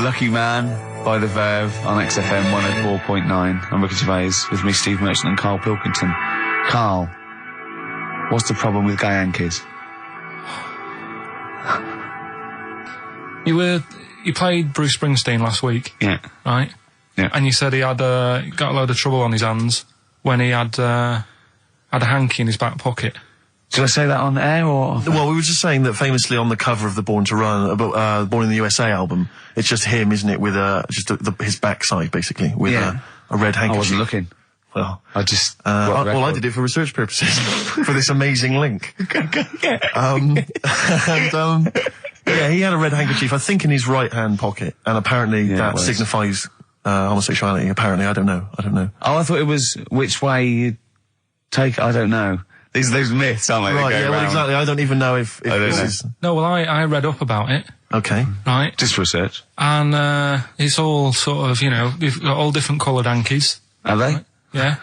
Lucky Man by The Verve on XFM 104.9. I'm Ricky Gervais with me, Steve Merchant and Karl Pilkington. Karl, what's the problem with gay Yankees? You played Bruce Springsteen last week. Yeah. Right? Yeah. And you said he had got a load of trouble on his hands when he had a hanky in his back pocket. Did I say that on air or? Well, we were just saying that famously on the cover of the Born to Run, Born in the USA album, it's just him, isn't it, with his backside basically with a red handkerchief. I wasn't looking. Well, I just. Well, I did it for research purposes for this amazing link. Yeah, he had a red handkerchief, I think, in his right hand pocket, and apparently that signifies homosexuality. Apparently, I don't know. Oh, I thought it was which way you take. I don't know. These myths, aren't they? Right, yeah, well, exactly. I don't even know if this is... No, well, I read up about it. Okay. Right. Just research. And, it's all sort of, you've got all different coloured hankies. Are they? Right? Yeah.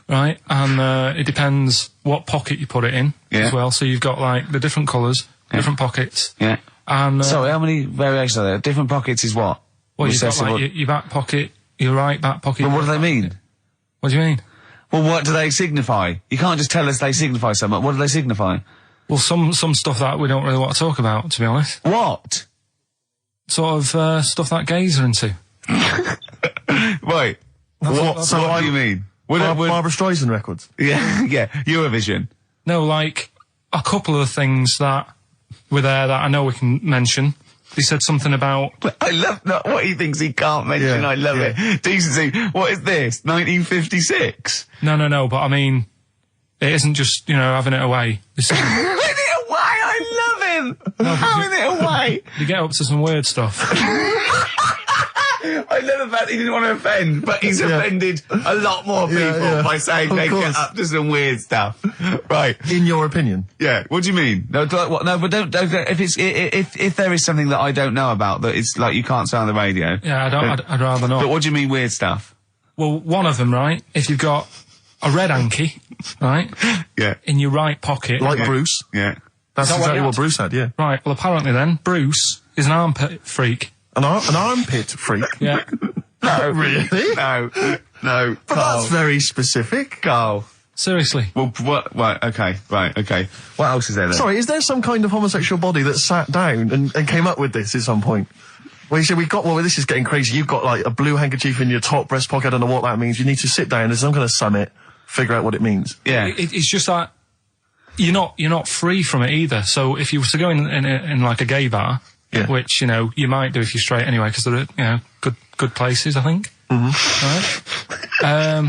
Right. And, it depends what pocket you put it in as well. So you've got, like, the different colours, different pockets. Yeah. And, sorry, how many variations are there? Different pockets is what? Well, you've got, like, your back pocket, your right back pocket. But what do they mean? What do you mean? Well, what do they signify? You can't just tell us they signify something. What do they signify? Well, some stuff that we don't really want to talk about, to be honest. What? Sort of, stuff that gays are into. Wait. What do you mean? Barbara Streisand records? Yeah, yeah. Eurovision. No, like, a couple of the things that were there that I know we can mention. He said something about... I love what he thinks he can't mention. Yeah, I love it. Decency. What is this? 1956? No, but I mean, it isn't just, having it away. This is... Having it away? I love him! No, having it away! You get up to some weird stuff. I love the fact he didn't want to offend, but he's offended a lot more people by saying they get up to some weird stuff. Right. In your opinion? Yeah. What do you mean? No, but don't if there is something that I don't know about that it's like you can't say on the radio. Yeah, I'd rather not. But what do you mean weird stuff? Well, one of them, right? If you've got a red hanky, right? Yeah. In your right pocket. Like Bruce? Yeah. That's exactly what Bruce had, yeah. Right, well apparently then, Bruce is an armpit freak. An armpit freak? Yeah. No. Really? No. But that's very specific. Karl. Seriously. Well, what? Right, okay. What else is there then? Sorry, is there some kind of homosexual body that sat down and came up with this at some point? Well, you said this is getting crazy. You've got, like, a blue handkerchief in your top breast pocket. I don't know what that means. You need to sit down. There's some kind of summit, figure out what it means. Yeah. It's just that you're not free from it either. So if you were to go in like a gay bar... Yeah. Which, you might do if you're straight anyway, because they're, good places, I think. Mm-hmm. Right?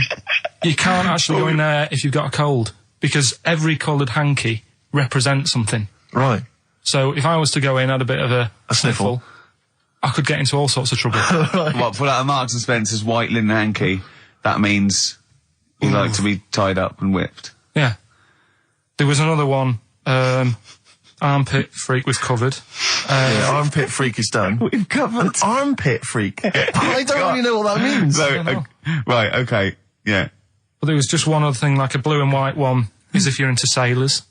You can't actually go in there if you've got a cold, because every coloured hanky represents something. Right. So if I was to go in, had a bit of a sniffle, I could get into all sorts of trouble. Right. What, pull out a Marks and Spencer's white linen hanky, that means you like to be tied up and whipped. Yeah. There was another one, armpit freak was covered. Armpit freak is done. We've covered. An armpit freak? I don't really know what that means. Right, okay, yeah. But there was just one other thing, like a blue and white one, is if you're into sailors.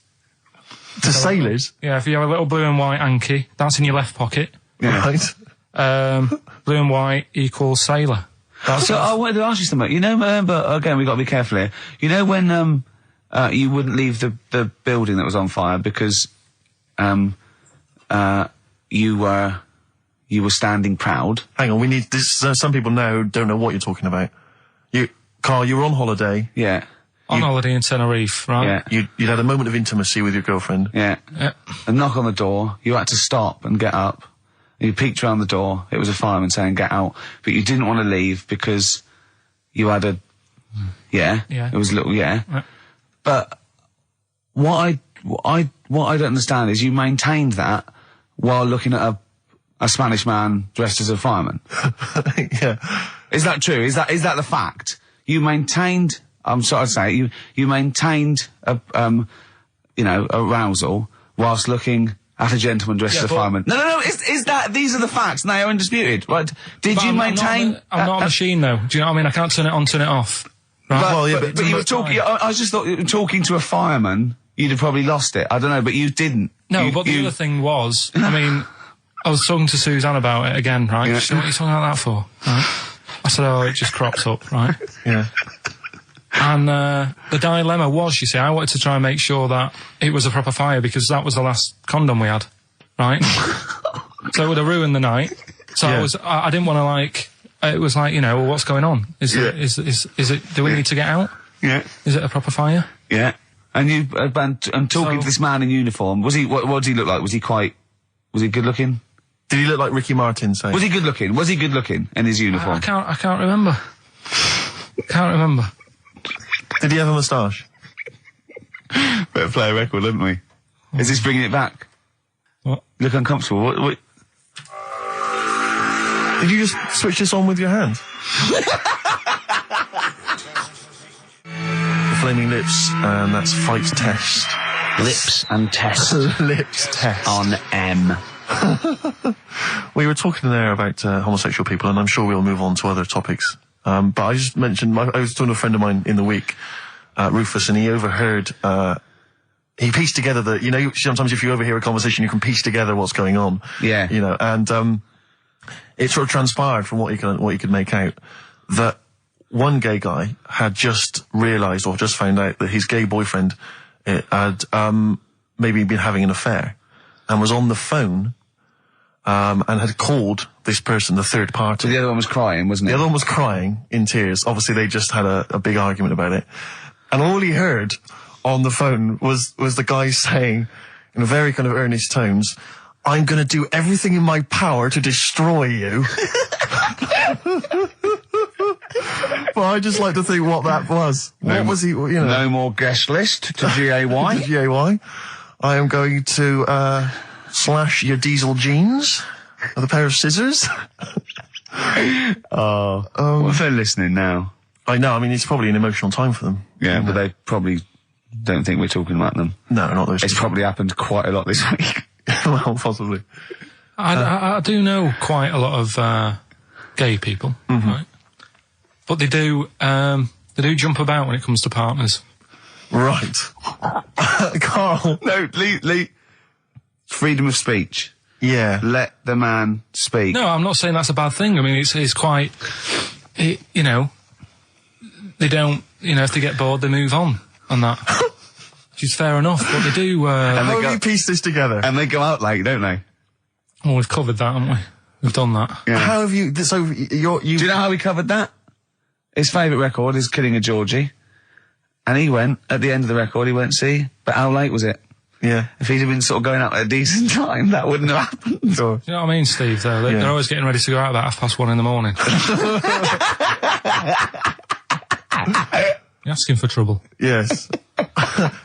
To sailors? Yeah, if you have a little blue and white hanky, that's in your left pocket. Yeah. Right. Blue and white equals sailor. So I wanted to ask you something. Remember, again, we've got to be careful here. When, you wouldn't leave the building that was on fire because, you were standing proud. Hang on, we need this. Some people now don't know what you're talking about. Karl, you were on holiday. Yeah. On holiday in Tenerife, right? Yeah. You'd had a moment of intimacy with your girlfriend. Yeah. A knock on the door. You had to stop and get up. And you peeked around the door. It was a fireman saying, "Get out." But you didn't want to leave because you had a. Yeah. It was a little. Yeah. But what I don't understand is you maintained that while looking at a Spanish man dressed as a fireman. Yeah. Is that true? Is that the fact? You maintained, I'm sorry to say, you maintained arousal whilst looking at a gentleman dressed as a fireman. No, these are the facts and they are undisputed, right? Did you maintain? I'm not a machine though. Do you know what I mean? I can't turn it on, turn it off. Right? But you were talking, I just thought talking to a fireman, you'd have probably lost it. I don't know, but you didn't. No, but the other thing was, I mean, I was talking to Suzanne about it again, right? She said, what are you talking about that for? Right? I said, oh, it just crops up, right? Yeah. And the dilemma was, you see, I wanted to try and make sure that it was a proper fire because that was the last condom we had, right? So it would have ruined the night. So I didn't want to like. It was like, well, what's going on? Is it? Do we need to get out? Yeah. Is it a proper fire? Yeah. And you, I'm talking to this man in uniform. Was he? What did he look like? Was he good looking? Did he look like Ricky Martin? Say. Was he good looking? Was he good looking in his uniform? I can't remember. Can't remember. Did he have a moustache? Better play a record, haven't we? Is this bringing it back? What? You look uncomfortable. What? Did you just switch this on with your hand? The Flaming Lips, and that's Fight Test. Lips and test. Lips Test. On M. We were talking there about homosexual people, and I'm sure we'll move on to other topics. But I just mentioned, I was talking to a friend of mine in the week, Rufus, and he overheard, he pieced together sometimes if you overhear a conversation, you can piece together what's going on. Yeah. And, it sort of transpired from what he could make out that one gay guy had just realised or just found out that his gay boyfriend had, maybe been having an affair and was on the phone, and had called this person, the third party. So the other one was crying, wasn't it? The other one was crying in tears. Obviously, they just had a big argument about it. And all he heard on the phone was the guy saying, in a very kind of earnest tones, I'm going to do everything in my power to destroy you. But I just like to think what that was. What was he, No more guest list to GAY. To GAY. I am going to, slash your diesel jeans with a pair of scissors. What if they're listening now? I know, I mean, it's probably an emotional time for them. Yeah, but they probably don't think we're talking about them. No, not those. It's probably happened quite a lot this week. Well, possibly. I do know quite a lot of gay people, right? But they do jump about when it comes to partners. Right. Carl. No, Lee. Freedom of speech. Yeah. Let the man speak. No, I'm not saying that's a bad thing. I mean, it's quite, they don't, if they get bored, they move on that. Which is fair enough, but they do... How have you pieced this together? And they go out late, don't they? Well, we've covered that, haven't we? We've done that. Yeah. How have you... So, Do you know how we covered that? His favourite record is Killing a Georgie. And he went, at the end of the record, he went, see, but how late was it? Yeah. If he'd have been sort of going out at a decent time, that wouldn't have happened. Sure. Do you know what I mean, Steve, though? They're always getting ready to go out about 1:30 in the morning. You're asking for trouble. Yes.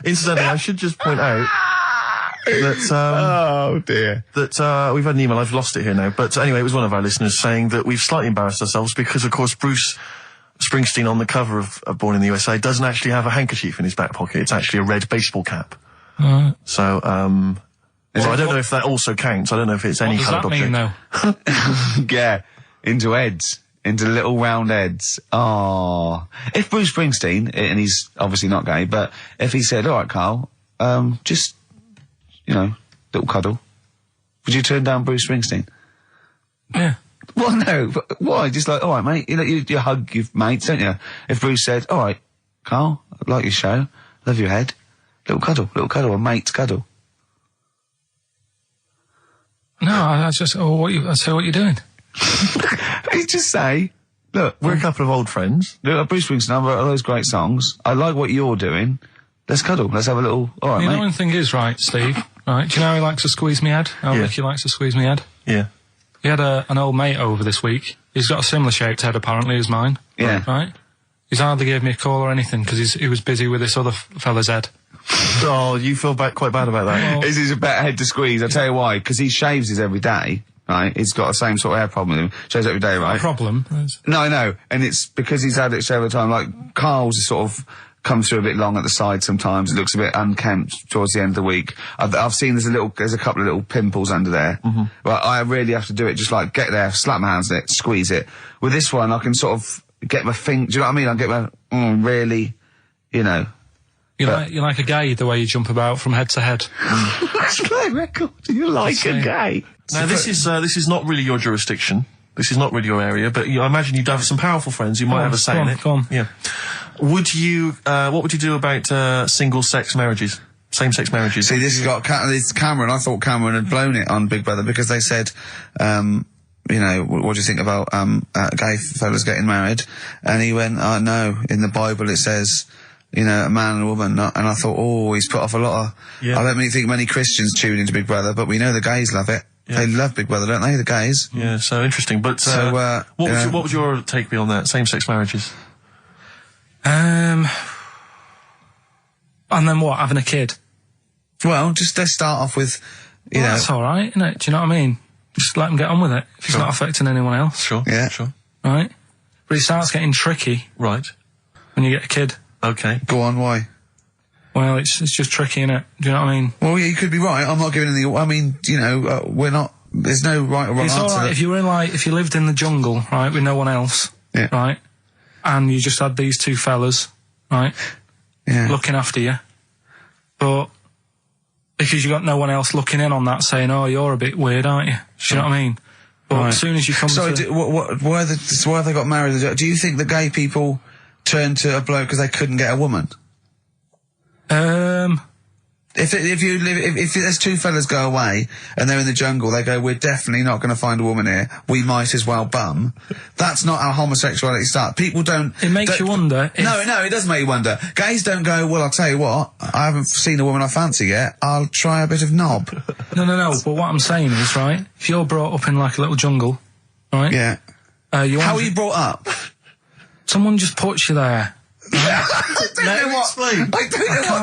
Incidentally, I should just point out that, oh dear. That, we've had an email, I've lost it here now, but anyway, it was one of our listeners saying that we've slightly embarrassed ourselves because, of course, Bruce Springsteen on the cover of Born in the USA doesn't actually have a handkerchief in his back pocket. It's actually a red baseball cap. So, well, I don't know if that also counts. I don't know if it's any coloured object. What does that mean, though? Yeah, into heads. Into little round heads. Oh. If Bruce Springsteen, and he's obviously not gay, but if he said, all right, Carl, just, little cuddle, would you turn down Bruce Springsteen? Yeah. Well, no, but why? Just like, all right, mate, you hug your mates, don't you? If Bruce said, all right, Carl, I like your show, love your head, little cuddle, a mate's cuddle. No, I say what you're doing. You just say, look, we're a couple of old friends. Look, Bruce Springsteen, I've wrote those great songs. I like what you're doing. Let's cuddle. Let's have a little. All right, mate. The annoying thing is, right, Steve. Right? Do you know how he likes to squeeze me head? How Ricky likes to squeeze me head? Yeah. He had an old mate over this week. He's got a similar shaped head, apparently, as mine. Yeah. Right. He's hardly gave me a call or anything because he was busy with this other fella's head. Oh, you feel quite bad about that. Well, he's a better head to squeeze. I'll tell you why. Because he shaves his every day. Right, he's got the same sort of hair problem with him. Shaves every day, right? Problem? No, I know, and it's because he's had it shaved all the time. Like Carl's is sort of comes through a bit long at the side sometimes. It looks a bit unkempt towards the end of the week. I've seen there's a couple of little pimples under there. But I really have to do it. Just like get there, slap my hands on it, squeeze it. With this one, I can sort of get my finger. Do you know what I mean? I get my really, You're like a gay, the way you jump about from head to head. That's great record. You're like a gay. Now, this is not really your jurisdiction. This is not really your area, but I imagine you'd have some powerful friends who might have a say in it. Go on. Yeah. What would you do about single-sex marriages? Same-sex marriages? See, this has got Cameron. I thought Cameron had blown it on Big Brother because they said, you know, what do you think about gay fellas getting married? And he went, oh, no, in the Bible it says, you know, a man and a woman. And I thought, oh, he's put off a lot of... Yeah. I don't think many Christians tune into Big Brother, but we know the gays love it. Yeah. They love Big Brother, don't they, the gays? Yeah, so interesting. But what would your take be on that, same-sex marriages? And then what, having a kid? Well, just let's start off with, you know... That's all right, isn't it? Do you know what I mean? Just let them get on with it, if it's not affecting anyone else. Sure, yeah. Sure. Right? But it starts getting tricky. Right. When you get a kid. Okay. Go on, why? Well, it's just tricky, innit? Do you know what I mean? Well, yeah, you could be right. I'm not giving any... I mean, you know, we're not... There's no right or wrong answer. It's all right if you were if you lived in the jungle, right, with no one else, right, and you just had these two fellas, right, looking after you, but because you got no one else looking in on that saying, oh, you're a bit weird, aren't you? Do you know what I mean? But as soon as you come why have they got married? Do you think the gay people turned to a bloke because they couldn't get a woman? If there's two fellas go away and they're in the jungle, they go, we're definitely not going to find a woman here. We might as well bum. That's not how homosexuality starts. People don't... It makes you wonder. No, it does make you wonder. Gays don't go, well, I'll tell you what, I haven't seen a woman I fancy yet. I'll try a bit of knob. No. But what I'm saying is, right, if you're brought up in like a little jungle, right? Yeah. How are you brought up? Someone just puts you there. I don't know what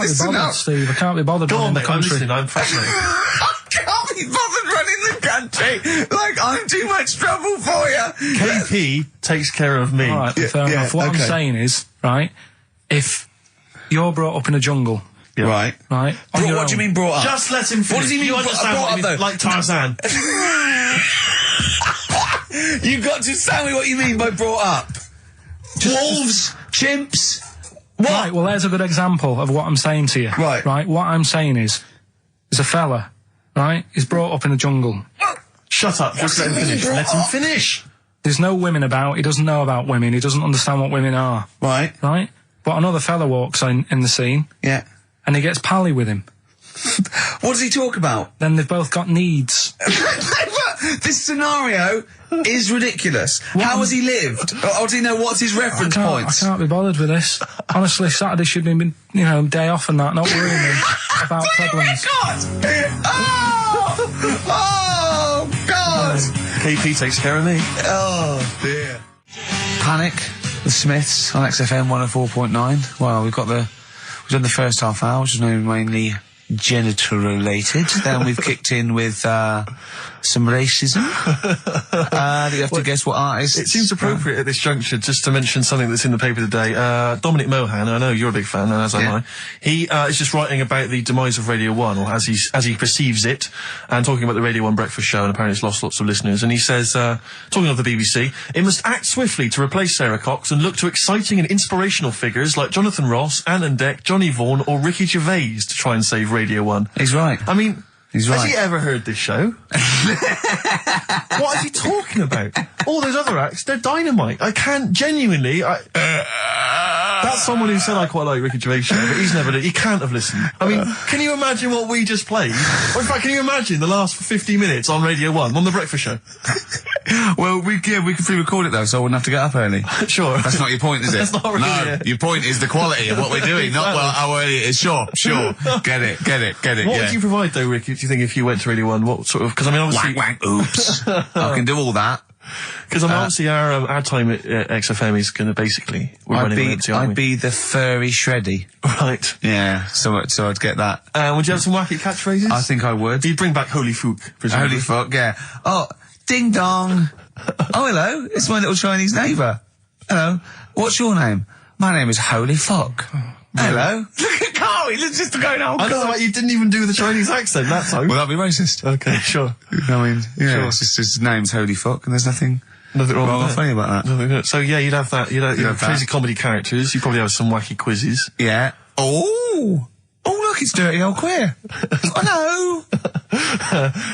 this is about. Steve, I can't be bothered running the country. I'm fascinated. I can't be bothered running the country. Like, I'm too much trouble for you. KP takes care of me. All right, fair enough. What I'm saying is, right, if you're brought up in a jungle... Right. Right. What do you mean brought up? Just let him finish. What does he mean brought up, like Tarzan. You've got to tell me what you mean by brought up. Wolves, chimps. What? Right, well, there's a good example of what I'm saying to you. Right. Right, what I'm saying is, there's a fella, right, he's brought up in the jungle. Shut up, just let him finish. Let him finish. There's no women about, he doesn't know about women, he doesn't understand what women are. Right. Right? But another fella walks in the scene. Yeah. And he gets pally with him. What does he talk about? Then they've both got needs. This scenario is ridiculous. How has he lived? Or does he know what's his reference points? I can't be bothered with this. Honestly, Saturday should be, you know, day off and that, not worrying me about problems. Oh, God! KP takes care of me. Oh, dear. Panic, the Smiths on XFM 104.9. Well, we've done the first half hour, which is mainly genital related. Then we've kicked in with some racism. You have to guess what artist. It seems appropriate at this juncture just to mention something that's in the paper today. Dominic Mohan, I know you're a big fan, and as am I. He is just writing about the demise of Radio 1, or as he perceives it, and talking about the Radio 1 breakfast show, and apparently it's lost lots of listeners. And he says, talking of the BBC, it must act swiftly to replace Sarah Cox and look to exciting and inspirational figures like Jonathan Ross, Anne and Dec, Johnny Vaughan, or Ricky Gervais to try and save Radio 1. He's right. I mean... He's right. Has he ever heard this show? What is he talking about? All those other acts, they're dynamite. I can't genuinely... That's someone who said I quite like Ricky Gervais show, but he can't have listened. I mean, can you imagine what we just played? Or in fact, can you imagine the last 50 minutes on Radio 1, on the breakfast show? Well, we can pre-record it though, so I wouldn't have to get up early. Sure. That's not your point, is it? That's not really No, your point is the quality of what we're doing, not how early it is. Sure. Get it. What would you provide though, Ricky, do you think, if you went to Radio 1? What sort of... Because I mean, obviously... Wank, oops. I can do all that. Because I mean, obviously our time at XFM is going to basically... I'd be the furry shreddy. Right. Yeah, so I'd get that. Would you have some wacky catchphrases? I think I would. You'd bring back Holy Fook, presumably. Holy Fuck, yeah. Oh, ding dong. Oh, hello, it's my little Chinese neighbour. Hello, what's your name? My name is Holy Fuck. Hello. Look at Carl, he's just going, oh, I don't know why you didn't even do the Chinese accent that time. Well, that'd be racist. Okay, sure. I mean, yeah, sure. It's just his name's Holy Fuck, and there's nothing wrong or funny about that. So yeah, you'd have that. You'd have crazy that. comedy characters. You'd probably have some wacky quizzes. Yeah. Oh, Oh, look, it's Dirty Old Queer. Hello.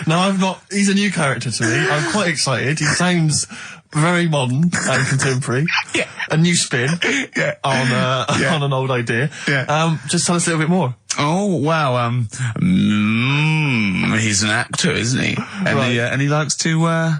No, I'm not. He's a new character to me. I'm quite excited. He sounds very modern and contemporary. Yeah. A new spin on an old idea. Yeah. Just tell us a little bit more. Oh, wow, he's an actor, isn't he? And he likes to,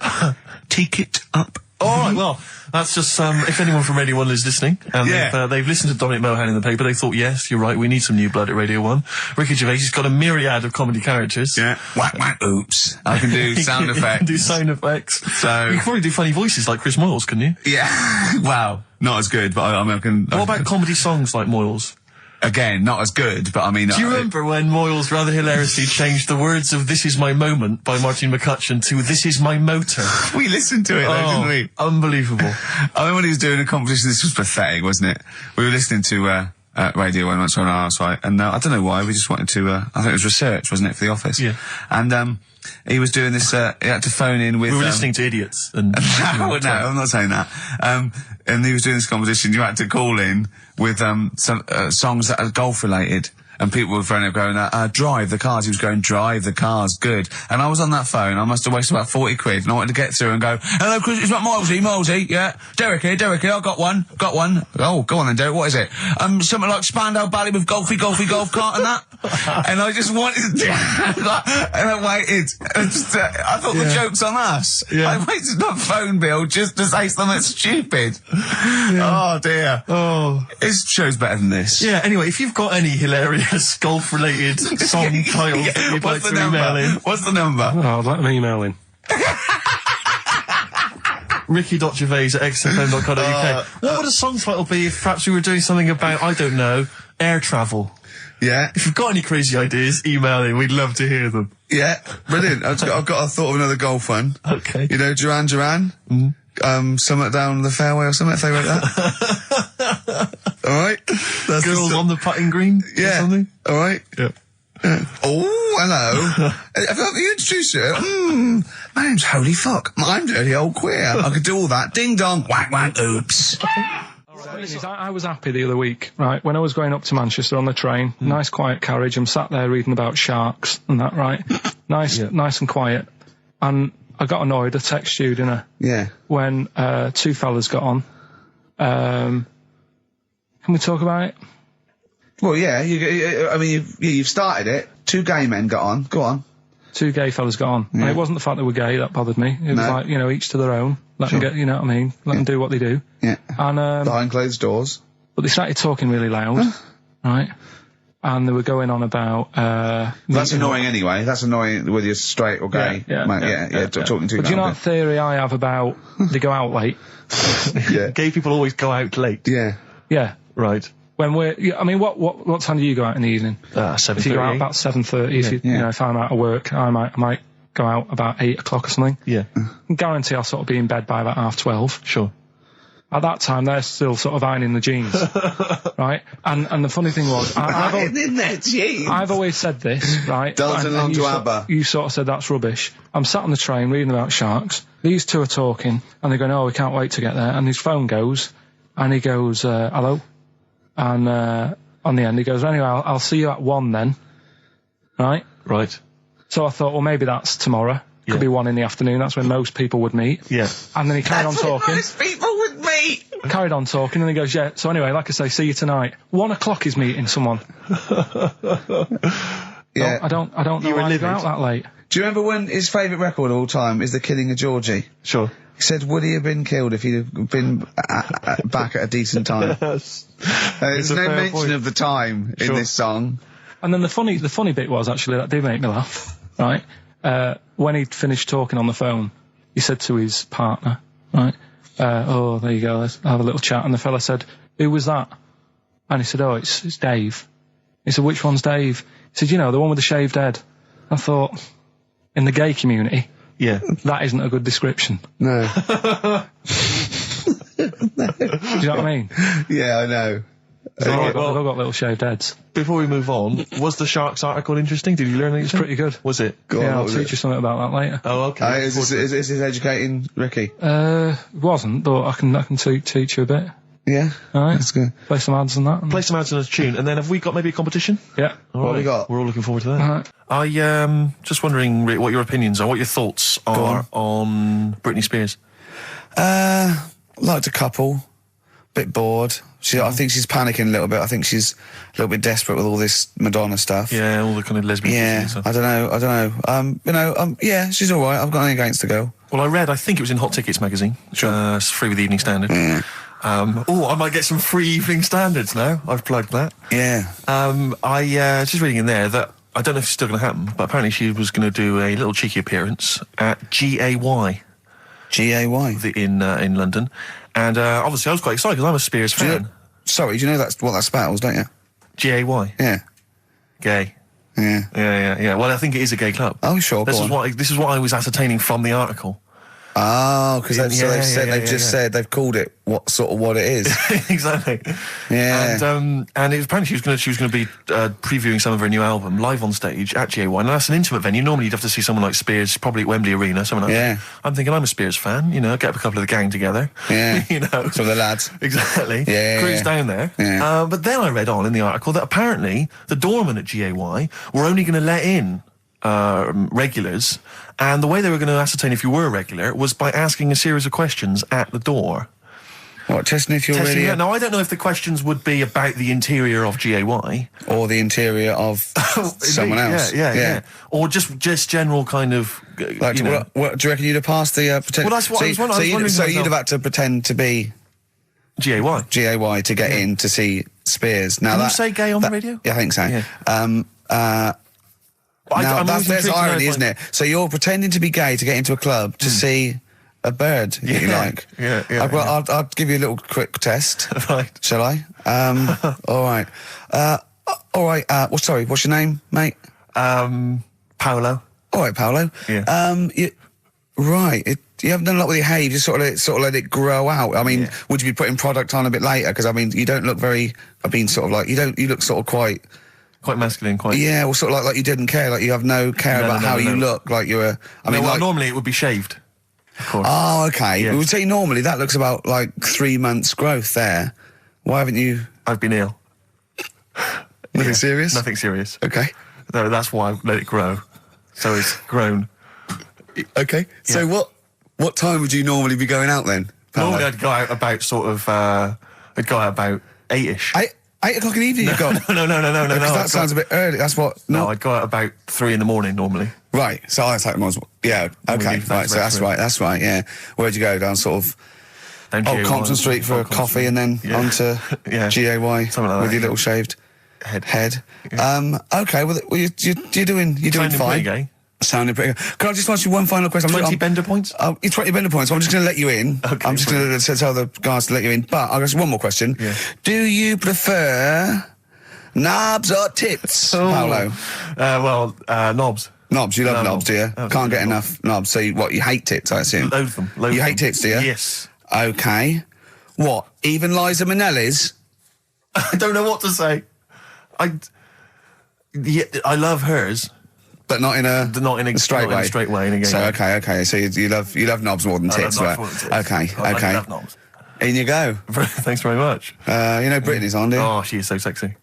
take it up. Alright, well, that's just, if anyone from Radio 1 is listening, and they've listened to Dominic Mohan in the paper, they thought, yes, you're right, we need some new blood at Radio 1. Ricky Gervais has got a myriad of comedy characters. Yeah. Whack, whack, oops. I can do sound effects. You can do sound effects. So. You can probably do funny voices like Chris Moyles, couldn't you? Yeah. Wow. Not as good, but I can. What about comedy songs like Moyles? Again, not as good, but I mean... Do you remember when Moyles rather hilariously changed the words of This Is My Moment by Martin McCutcheon to This Is My Motor? We listened to it though, didn't we? Unbelievable. I remember when he was doing a competition, this was pathetic, wasn't it? We were listening to Radio 1 once on our house, right? And I don't know why, we just wanted to... I think it was research, wasn't it, for the office? Yeah. And he was doing this... he had to phone in with... We were listening to idiots. And no, I'm not saying that. And he was doing this competition, you had to call in with some songs that are golf related, and people were phoning up going, drive the cars. He was going, drive the cars, good. And I was on that phone, I must have wasted about 40 quid, and I wanted to get through and go, hello Chris, it's not Milesy, yeah. Derek here, I got one. Oh, go on then Derek, what is it? Something like Spandau Ballet with golfy golf cart and that. And I just wanted to and I waited, and I thought the joke's on us. Yeah. I waited my phone bill just to say something stupid. Oh dear. Oh. His show's better than this. Yeah, anyway, if you've got any hilarious golf-related song titles that you'd like to email in. What's the number? Oh, let me email in. Ricky.gervais@xfm.co.uk. What would a song title be if perhaps we were doing something about, I don't know, air travel? Yeah. If you've got any crazy ideas, email in. We'd love to hear them. Yeah, brilliant. I've got a thought of another golf one. Okay. You know, Duran Duran? Something down the fairway or something, if they wrote that. Alright? Girls on the putting green? Yeah. Or something? Alright? Yeah. Oh, hello. Have you introduced you? My name's Holy Fuck. I'm Dirty Old Queer. I could do all that. Ding dong, whack whack, oops. I was happy the other week, right, when I was going up to Manchester on the train, nice quiet carriage, I'm sat there reading about sharks and that, right? Nice and quiet. And I got annoyed, I text you, didn't I? Yeah. When two fellas got on. Can we talk about it? Well, yeah, you've started it. Two gay men got on. Go on. Two gay fellas got on. And it wasn't the fact they were gay that bothered me. It was like, you know, each to their own. Let them get, you know what I mean? Let them do what they do. Yeah. And, behind closed doors. But they started talking really loud. Right? And they were going on about, that's annoying anyway. That's annoying whether you're straight or gay. Talking to you. But do you know that theory I have about they go out late? Yeah. Gay people always go out late. Yeah. Yeah. Right. When I mean, what time do you go out in the evening? 7:30. If you go out about 7:30, you know, if I'm out of work, I might go out about 8 o'clock or something. Yeah. I guarantee I'll sort of be in bed by about 12:30. Sure. At that time, they're still sort of ironing the jeans, right? And the funny thing was, I've always said this, right? Dancing along to ABBA. You sort of said that's rubbish. I'm sat on the train reading about sharks. These two are talking, and they're going, "Oh, we can't wait to get there." And his phone goes, and he goes, "Hello," and on the end he goes, "Anyway, I'll see you at 1 then," right? Right. So I thought, well, maybe that's tomorrow. Could be 1 in the afternoon. That's when most people would meet. Yeah. And then he carried on talking. Most people would meet. Carried on talking, and he goes, yeah. So anyway, like I say, see you tonight. 1 o'clock is meeting someone. Yeah. I don't know why you go out that late. Do you remember when his favourite record of all time is The Killing of Georgie? Sure. He said, would he have been killed if he'd have been back at a decent time? Yes. There's no mention of the time in this song. And then the funny bit was, actually, that did make me laugh, right? When he'd finished talking on the phone, he said to his partner, right, oh, there you go, let's have a little chat. And the fella said, who was that? And he said, oh, it's Dave. He said, which one's Dave? He said, you know, the one with the shaved head. I thought, in the gay community, that isn't a good description. No. Do you know what I mean? Yeah, I know. They've all got little shaved heads. Before we move on, was the Sharks article interesting? Did you learn anything? It's pretty good. Was it? I'll teach you something about that later. Oh, okay. Is this educating Ricky? It wasn't, but I can teach you a bit. Yeah. All right. That's good. Play some ads and that. Play some ads and a tune, and then have we got maybe a competition? Yeah. What have we got? We're all looking forward to that. All right. I just wondering Rick, what your opinions are, what your thoughts are on Britney Spears. Liked a couple. Bit bored. I think she's panicking a little bit. I think she's a little bit desperate with all this Madonna stuff. Yeah, all the kind of lesbian Yeah, stuff. I don't know. Yeah, she's all right. I've got nothing against the girl. Well, I think it was in Hot Tickets magazine. Sure. It's free with the Evening Standard. Yeah. I might get some free Evening Standards now. I've plugged that. Yeah. I just reading in there that I don't know if it's still going to happen, but apparently she was going to do a little cheeky appearance at GAY. GAY? In London. And obviously I was quite excited because I'm a Spears fan. Do you know that's what that spells, don't you? GAY? Yeah. Gay. Yeah. Yeah. Well, I think it is a gay club. Oh, sure. This is what I was ascertaining from the article. Oh, because they've called it what it is. Exactly. Yeah. And it was apparently she was going to be previewing some of her new album live on stage at GAY. And that's an intimate venue. Normally you'd have to see someone like Spears, probably at Wembley Arena, something like that. I'm thinking I'm a Spears fan, get up a couple of the gang together. Yeah. Some of the lads. Exactly. Yeah. Cruise down there. Yeah. But then I read on in the article that apparently the doorman at GAY were only going to let in regulars, and the way they were going to ascertain if you were a regular was by asking a series of questions at the door. What, testing if you're really... Now, I don't know if the questions would be about the interior of GAY. Or the interior of someone else. Yeah. Or just general kind of... What, do you reckon you'd have passed the... Well, that's what I was wondering. So you'd have had to pretend to be... GAY to get in to see Spears. Now Can you say gay on the radio? Yeah, I think so. Yeah. There's irony, isn't it? So you're pretending to be gay to get into a club to see a bird that you like. Yeah. I'll give you a little quick test. Right. Shall I? All right. Sorry, what's your name, mate? Paolo. All right, Paolo. Yeah. You haven't done a lot with your hair. You just sort of let it grow out. I mean, would you be putting product on a bit later? Because I mean, you don't look very. You look sort of quite masculine, quite. Yeah, well, sort of like you didn't care, like you have no care about how you look, like you were. Normally it would be shaved. Of course. Oh, okay. Yeah. We would say normally that looks about like 3 months growth there. Why haven't you? I've been ill. Nothing serious? Nothing serious. Okay. No, that's why I let it grow. So it's grown. Okay. Yeah. So what time would you normally be going out then? Paolo? Normally I'd go out about about 8ish. 8 o'clock in the evening, you go? No. That sounds a bit early. That's what. No, I'd go out about 3 in the morning normally. Right. So I take them. Yeah. Okay. Right. So that's right. That's right. Yeah. Where'd you go? Down sort of Compton Street for a coffee, and then onto GAY something like that, with your little shaved head. Yeah. Okay. Well, you're doing fine. Gay. Sounding pretty good. Can I just ask you one final question? 20 bender points? 20 bender points. I'm just going to let you in. Okay, I'm just going to tell the guys to let you in. But I've got one more question. Yeah. Do you prefer knobs or tits, Paolo? Knobs. Knobs. You love knobs, do you? Absolutely. Can't get enough knobs. So you hate tits, I assume? Loathe them. You hate tits, do you? Yes. Okay. What? Even Liza Minnelli's? I don't know what to say. I love hers. But not in a straight way. In a straight way. In a so okay. So you love knobs more than tits, right? Okay. I love knobs. In you go. Thanks very much. Brittany's on, do you? Oh, she is so sexy.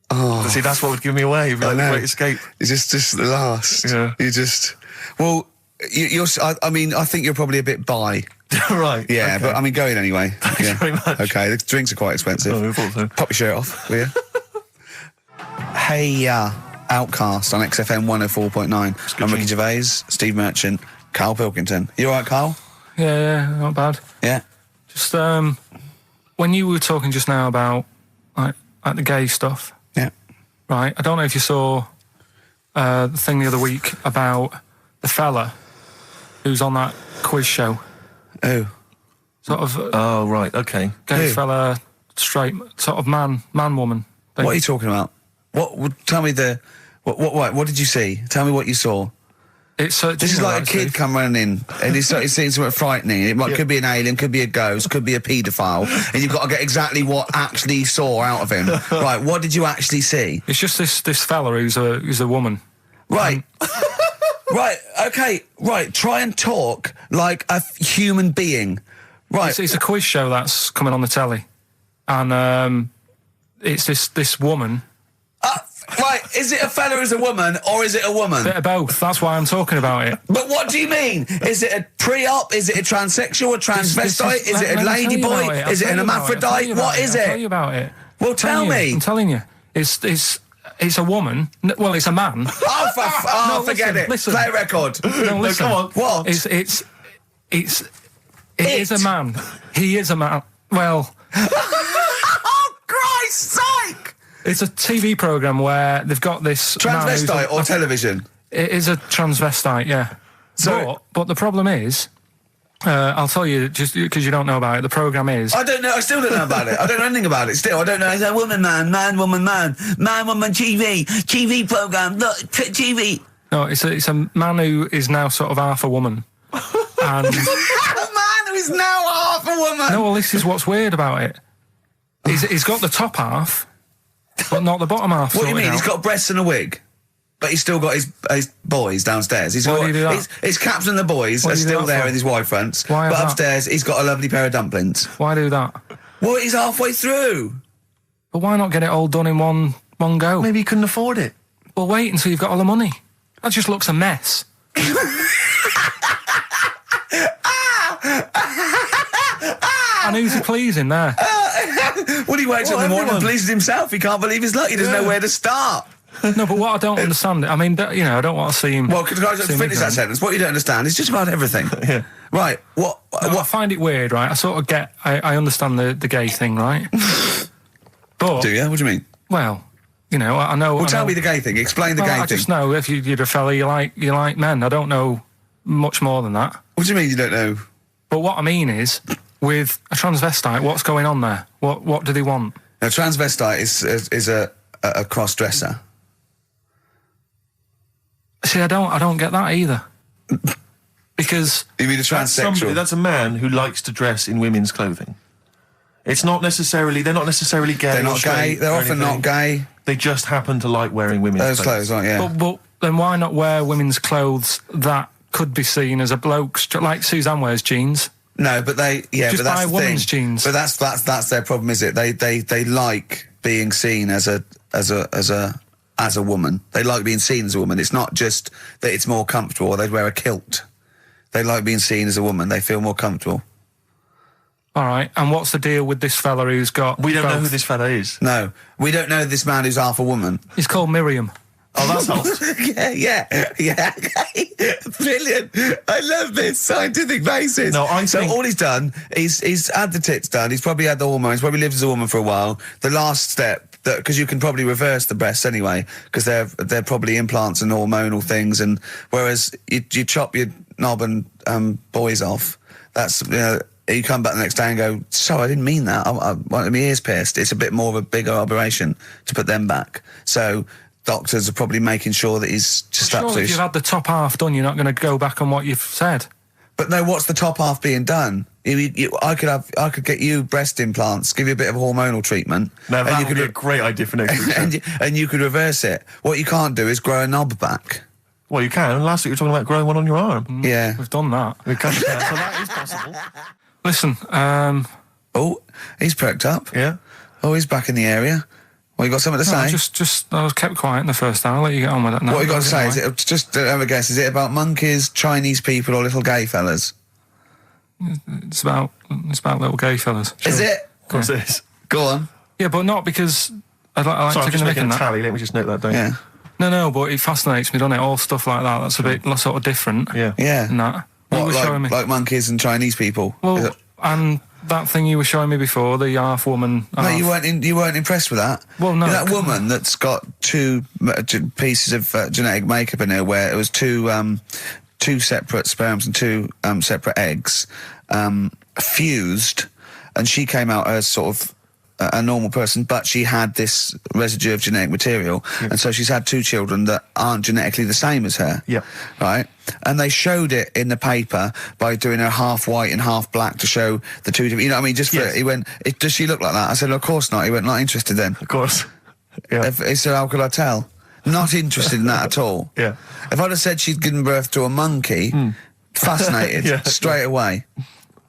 Oh, see, that's what would give me away. It'd be like a great escape. It's just the last. Yeah. You just. Well, you're. I mean, I think you're probably a bit bi. Right. Yeah, okay. but I mean, go in anyway. Thanks very much. Okay, the drinks are quite expensive. Oh, I thought so. Pop your shirt off, will you? Hey, Outcast on XFM 104.9. I'm Ricky Gervais, Steve Merchant, Karl Pilkington. You all right, Karl? Yeah, not bad. Yeah. Just when you were talking just now about like the gay stuff. Yeah. Right. I don't know if you saw the thing the other week about the fella who's on that quiz show. Oh. Sort of. Oh right. Okay. Gay fella, straight, sort of man, woman. What are you talking about? Tell me what did you see? Tell me what you saw. This is like a kid come running in and he's seeing something frightening. It could be an alien, could be a ghost, could be a paedophile, and you've got to get exactly what actually saw out of him. Right, what did you actually see? It's just this fella who's a woman. Right. Right, okay, right, try and talk like a human being. Right. It's a quiz show that's coming on the telly. And it's this woman. Right, is it a fella who's a woman, or is it a woman? Bit of both, that's why I'm talking about it. But what do you mean? Is it a pre-op? Is it a transsexual, a transvestite? Is it a ladyboy? Is it an hermaphrodite? What is it? I'll tell you about it. Well, tell me. I'm telling you. It's a woman. Well, it's a man. Oh, forget it. Listen. Play a record. No, listen. Come on. What? It is a man. He is a man. Well... Oh, Christ's sake! It's a TV programme where they've got this... Transvestite or television? It is a transvestite, yeah. But the problem is... I'll tell you, just because you don't know about it, the programme is... I don't know, I still don't know about it. I don't know anything about it still. I don't know. It's a woman, man, woman, TV programme, look, TV. No, it's a man who is now sort of half a woman. And... A man who is now half a woman! No, well, this is what's weird about it. He's got the top half, but not the bottom half. What do you mean? He's got breasts and a wig? But he's still got his boys downstairs. Why do you do that? His caps and the boys are still there in his wide fronts. Why but upstairs, he's got a lovely pair of dumplings. Why do that? Well, he's halfway through. But why not get it all done in one go? Maybe he couldn't afford it. Well, wait until you've got all the money. That just looks a mess. And who's he pleasing there? Well, he wakes up in the morning and pleases himself. He can't believe his luck. He doesn't know where to start. No, but what I don't understand, I mean, I don't want to see him... Well, can I just finish that sentence? What you don't understand is just about everything. Yeah. Right, what... I find it weird, right? I sort of get... I understand the gay thing, right? But... Do you? What do you mean? Well, I know... Well, tell me the gay thing. Explain the gay thing. I just know if you're a fella, you like men. I don't know much more than that. What do you mean you don't know? But what I mean is, with a transvestite, what's going on there? What do they want? A transvestite is a cross-dresser. See, I don't get that either. Because... You mean a transsexual? That's a man who likes to dress in women's clothing. It's not necessarily... They're not necessarily gay. They're not gay. They're often not gay. They just happen to like wearing women's clothes, aren't they? But then why not wear women's clothes that could be seen as a bloke's... Like Suzanne wears jeans. No, but they... Yeah, just but that's buy the women's thing. jeans. But that's their problem, is it? They like being seen as a woman. They like being seen as a woman. It's not just that it's more comfortable, or they'd wear a kilt. They like being seen as a woman. They feel more comfortable. All right, and what's the deal with this fella who's got... We don't know who this fella is. No, we don't know this man who's half a woman. He's called Miriam. Oh, that's helps. Yeah. Brilliant. I love this scientific basis. No, So all he's done, he's had the tits done, he's probably had the hormones, probably lived as a woman for a while. The last step, because you can probably reverse the breasts anyway, because they're probably implants and hormonal things, and whereas you chop your knob and boys off, that's, you come back the next day and go, sorry, I didn't mean that. I wanted my ears pierced. It's a bit more of a bigger operation to put them back. So doctors are probably making sure that he's just Surely if you've had the top half done, you're not going to go back on what you've said. But no, what's the top half being done? I could get you breast implants, give you a bit of hormonal treatment. Now that would be a great idea for next week. and you could reverse it. What you can't do is grow a knob back. Well, you can. Last week you were talking about growing one on your arm. Yeah. We've done that. We can, so that is possible. Listen, Oh, he's perked up. Yeah. Oh, he's back in the area. Well, you got something to say? I was kept quiet in the first hour. I'll let you get on with that now. What you got to say? Is it just have a guess? Is it about monkeys, Chinese people, or little gay fellas? It's about little gay fellas. Sure. Is it? Of course it is. Go on. Yeah, but not because I like Sorry, I'm taking just a mick making in a that. tally. Let me just note that down. Yeah. No, but it fascinates me, doesn't it? All stuff like that. That's a bit sort of different. Yeah. Yeah. And that. What, like monkeys and Chinese people? Well, and that thing you were showing me before, the half woman. No, you weren't impressed with that. Well, no. That woman that's got two pieces of genetic makeup in her, where it was two separate sperms and two separate eggs fused, and she came out as sort of a normal person, but she had this residue of genetic material, and so she's had two children that aren't genetically the same as her. Yeah. Right? And they showed it in the paper by doing her half white and half black to show the two different, you know what I mean? Just for, Yes. he went, does she look like that? I said, of course not. He went, not interested then. Of course. Yeah. He said, how could I tell? Not interested in that at all. Yeah. If I'd have said she'd given birth to a monkey, fascinated, Yeah. straight away.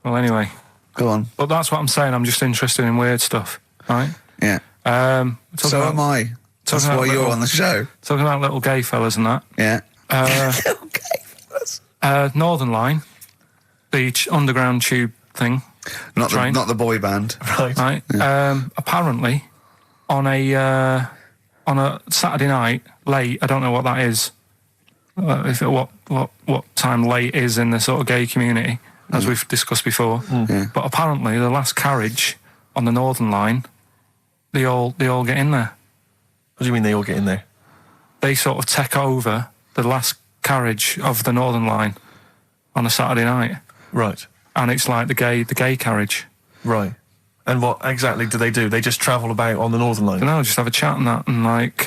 Well, anyway, Go on. But that's what I'm saying. I'm just interested in weird stuff, right? Yeah. So am I. That's why you're on the show. Talking about little gay fellas and that. Yeah. Little gay fellas. Northern Line, the underground tube thing. Not the boy band. Right. Yeah. Apparently, on a Saturday night late, I don't know what that is. What time late is in the sort of gay community, as we've discussed before. Yeah. But apparently, the last carriage on the Northern Line, they all get in there. What do you mean they all get in there? They sort of take over the last carriage of the Northern Line on a Saturday night. Right. And it's like the gay carriage. Right. And what exactly do? They just travel about on the Northern Line? No, just have a chat and that, and like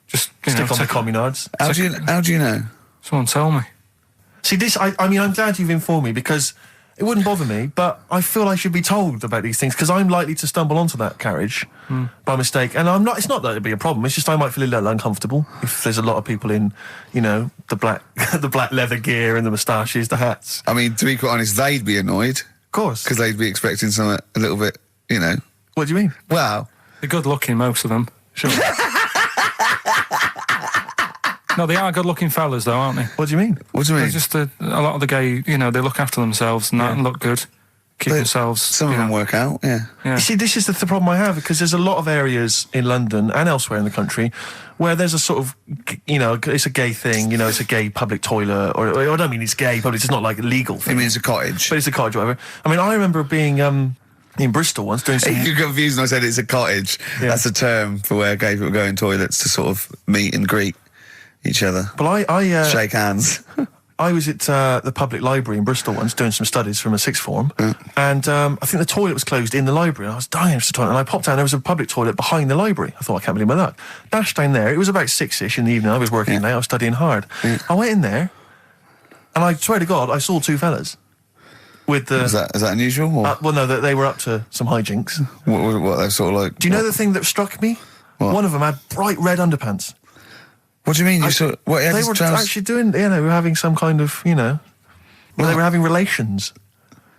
just stick on the communards. How do you know? Someone tell me. See, this. I mean, I'm glad you've informed me, because it wouldn't bother me, but I feel I should be told about these things, because I'm likely to stumble onto that carriage by mistake, and I'm not. It's not that it'd be a problem. It's just I might feel a little uncomfortable if there's a lot of people in, the black the black leather gear and the moustaches, the hats. I mean, to be quite honest, they'd be annoyed. Of course, because they'd be expecting something a little bit, What do you mean? Well, they're good looking, most of them. Sure. No, they are good-looking fellas, though, aren't they? What do you mean? What do you mean? They're just a lot of the gay, they look after themselves and that and look good. Keep themselves... Some of them work out, yeah. You see, this is the problem I have, because there's a lot of areas in London and elsewhere in the country where there's a sort of, it's a gay thing, it's a gay public toilet, or I don't mean it's gay, but it's not like a legal thing. I mean, it's a cottage. But it's a cottage, whatever. I mean, I remember being in Bristol once doing some... You're confused when I said it's a cottage. Yeah. That's a term for where gay people go in toilets to sort of meet and greet each other. Well, I shake hands. I was at the public library in Bristol once doing some studies from a sixth form, and I think the toilet was closed in the library, and I was dying for the toilet, and I popped down, there was a public toilet behind the library. I thought, I can't believe my luck. Dashed down there, it was about 6-ish in the evening, I was working late, I was studying hard. I went in there, and I swear to God, I saw two fellas. With the... Is that unusual? Or? Well, no, they were up to some hijinks. What they sort of like... Do you know the thing that struck me? What? One of them had bright red underpants. What do you mean? They were actually doing, they were having some kind of, they were having relations.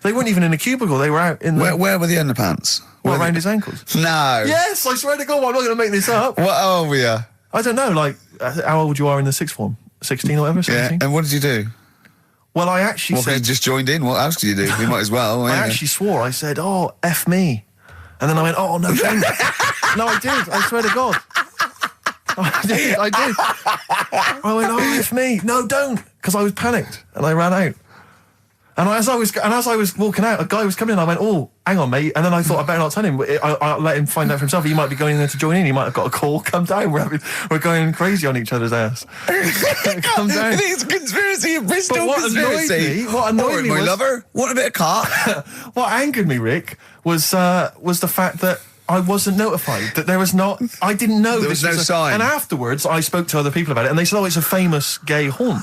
They weren't even in a cubicle, they were out in the... Where were the underpants? Around his ankles? No. Yes, I swear to God, I'm not going to make this up. What old were you? I don't know, like, how old you are in the sixth form? 16 or whatever, 17? Yeah, and what did you do? Well, I actually said... you just joined in, what else did you do? You might as well. I actually swore, I said, oh, F me. And then I went, oh, no, don't. No, I did, I swear to God. I did. I went, oh, it's me. No, don't, because I was panicked and I ran out. And as I was walking out, a guy was coming in. I went, oh, hang on, mate. And then I thought I better not tell him. I'll let him find out for himself. He might be going in there to join in. He might have got a call. Come down. We're going crazy on each other's ass. Come down. It's a conspiracy. A Bristol conspiracy. What annoyed me, my was, lover. Want a bit of car? What angered me, Rick, was the fact that I wasn't notified, that there was not... I didn't know there was no sign. And afterwards, I spoke to other people about it, and they said, oh, it's a famous gay haunt.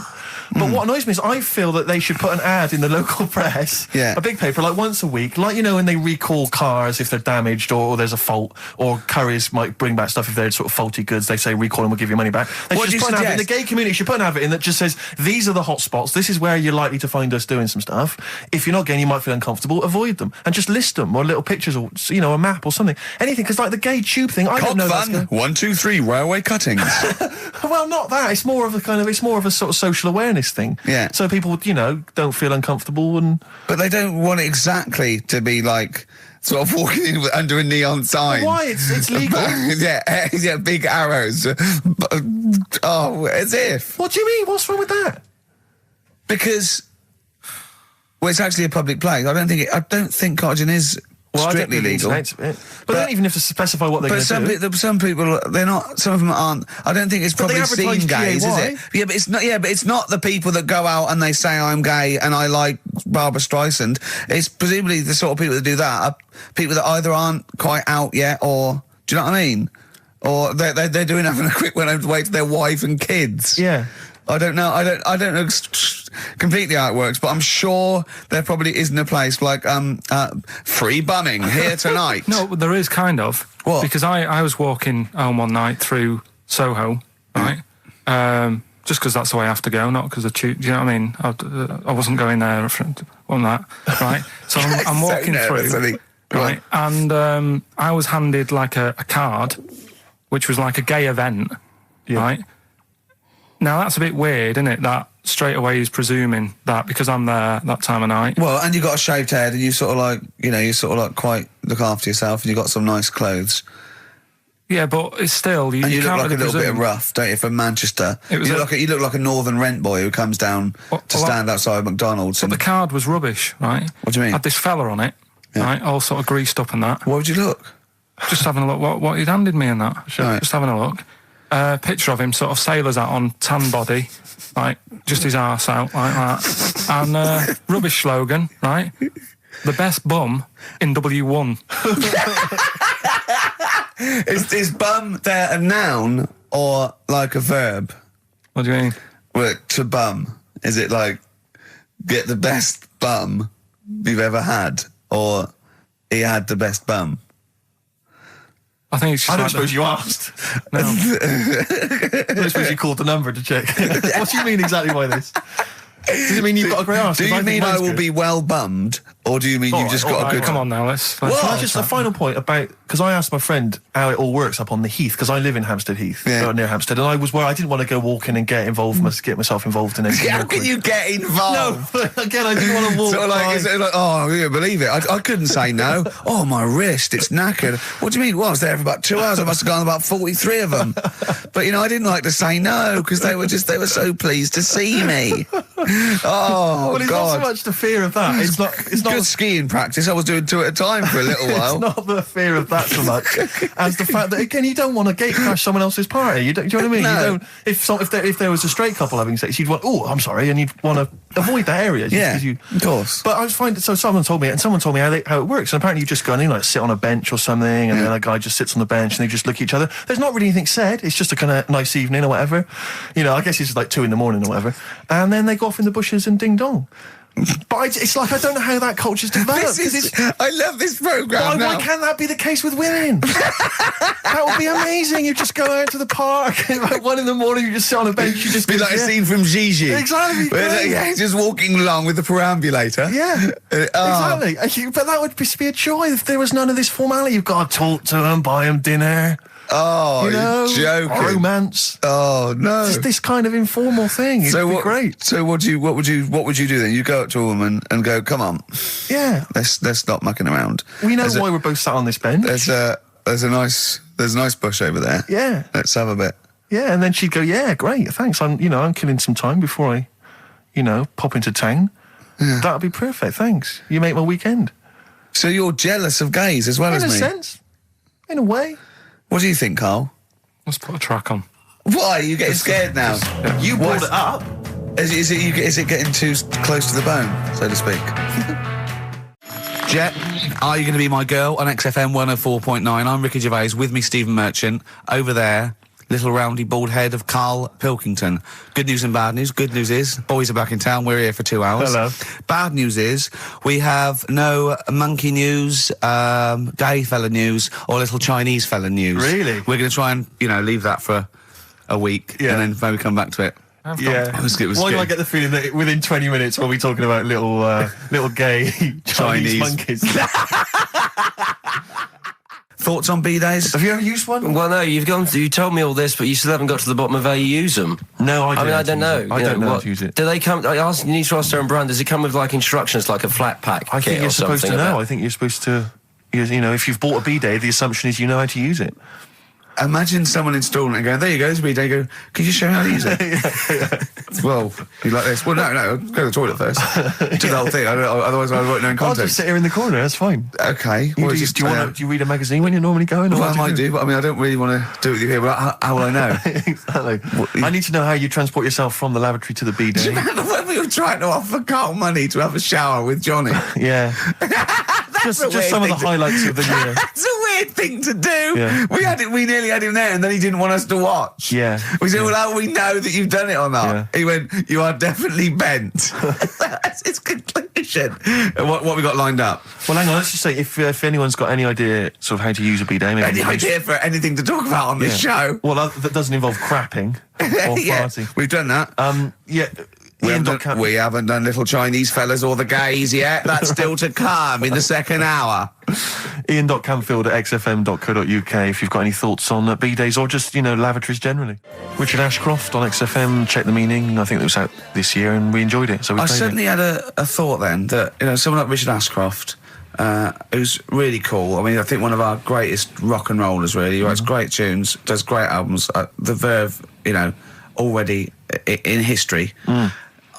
But what annoys me is I feel that they should put an ad in the local press, a big paper, like once a week, like, when they recall cars if they're damaged or there's a fault, or couriers might bring back stuff if they're sort of faulty goods. They say, recall them, we'll give you money back. They should just put an ad in. The gay community should put an ad in that just says, these are the hot spots, this is where you're likely to find us doing some stuff. If you're not gay and you might feel uncomfortable, avoid them. And just list them, or little pictures, or, a map or something. Anything, because like the gay tube thing, I don't know fun. 1, 2, 3, railway cuttings. Well, not that. It's more of a sort of social awareness thing. Yeah. So people, don't feel uncomfortable and... But they don't want it exactly to be like, sort of walking in under a neon sign. Why? It's legal. yeah, big arrows. Oh, as if. What do you mean? What's wrong with that? Because, it's actually a public place. I don't think cottaging is... strictly legal. But they don't even have to specify what they're going to do. Some people, they're not, some of them aren't, I don't think it's probably seen gays, is it? Yeah, but it's not the people that go out and they say I'm gay and I like Barbara Streisand. It's presumably the sort of people that do that are people that either aren't quite out yet, or, do you know what I mean? Or they're doing having a quick one away to their wife and kids. Yeah. I don't know completely how it works, but I'm sure there probably isn't a place like free bumming here tonight. No, there is kind of. What? Because I was walking home one night through Soho, right? just because that's the way I have to go, not because I choose. Do you know what I mean? I wasn't going there on that, right? So I'm walking through, right? And I was handed like a card, which was like a gay event, right? Now that's a bit weird, isn't it? That straight away he's presuming that because I'm there that time of night. Well, and you got a shaved head, and you sort of like, you sort of like quite look after yourself, and you got some nice clothes. Yeah, but it's still you look can't like really a little bit rough, don't you? From Manchester, you look like a northern rent boy who comes down to stand outside McDonald's. But the card was rubbish, right? What do you mean? Had this fella on it, right? All sort of greased up and that. What would you look? Just having a look what he'd handed me and that. Right. Just having a look. Picture of him, sort of sailor's hat on, tan body, like just his arse out like that, and rubbish slogan, right? The best bum in W1. Is bum there a noun or like a verb? What do you mean? Well, to bum, is it like get the best bum you've ever had, or he had the best bum? I think it's just I don't suppose you asked. No. I don't suppose you called the number to check. What do you mean exactly by this? Does it mean you've got a great arse? Do you mean I will be well bummed, or do you mean you've just got a good... Come on now, let's just a final point about, because I asked my friend how it all works up on the Heath, because I live in Hampstead Heath, near Hampstead, and I was where I didn't want to go walking and get myself involved in anything. How can you get involved? No, again, I didn't want to walk. Sort of like, oh, you believe it? I couldn't say no. Oh, my wrist, it's knackered. What do you mean? Well, I was there for about 2 hours. I must have gone about 43 of them. But I didn't like to say no because they were so pleased to see me. Oh, well, it's not so much the fear of that. It's not good skiing practice. I was doing 2 at a time for a little while. It's not the fear of that so much as the fact that, again, you don't want to gate crash someone else's party. Do you know what I mean? No. You don't. If there was a straight couple having sex, you'd want, oh, I'm sorry, and you'd want to avoid that area. Of course. But I was finding, so someone told me how it works, and apparently you just go and like sit on a bench or something, and then a guy just sits on the bench and they just look at each other. There's not really anything said. It's just a kind of nice evening or whatever. I guess it's like 2 a.m. or whatever, and then they go off in the bushes and ding dong. But it's like, I don't know how that culture's developed. I love this programme. Why can't that be the case with women? That would be amazing. You just go out to the park, and like 1 a.m, you just sit on a bench. You just be like a scene from Gigi. Exactly. Just walking along with the perambulator. Yeah, exactly. But that would be a joy if there was none of this formality. You've got to talk to them, buy them dinner. Oh, you're joking. Romance. Oh, no. Just this kind of informal thing. It'd be great. So what would you do then? You go up to a woman and go, come on. Yeah. Let's stop mucking around. We know why we're both sat on this bench. There's a nice bush over there. Yeah. Let's have a bit. Yeah, and then she'd go, yeah, great, thanks. I'm killing some time before I, pop into town. Yeah. That'd be perfect, thanks. You make my weekend. So you're jealous of gays as well as me? In a sense. In a way. What do you think, Carl? Let's put a track on. Why? Are you getting scared now? You brought it up. Is it getting too close to the bone, so to speak? Jet, are you going to be my girl on XFM 104.9? I'm Ricky Gervais, with me Stephen Merchant. Over there, little roundy bald head of Karl Pilkington. Good news and bad news. Good news is, boys are back in town. We're here for 2 hours. Hello. Bad news is, we have no monkey news, gay fella news, or little Chinese fella news. Really? We're going to try and, leave that for a week, and then maybe come back to it. Yeah. Why do I get the feeling that within 20 minutes we'll be talking about little gay Chinese monkeys? Thoughts on B-days? Have you ever used one? Well, no, you told me all this, but you still haven't got to the bottom of how you use them. No, I don't know. I don't know how to use it. Do they come... you need to ask Darren Brand, does it come with, like, instructions, like a flat pack I think you're supposed to know. About? I think you're supposed to... if you've bought a B-day, the assumption is you know how to use it. Imagine someone installing it and going, there you go, it's a B-day. Go, could you show me how to use it? Well, you like this? Well, no, go to the toilet first. Do the whole thing. Otherwise I won't know in context. I'll just sit here in the corner, that's fine. Okay. Do you read a magazine when you're normally going? Well, I might do, but I don't really want to do it with you here. But how will I know? Exactly. I need to know how you transport yourself from the lavatory to the B-day. Do you remember when we were trying to offer Carl money to have a shower with Johnny? Yeah. just some of the highlights of the year. That's a weird weird thing to do. Yeah. We nearly had him there, and then he didn't want us to watch. Yeah. We said, well, how do we know that you've done it or not? Yeah. He went, you are definitely bent. That's his conclusion. What we got lined up? Well, hang on, let's just say, if anyone's got any idea sort of how to use a bidet, maybe... Any idea for anything to talk about on this show? Well, that doesn't involve crapping or farting. We've done that. We haven't done little Chinese fellas or the gays yet. That's still to come in the second hour. Ian.Camfield@xfm.co.uk if you've got any thoughts on bidets or just, lavatories generally. Richard Ashcroft on XFM, Check the Meaning. I think it was out this year and we enjoyed it. So I certainly had a thought then that, someone like Richard Ashcroft, who's really cool. I mean, I think one of our greatest rock and rollers, really. He writes great tunes, does great albums. The Verve, already in history.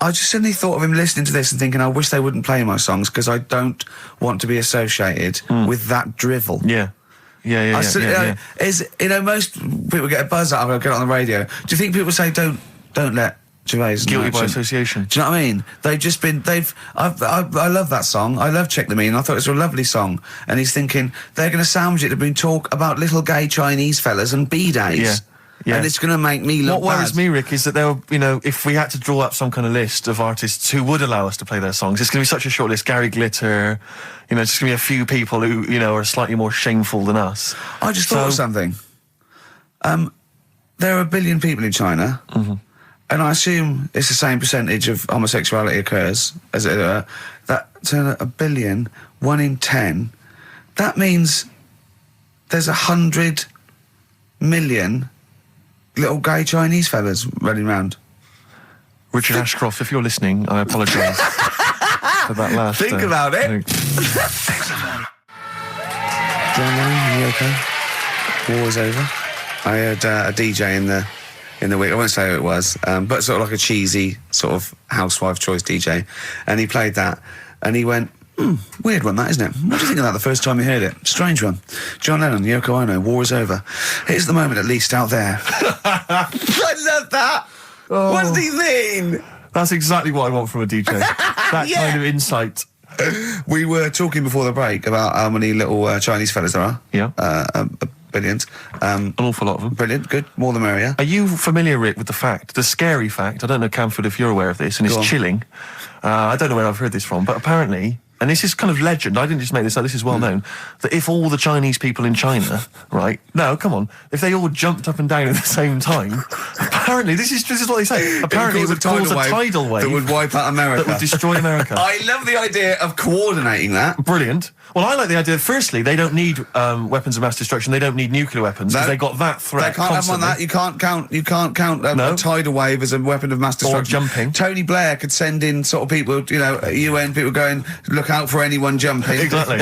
I just suddenly thought of him listening to this and thinking, I wish they wouldn't play my songs because I don't want to be associated with that drivel. Yeah. Most people get a buzz out of it, get it on the radio. Do you think people say, don't let Gervais... Guilty by association. Do you know what I mean? I love that song. I love Check the Meaning. I thought it was a lovely song. And he's thinking, they're going to sandwich it to bring talk about little gay Chinese fellas and bidets. Yeah. Yeah. And it's going to make me look What worries me, Rick, is that there were, if we had to draw up some kind of list of artists who would allow us to play their songs, it's going to be such a short list. Gary Glitter, it's just going to be a few people who, are slightly more shameful than us. I just thought of something. There are 1 billion people in China, and I assume it's the same percentage of homosexuality occurs, as it were, that to 1 billion, 1 in 10, that means there's 100 million little gay Chinese fellas running around. Richard Ashcroft, if you're listening, I apologise for that last... Think about it. John Lennon, you okay? War is over. I heard a DJ in the week, I won't say who it was, but sort of like a cheesy sort of housewife choice DJ, and he played that, and he went, weird one, that, isn't it? What do you think of that the first time you heard it? Strange one. John Lennon, Yoko Ono, war is over. Here's the moment, at least, out there. I love that. Oh. What does he mean? That's exactly what I want from a DJ. That kind of insight. We were talking before the break about how many little Chinese fellas there are. Yeah. Brilliant. An awful lot of them. Brilliant, good. More the merrier. Are you familiar, Rick, with the scary fact, I don't know, Camfield, if you're aware of this, and it's chilling. I don't know where I've heard this from, but apparently... And this is kind of legend, I didn't just make this up, this is well known, that if all the Chinese people in China, right, no, come on, if they all jumped up and down at the same time, apparently, this is what they say, apparently it would cause a tidal wave that would wipe out America. That would destroy America. I love the idea of coordinating that. Brilliant. Well, I like the idea, firstly, they don't need weapons of mass destruction, they don't need nuclear weapons, because they got that threat. They can't constantly. have on that, you can't count a tidal wave as a weapon of mass destruction. Or jumping. Tony Blair could send in sort of people, UN people going, look out for anyone jumping. Exactly.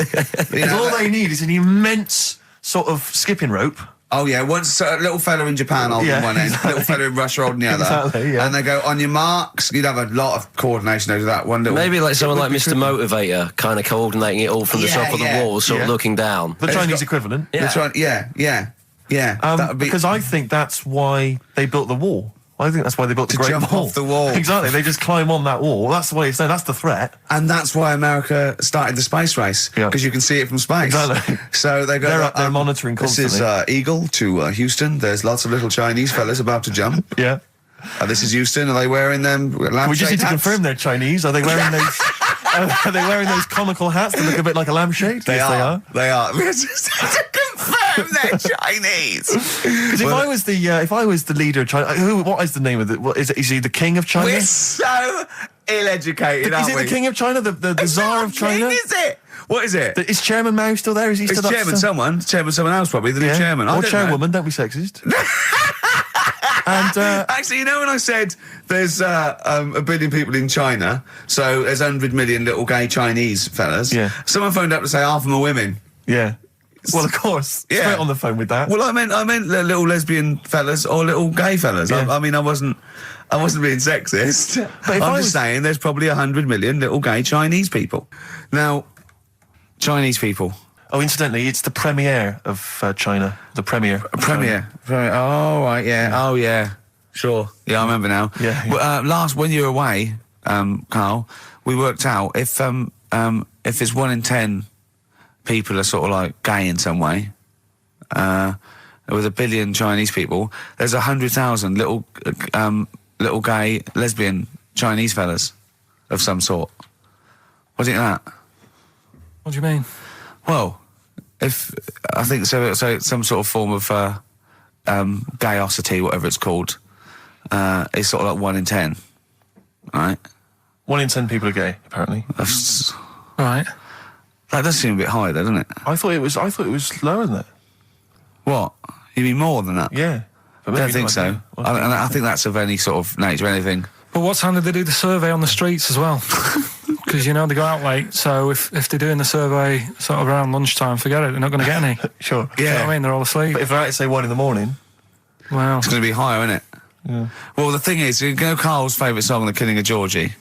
Because all they need is an immense sort of skipping rope. Oh yeah, once a little fella in Japan holding one end, a little fella in Russia holding the other. Exactly, yeah. And they go, on your marks, you'd have a lot of coordination over that one little... Maybe like someone like Mr. Motivator, kind of coordinating it all from the top of the wall, sort of looking down. The Chinese equivalent. Yeah. Because I think that's why they built the wall. I think that's why they built the Great Wall. To jump off the wall. Exactly, they just climb on that wall. That's the way it's there, that's the threat. And that's why America started the space race, because you can see it from space. Exactly. So they go... They're up there monitoring constantly. This is Eagle to Houston. There's lots of little Chinese fellas about to jump. Yeah. This is Houston. Are they wearing them lampshade We just need to hats? confirm they're Chinese. Are they wearing those... are they wearing those comical hats that look a bit like a lampshade? They are. They are. We just have to confirm they're Chinese. Because if I was the leader of China, what is the name of it? Is he the king of China? We're so ill-educated, aren't we? Is it the king of China? The Tsar of China? King, is it? What is it? Is Chairman Mao still there? Is he still chairman someone? Chairman someone else, probably. The new chairman. Or chairwoman, don't be sexist. And actually, when I said there's 1 billion people in China, so there's 100 million little gay Chinese fellas, someone phoned up to say half of them are women. Yeah. Well, of course. Straight on the phone with that. Well, I meant little lesbian fellas or little gay fellas. Yeah. I mean, I wasn't being sexist. But I'm just saying there's probably 100 million little gay Chinese people. Now, Chinese people. Oh, incidentally, it's the premiere of China. The premiere. Premiere. Oh, right, yeah. Oh, yeah. Sure. Yeah, I remember now. Yeah. Well, when you were away, Carl, we worked out if it's 1 in 10 people are sort of like gay in some way, with 1 billion Chinese people, there's 100,000 little gay, lesbian Chinese fellas of some sort. What do you think of that? What do you mean? Well, I think so some sort of form of gayosity, whatever it's called, is sort of like 1 in 10, right? 1 in 10 people are gay, apparently. Right. That does seem a bit high, though, doesn't it? I thought it was lower than that. What? You mean more than that? Yeah. I don't think so. I think that's of any sort of nature, anything. But what time did they do the survey on the streets as well? Because, they go out late, so if they're doing the survey sort of around lunchtime, forget it, they're not going to get any. Sure. Yeah. You know what I mean? They're all asleep. But if they're out at, say, 1 in the morning... Wow. It's going to be higher, isn't it? Yeah. Well, the thing is, Carl's favourite song, The Killing of Georgie.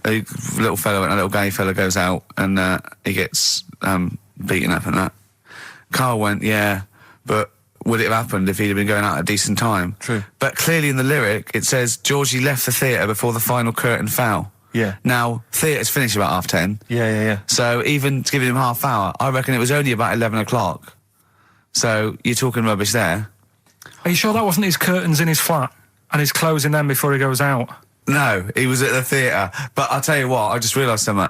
A little gay fella goes out and he gets beaten up and that. Carl went, yeah, but would it have happened if he'd have been going out at a decent time? True. But clearly in the lyric, it says, Georgie left the theatre before the final curtain fell. Yeah. Now, theatre's finished about 10:30. Yeah. So even to give him half hour, I reckon it was only about 11 o'clock. So you're talking rubbish there. Are you sure that wasn't his curtains in his flat and he's closing them before he goes out? No, he was at the theatre. But I'll tell you what, I just realised something.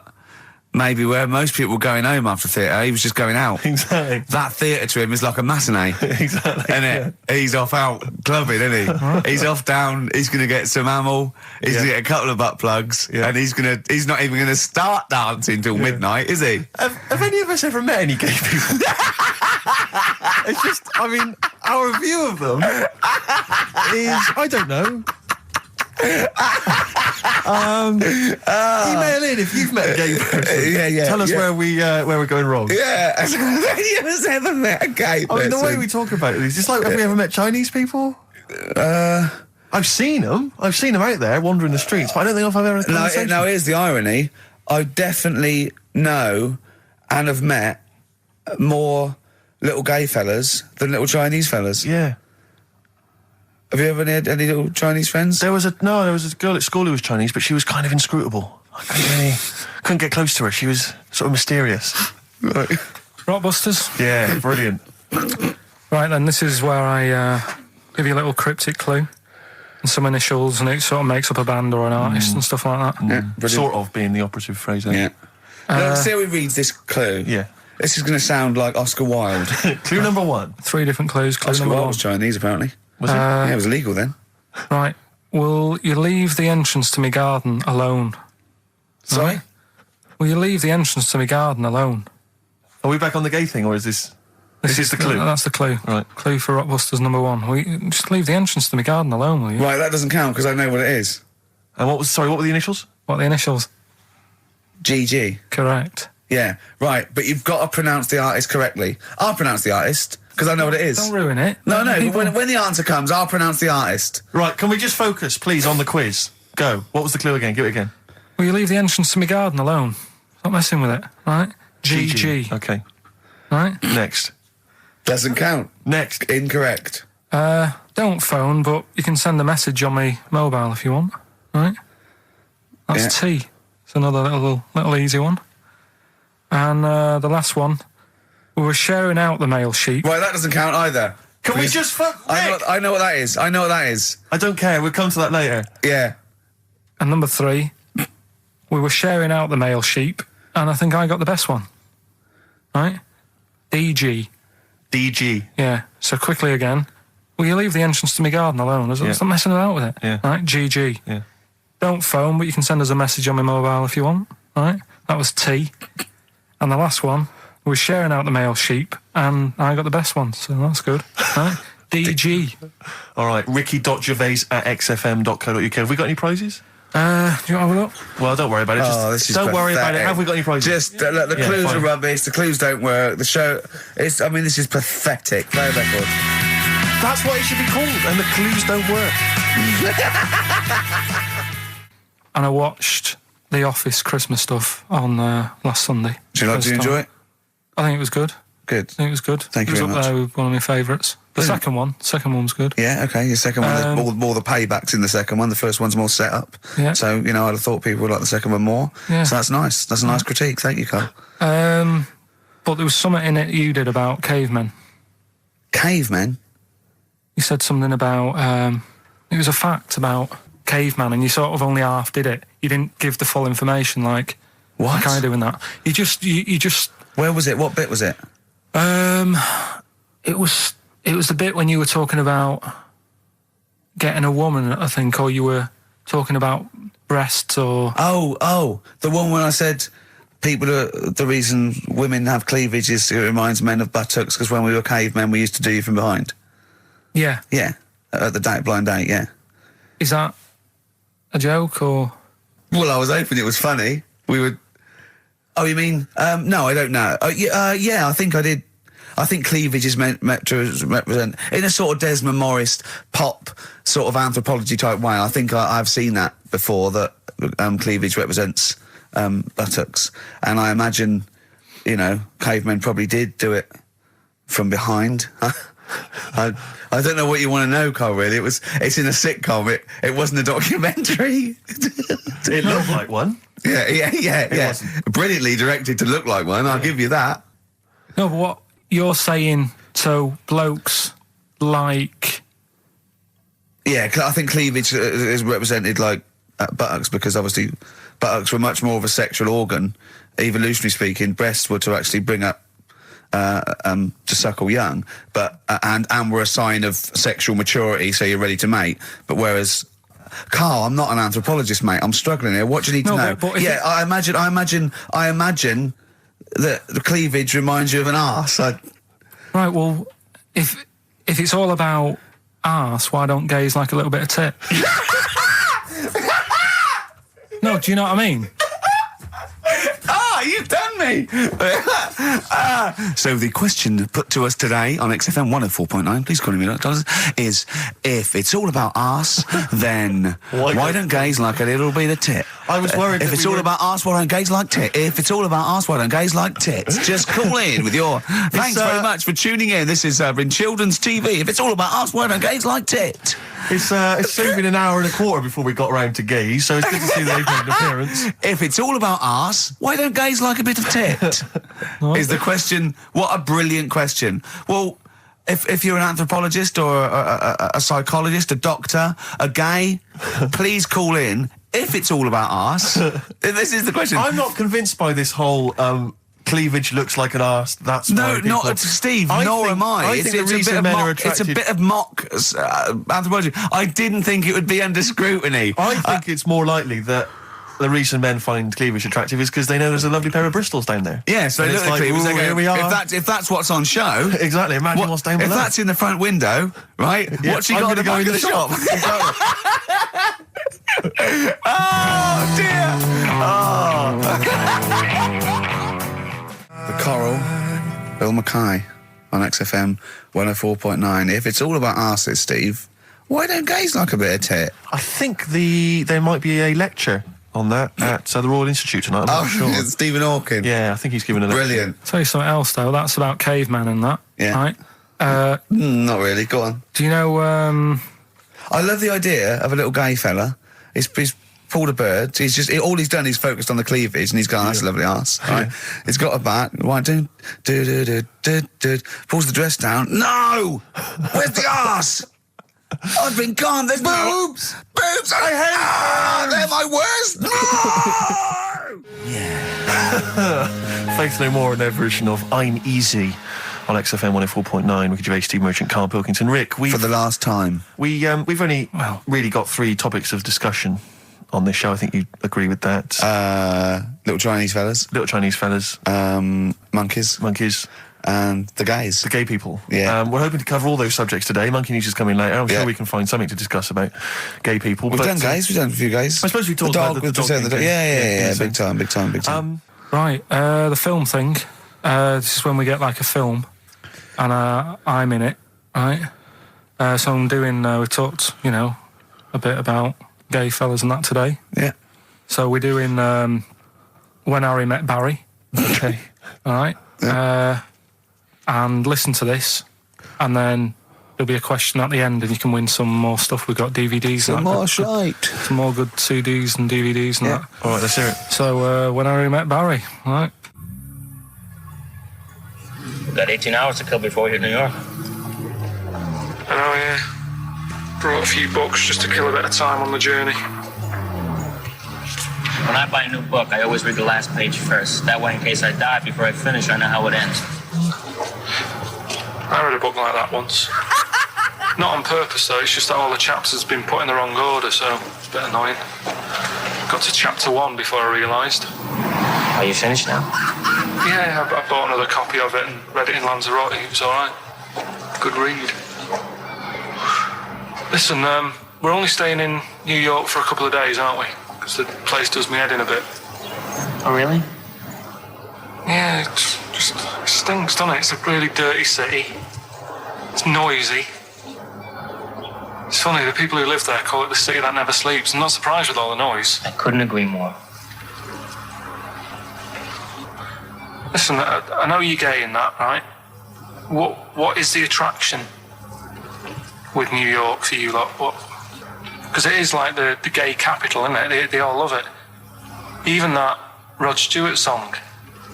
Maybe where most people were going home after theatre, he was just going out. Exactly. That theatre to him is like a matinee. Exactly. Isn't it? He's off out clubbing, isn't he? He's off down, he's going to get some ammo, he's going to get a couple of butt plugs, and he's not even going to start dancing till midnight, is he? Have any of us ever met any gay people? It's just, our view of them is, I don't know. Email in if you've met a gay person. Yeah. Tell us where we're going wrong. Yeah. Have any of us ever met a gay person? The way we talk about it is just like, have we ever met Chinese people? I've seen them. I've seen them out there wandering the streets, but I don't think I've ever had a conversation. Now, here's the irony. I definitely know and have met more little gay fellas than little Chinese fellas. Yeah. Have you ever had any little Chinese friends? There was a girl at school who was Chinese, but she was kind of inscrutable. I couldn't get close to her. She was sort of mysterious. Right. Rockbusters? Yeah, brilliant. Right then, this is where I give you a little cryptic clue and some initials, and it sort of makes up a band or an artist and stuff like that. Yeah, sort of being the operative phrase there. Yeah. Let's see how we read this clue. Yeah. This is going to sound like Oscar Wilde. Clue number 1. 3 different clues. Clue Oscar number Wilde 1. was Chinese, apparently. Was it? Yeah, it was illegal then. Right. Will you leave the entrance to my garden alone? Sorry? Right. Will you leave the entrance to my garden alone? Are we back on the gay thing, or is this... This is the clue? That's the clue. Right. Clue for Rockbusters number 1. Will you just leave the entrance to my garden alone, will you? Right, that doesn't count because I know what it is. And what were the initials? What are the initials? GG. Correct. Yeah, right, but you've got to pronounce the artist correctly. I'll pronounce the artist, because I know what it is. Don't ruin it. No, but when the answer comes, I'll pronounce the artist. Right, can we just focus, please, on the quiz? Go. What was the clue again? Give it again. Will you leave the entrance to my garden alone? Stop messing with it, right? GG. Okay. Right? Next. Doesn't count. Next. Incorrect. Don't phone, but you can send a message on my mobile if you want, right? That's T. It's another little easy one. And the last one, we were sharing out the mail sheet. Right, that doesn't count either. Can we just fuck Nick? I know what that is. I know what that is. I don't care. We'll come to that later. Yeah. And number 3, we were sharing out the mail sheet, and I think I got the best one. Right? DG. DG. Yeah. So quickly again, will you leave the entrance to my garden alone? Stop messing about with it. Yeah. Right? GG. Yeah. Don't phone, but you can send us a message on my mobile if you want. Right? That was T. And the last one, we were sharing out the mail sheep, and I got the best one, so that's good. Right? DG. All right, ricky.gervais@xfm.co.uk. Have we got any prizes? Do you want to have a look? Well, don't worry about it. This is don't worry about it. pathetic. Have we got any prizes? Just, look, the clues fine. are rubbish, the clues don't work, the show... this is pathetic. Play a record. That's what it should be called, and the clues don't work. And I watched The Office Christmas stuff on last Sunday. Did you enjoy it? I think it was good. Good. I think it was good. Thank you it very was much. up there with one of my favourites. The second one was good. Yeah, okay, your second one, there's more the paybacks in the second one. The first one's more set up. Yeah. So, I'd have thought people would like the second one more. Yeah. So that's nice. That's a nice critique. Thank you, Carl. But there was something in it you did about cavemen. Cavemen? You said something about, it was a fact about caveman, and you sort of only half did it. You didn't give the full information, like I do in that. You just... Where was it? What bit was it? It was the bit when you were talking about getting a woman, I think, or you were talking about breasts or... Oh, the one when I said the reason women have cleavage is it reminds men of buttocks because when we were cavemen we used to do you from behind. Yeah. Yeah, at the blind date, yeah. Is that a joke or...? Well, I was hoping it was funny. We would... Oh, you mean... no, I don't know. Yeah, I think I did... I think cleavage is meant to represent, in a sort of Desmond Morris pop sort of anthropology type way. I think I've seen that before, that cleavage represents buttocks. And I imagine, cavemen probably did do it from behind. I don't know what you want to know, Carl, really. It's in a sitcom. It wasn't a documentary. It looked like one. Yeah. Brilliantly directed to look like one, I'll give you that. No, but what you're saying, so blokes like... Yeah, I think cleavage is represented like buttocks, because obviously buttocks were much more of a sexual organ. Evolutionarily speaking, breasts were to actually bring up to suckle young, but and were a sign of sexual maturity, so you're ready to mate. But whereas, Carl, I'm not an anthropologist, mate. I'm struggling here. What do you need to know? But yeah, I imagine that the cleavage reminds you of an arse. Right. Well, if it's all about arse, why don't gays like a little bit of tit? No, do you know what I mean? You've done me! So the question put to us today on XFM 104.9, please call me $, is if it's all about arse, then why don't gays like a little bit of tit? I was worried if it's all about arse, why don't gays like tit? If it's all about arse, why don't gays like tits? Just call in with your... Thanks very much for tuning in. This is in children's TV. If it's all about arse, why don't gays like tit? It's soon been an hour and a quarter before we got round to gays, so it's good to see they've made an appearance. If it's all about arse, why don't gays like a bit of tit? Is the question. What a brilliant question. Well, if you're an anthropologist or a psychologist, a doctor, a gay, please call in. If it's all about arse, this is the question. I'm not convinced by this whole... cleavage looks like an arse. That's no, not Steve. Nor am I. It's a bit of mock anthropology. I didn't think it would be under scrutiny. I think it's more likely that the reason men find cleavage attractive is because they know there's a lovely pair of Bristols down there. Yeah, so they look at cleavage. They go, here we are. If that's what's on show, exactly. Imagine what's down below. If that's in the front window, right? Yeah, what's she got at the back of the shop? Oh dear. The Coral, Bill Mackay on XFM 104.9. If it's all about arses, Steve, why don't gays like a bit of tit? I think there might be a lecture on that at the Royal Institute tonight. I'm not sure. Stephen Hawking. Yeah, I think he's given a lecture. Brilliant. Tell you something else though. That's about caveman and that. Yeah. Right. Not really. Go on. Do you know? I love the idea of a little gay fella. He's pulled a bird. All he's done is focused on the cleavage, and he's gone, that's a lovely arse. Right? He's got a bat. Right, pulls the dress down. No! Where's the arse? I've been gone. There's boobs! Boobs! I hate they're my worst! No! Yeah. Faith No More and their version of I'm Easy on XFM 104.9 with Gervais, Steve Merchant, Karl Pilkington. Rick, for the last time. We've only really got 3 topics of discussion on this show. I think you agree with that. Little Chinese fellas. Monkeys. And the gays. The gay people. Yeah. We're hoping to cover all those subjects today. Monkey News is coming later. I'm sure we can find something to discuss about gay people. We've done gays. We've done a few gays. I suppose we talked about the dog. Yeah. Big time. Right. The film thing. This is when we get like a film, and I'm in it. Right. So I'm doing. We talked, a bit about gay fellas and that today. Yeah. So we're doing When Harry Met Barry. Okay. All right. Yeah. And listen to this, and then there'll be a question at the end, and you can win some more stuff. We've got DVDs. Some more shite. Some more good CDs and DVDs and that. All right, let's hear it. So, When Harry Met Barry. All right. We've got 18 hours to kill before we hit New York. know, yeah. Brought a few books just to kill a bit of time on the journey. When I buy a new book, I always read the last page first. That way, in case I die before I finish, I know how it ends. I read a book like that once. Not on purpose, though. It's just that all the chapters have been put in the wrong order, so it's a bit annoying. Got to chapter 1 before I realised. Are you finished now? Yeah, I bought another copy of it and read it in Lanzarote. It was alright. Good read. Listen, we're only staying in New York for a couple of days, aren't we? Because the place does me head in a bit. Oh, really? Yeah, it stinks, doesn't it? It's a really dirty city. It's noisy. It's funny, the people who live there call it the city that never sleeps. I'm not surprised with all the noise. I couldn't agree more. Listen, I know you're gay in that, right? What is the attraction with New York for you lot? What? Because it is like the gay capital, isn't it? They all love it. Even that Rod Stewart song,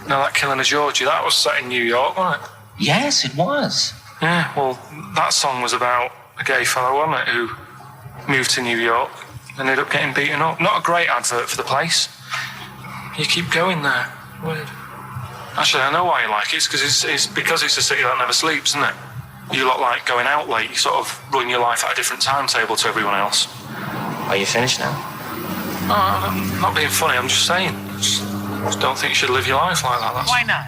you know, that Killing of Georgie, that was set in New York, wasn't it? Yes, it was. Yeah, well, that song was about a gay fellow, wasn't it, who moved to New York and ended up getting beaten up. Not a great advert for the place. You keep going there. Weird. Actually, I know why you like it. It's because it's a city that never sleeps, isn't it? You lot like going out late. You sort of run your life at a different timetable to everyone else. Are you finished now? No, I'm not being funny. I'm just saying. Just don't think you should live your life like that. Why not?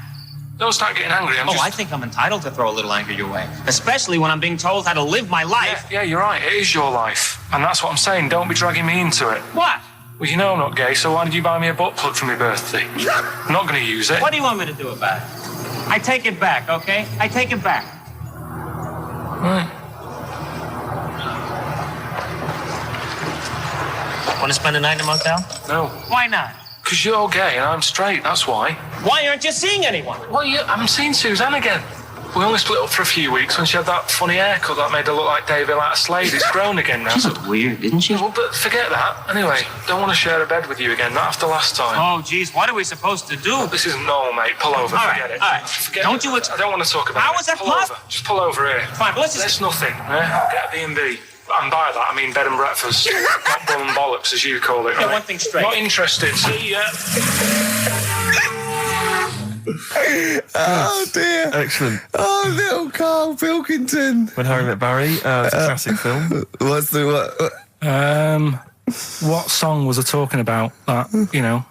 Don't start getting angry. I think I'm entitled to throw a little anger your way. Especially when I'm being told how to live my life. Yeah, you're right. It is your life. And that's what I'm saying. Don't be dragging me into it. What? Well, you know I'm not gay, so why did you buy me a butt plug for my birthday? I'm not going to use it. What do you want me to do about it? I take it back, okay? I take it back. Right. Want to spend the night in a motel? No. Why not? Because you're gay and I'm straight, that's why. Why aren't you seeing anyone? Well, I'm seeing Suzanne again. We only split up for a few weeks when she had that funny haircut that made her look like David out of Slade. It's grown again now. She looked weird, didn't she? Well, but forget that. Anyway, don't want to share a bed with you again, not after last time. Oh, geez, what are we supposed to do? Well, this isn't normal, mate. Pull over, forget it. All right, Forget don't it. you... I don't want to talk about it. How is that possible? Just pull over here. Fine, but let's just... There's nothing, I'll get a B&B. And by that, I mean bed and breakfast. Not bum and bollocks, as you call it. Get one thing straight. Not interested. See ya. Oh dear. Excellent. Oh, little Karl Pilkington. When Harry Met Barry, it's a classic film. What's the what? What song was I talking about? That, you know.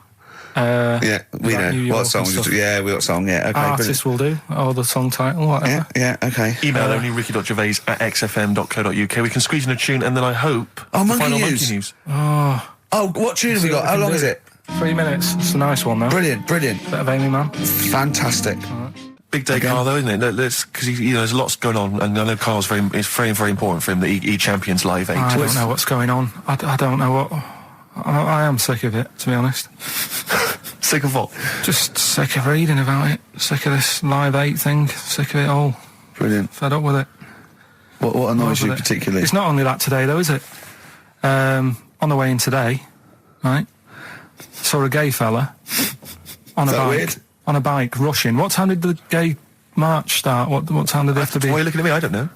Yeah, we know. What song was it? Yeah, what song, yeah. Okay, Artist will do, or the song title, whatever. Yeah, okay. Email only ricky.gervais@xfm.co.uk. We can squeeze in a tune and then I hope Monkey News. News. Oh, what tune have we got? How long is it? 3 minutes. It's a nice one, though. Brilliant. Bit of Amy Man. Fantastic. Big day, Karl, though, isn't it? Because there's lots going on, and I know Karl's it's very, very important for him that he champions Live 8. I don't know what's going on. I don't know what... I am sick of it, to be honest. Sick of what? Just sick of reading about it. Sick of this Live 8 thing. Sick of it all. Brilliant. Fed up with it. What annoys you particularly? It's not only that today, though, is it? On the way in today, right, saw a gay fella on a bike. Weird? On a bike, rushing. What time did the gay march start? What time did they have to be? Why are you looking at me? I don't know.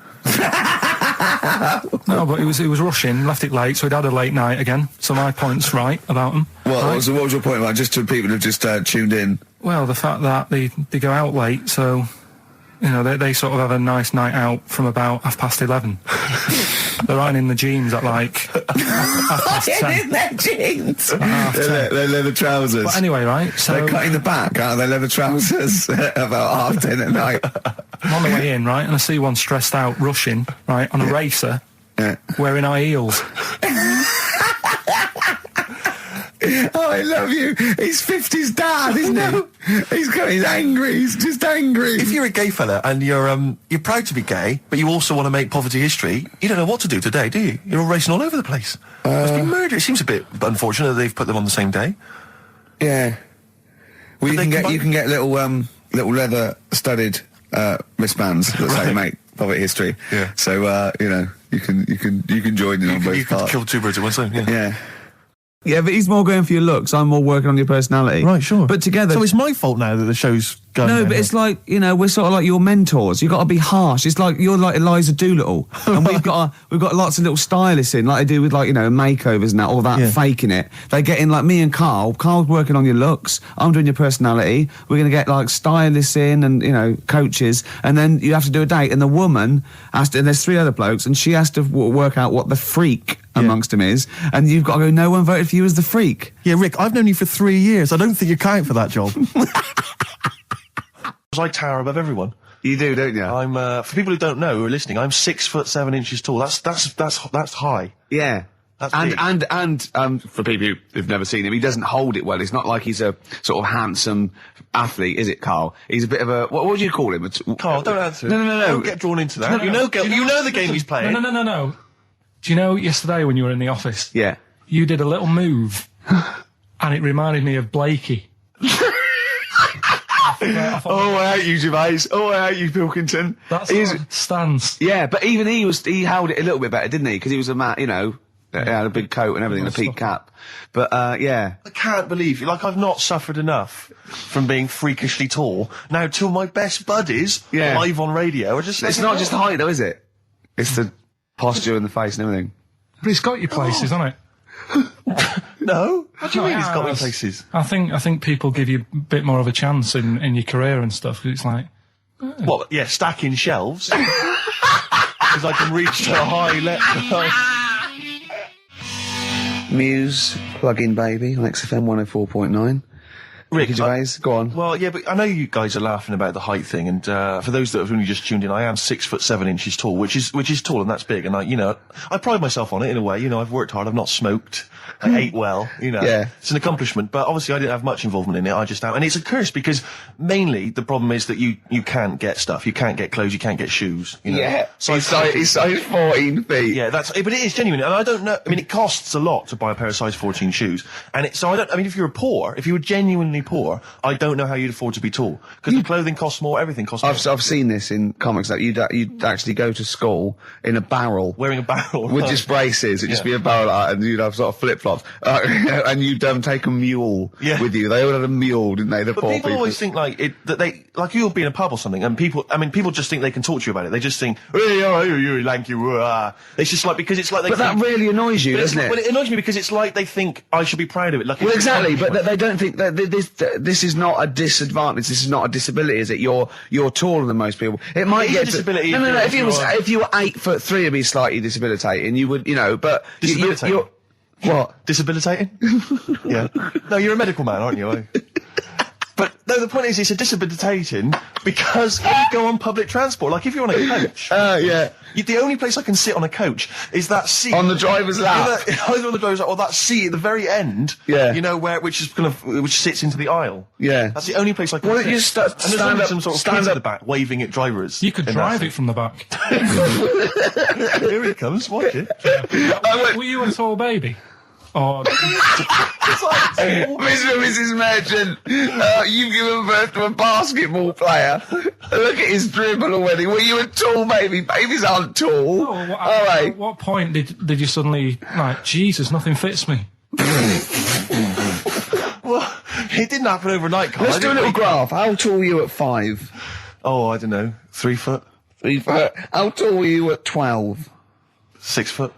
No, but he was rushing, left it late, so he'd had a late night again. So my point's right about him. What was your point about just to people who've just tuned in? Well, the fact that they go out late, so you know they sort of have a nice night out from about 11:30. They're riding in the jeans at like half past 10. In their jeans. They're leather trousers. But anyway, right? So they're cutting the back out of their leather trousers about 10:30 at night. I'm on the way in, right, and I see one stressed out, rushing, right, on a racer, wearing high heels. Oh, I love you. He's 50's dad, isn't he? He's angry. He's just angry. If you're a gay fella and you're proud to be gay, but you also want to make poverty history, you don't know what to do today, do you? You're all racing all over the place. Must be murder. It seems a bit unfortunate that they've put them on the same day. Yeah. Well, you can get little leather studded wristbands that say make poverty history. Yeah. So you can join in on both parts. You can kill two birds at one stone. Yeah. Yeah, but he's more going for your looks. I'm more working on your personality. Right, sure. But together... So it's my fault now that the show's going No, down but here. it's like, you know, we're sort of like your mentors. You've got to be harsh. It's like, you're like Eliza Doolittle. And we've got lots of little stylists in, like they do with, like, you know, makeovers and that, all that, faking it. They get in, like me and Carl. Carl's working on your looks. I'm doing your personality. We're going to get, like, stylists in and, you know, coaches. And then you have to do a date. And the woman has to, and there's 3 other blokes, and she has to work out what the freak amongst them is. And you've got to go, no one voted for you as the freak. Yeah, Rick, I've known you for 3 years. I don't think you count for that job. I tower above everyone. You do, don't you? I'm for people who don't know, who are listening, I'm 6'7" tall. That's high. Yeah. That's big. And for people who've never seen him, he doesn't hold it well. It's not like he's a sort of handsome athlete, is it, Carl? He's a bit of a what do you call him? Carl, don't answer. No. Don't get drawn into that. You know the game he's playing. No. Do you know yesterday when you were in the office? Yeah. You did a little move, and it reminded me of Blakey. Oh, I hate you, Gervais. Oh, I hate you, Pilkington. That's his stance. Yeah, but even he held it a little bit better, didn't he? Because he was a man, you know, he had a big coat and everything, and a peak cap. But, yeah. I can't believe, like, I've not suffered enough from being freakishly tall. Now, two of my best buddies, live on radio, are just... It's not just height, though, is it? It's the posture and the face and everything. But it's got you places, hasn't it? No? What do you mean it's got me places? I think people give you a bit more of a chance in your career and stuff, 'cause it's like... What, yeah, stacking shelves? Because I can reach to a high level. Muse, Plug-in Baby on XFM 104.9. Ricky Gervais, go on. Well, yeah, but I know you guys are laughing about the height thing, and for those that have only just tuned in, I am 6'7" tall, which is tall, and that's big, and I pride myself on it in a way. You know, I've worked hard, I've not smoked, I ate well, you know. Yeah. It's an accomplishment, but obviously I didn't have much involvement in it, I just am. And it's a curse, because mainly the problem is that you can't get stuff, you can't get clothes, you can't get shoes, you know. Yeah, he's size 14 feet. Yeah, but it is genuine, and I don't know, I mean, it costs a lot to buy a pair of size 14 shoes, and if you were genuinely poor, I don't know how you'd afford to be tall, because the clothing costs more, everything costs more. I've seen this in comics, that you'd actually go to school in a barrel. Wearing a barrel. With just braces, it'd just be a barrel, and you'd have sort of flip-flops. And you'd take a mule with you. They all had a mule, didn't they? But people always think like you'll be in a pub or something, and people just think they can talk to you about it. They just think, hey, oh, you lanky, it's just like, because it's like they But that really annoys you, doesn't it? Well, it annoys me because it's like they think I should be proud of it. Like, well, exactly, but they don't think that this is not a disadvantage, this is not a disability, is it? You're taller than most people. It might get disability. No, if you were 8'3", it'd be slightly debilitating. You would, you know, but disabilitating. What? Disabilitating? Yeah. No, you're a medical man, aren't you? But no, the point is, it's a disabilitating because when you go on public transport, like if you're on a coach. The only place I can sit on a coach is that seat on the driver's lap. Either on the driver's lap or that seat at the very end. Yeah. You know which sits into the aisle. Yeah. That's the only place I can sit. Well, you stand up, some sort of kids at the back waving at drivers. You could drive it from the back. Here he comes. Watch it. Were you a tall baby? Oh, Mr. and Mrs. Merchant, you've given birth to a basketball player. Look at his dribble already. Were you a tall baby? Babies aren't tall. Oh, at what point did you suddenly, like, Jesus, nothing fits me? Well, it didn't happen overnight, Carl. Let's do a little graph. How tall were you at 5? Oh, I don't know. 3 foot? 3 foot. How tall were you at 12? 6 foot.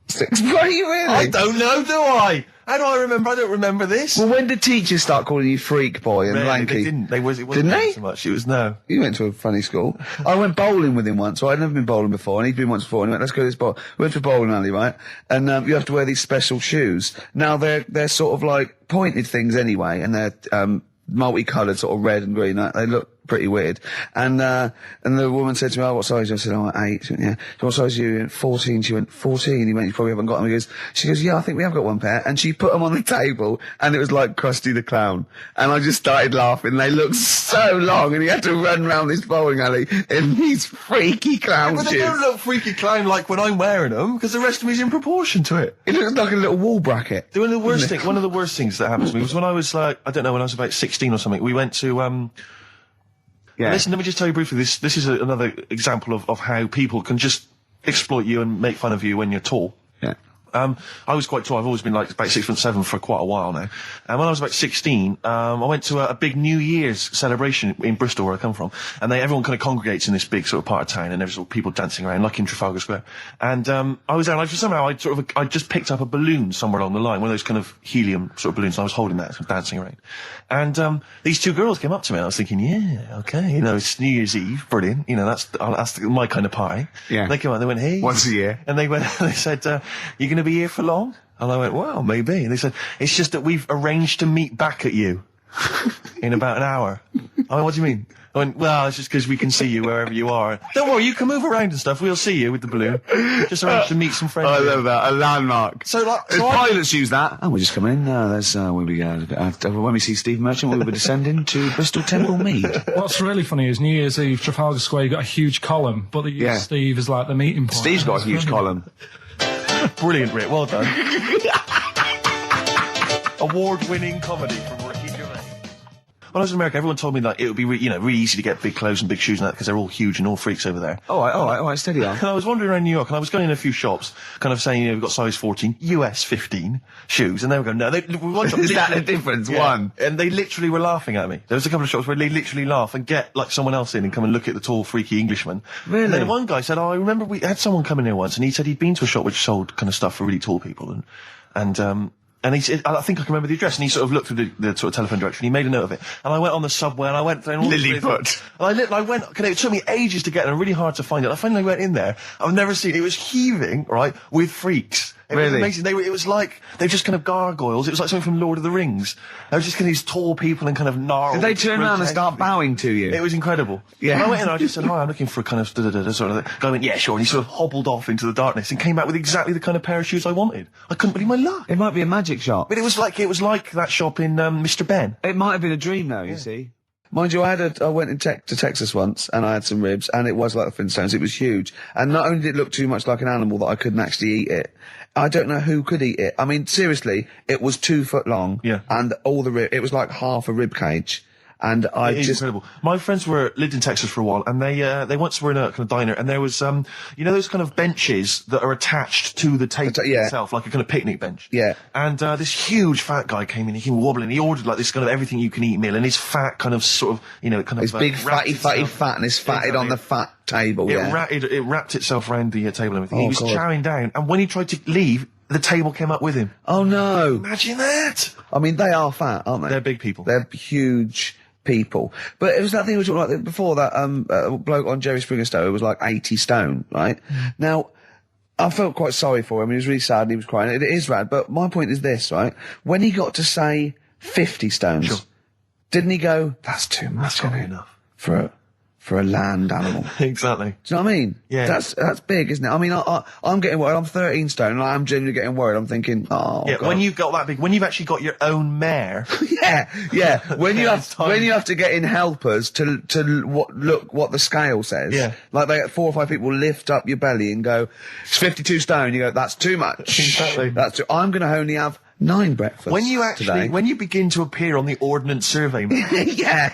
6 foot, you really? I don't know, do I? How do I remember? I don't remember this. Well, when did teachers start calling you freak boy and lanky? They didn't. It wasn't so much. It was no. You went to a funny school. I went bowling with him once, so I'd never been bowling before, and he'd been once before, and he went, let's go to this bowl. We went to a bowling alley, right? And you have to wear these special shoes. Now, they're sort of like pointed things anyway, and they're multicoloured, sort of red and green. They look pretty weird. And the woman said to me, oh, what size? I said, oh, 8. She went, yeah. So what size are you? 14. She went, 14. He went, you probably haven't got them. She goes, yeah, I think we have got one pair. And she put them on the table, and it was like Krusty the Clown. And I just started laughing. They looked so long, and he had to run round this bowling alley in these freaky clown shoes. But they don't look freaky clown like when I'm wearing them, because the rest of me's in proportion to it. It looks like a little wall bracket. One of the worst things that happened to me was when I was like, I don't know, when I was about 16 or something, we went to, yeah. Listen, let me just tell you briefly, this is another example of how people can just exploit you and make fun of you when you're tall. Yeah. I was quite tall. I've always been like about 6'7" for quite a while now. And when I was about 16, I went to a big New Year's celebration in Bristol, where I come from. And everyone kind of congregates in this big sort of part of town, and there's sort of people dancing around, like in Trafalgar Square. And I was there, and somehow I just picked up a balloon somewhere along the line, one of those kind of helium sort of balloons, and I was holding that, sort of dancing around. And these two girls came up to me, and I was thinking, yeah, okay, it's New Year's Eve, brilliant, that's my kind of party. Yeah. They came out, they went, hey. Once a year. And they said, you going to be here for long? And I went, well, maybe. And they said, it's just that we've arranged to meet back at you in about an hour. I went, what do you mean? I went, well, it's just because we can see you wherever you are. Don't worry, you can move around and stuff. We'll see you with the balloon. Just arranged to meet some friends. I love that. A landmark. So pilots use that. Oh, we're just coming in. There's, when we see Steve Merchant, we'll be descending to Bristol Temple Mead. What's really funny is New Year's Eve, Trafalgar Square, you got a huge column, but they use Steve as like the meeting point. Steve's got a huge column. Brilliant, Rick. Well done. Award-winning comedy from Ricky Gervais. When I was in America, everyone told me that it would be really easy to get big clothes and big shoes and that because they're all huge and all freaks over there. All right, steady on. And I was wandering around New York and I was going in a few shops, kind of saying, we've got size 14, US 15 shoes, and they were going, no, is that the difference? Yeah. One. And they literally were laughing at me. There was a couple of shops where they literally laugh and get like someone else in and come and look at the tall, freaky Englishman. Really? And then one guy said, I remember we had someone come in here once and he said he'd been to a shop which sold kind of stuff for really tall people and he said, I think I can remember the address, and he sort of looked through the sort of telephone directory, and he made a note of it. And I went on the subway, and I went through all Lilliput. And I went, it took me ages to get there, and really hard to find it. I finally went in there. I've never seen it. It was heaving, right, with freaks. It was amazing. It was like, they were just kind of gargoyles. It was like something from Lord of the Rings. They were just kind of these tall people and kind of gnarled. Did they turn around and start bowing to you? It was incredible. Yeah. And I went in and I just said, hi, I'm looking for a kind of sort of, guy went, yeah, sure. And he sort of hobbled off into the darkness and came back with exactly the kind of pair of shoes I wanted. I couldn't believe my luck. It might be a magic shop. But it was like that shop in, Mr. Ben. It might have been a dream though, you see. Mind you, I went to Texas once, and I had some ribs, and it was like the Flintstones. It was huge. And not only did it look too much like an animal that I couldn't actually eat it, I don't know who could eat it. I mean, seriously, it was 2 foot long. Yeah. And it was like half a rib cage. And It is incredible. My friends lived in Texas for a while, and they once were in a kind of diner, and there was, those kind of benches that are attached to the table itself, like a kind of picnic bench. Yeah. And, this huge fat guy came in, he came wobbling, he ordered like this kind of everything you can eat meal, and his fat kind of sort of, His big fatty fat, and his fatted on the fat table, It wrapped itself around the table and everything. He was chowing down, and when he tried to leave, the table came up with him. Oh no. Imagine that! I mean, they are fat, aren't they? They're big people. They're huge people. But it was that thing we were talking about before, that bloke on Jerry Springer Show who was like 80 stone, right? Now, I felt quite sorry for him. He was really sad and he was crying. It is rad, but my point is this, right? When he got to say 50 stones, didn't he go, that's too much, That's not enough. For a land animal. Exactly. Do you know what I mean? Yeah. That's big, isn't it? I mean, I'm getting worried. I'm 13 stone and I'm genuinely getting worried. I'm thinking, God. When you've got that big, when you've actually got your own mare. yeah. When you have to get in helpers to look what the scale says. Yeah. Like 4 or 5 people lift up your belly and go, it's 52 stone. You go, that's too much. Exactly. I'm going to only have 9 breakfasts when you today. When you begin to appear on the Ordnance Survey map.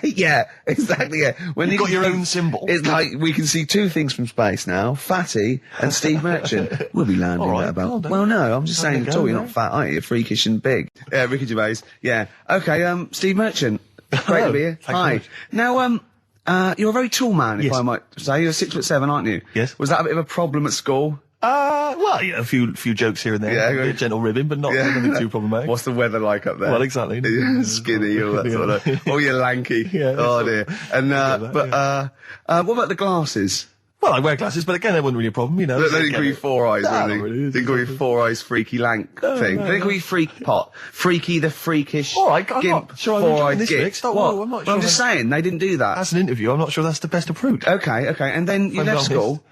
yeah, exactly, yeah. When you've got your own symbol. It's like, we can see 2 things from space now, Fatty and Steve Merchant. We'll be landing there about. Well, no, I'm just saying at all, you're not fat, are you? You're freakish and big. Yeah, Ricky Gervais. Yeah. Okay, Steve Merchant. Great to be here. Hi. Now, you're a very tall man, if I might say. You're 6'7", aren't you? Yes. Was that a bit of a problem at school? Well, yeah, a few jokes here and there. Yeah, a bit of gentle ribbing, but nothing too problematic. What's the weather like up there? Well, exactly. Skinny, all that sort of. Oh, you're lanky. Yeah. Oh dear. And what about the glasses? Well, I wear glasses, but again, that wasn't really a problem, They didn't call you 4 eyes, really. They didn't call you 4 eyes, freaky lank thing. They didn't call you freak pot. Freaky the freakish. All right, I'm gimp, not sure I'm 4-eyed this, gimp. Rick. Stop, What? I'm not Well, sure I'm just saying, they didn't do that. That's an interview. I'm not sure that's the best approach. Okay. And then you left school.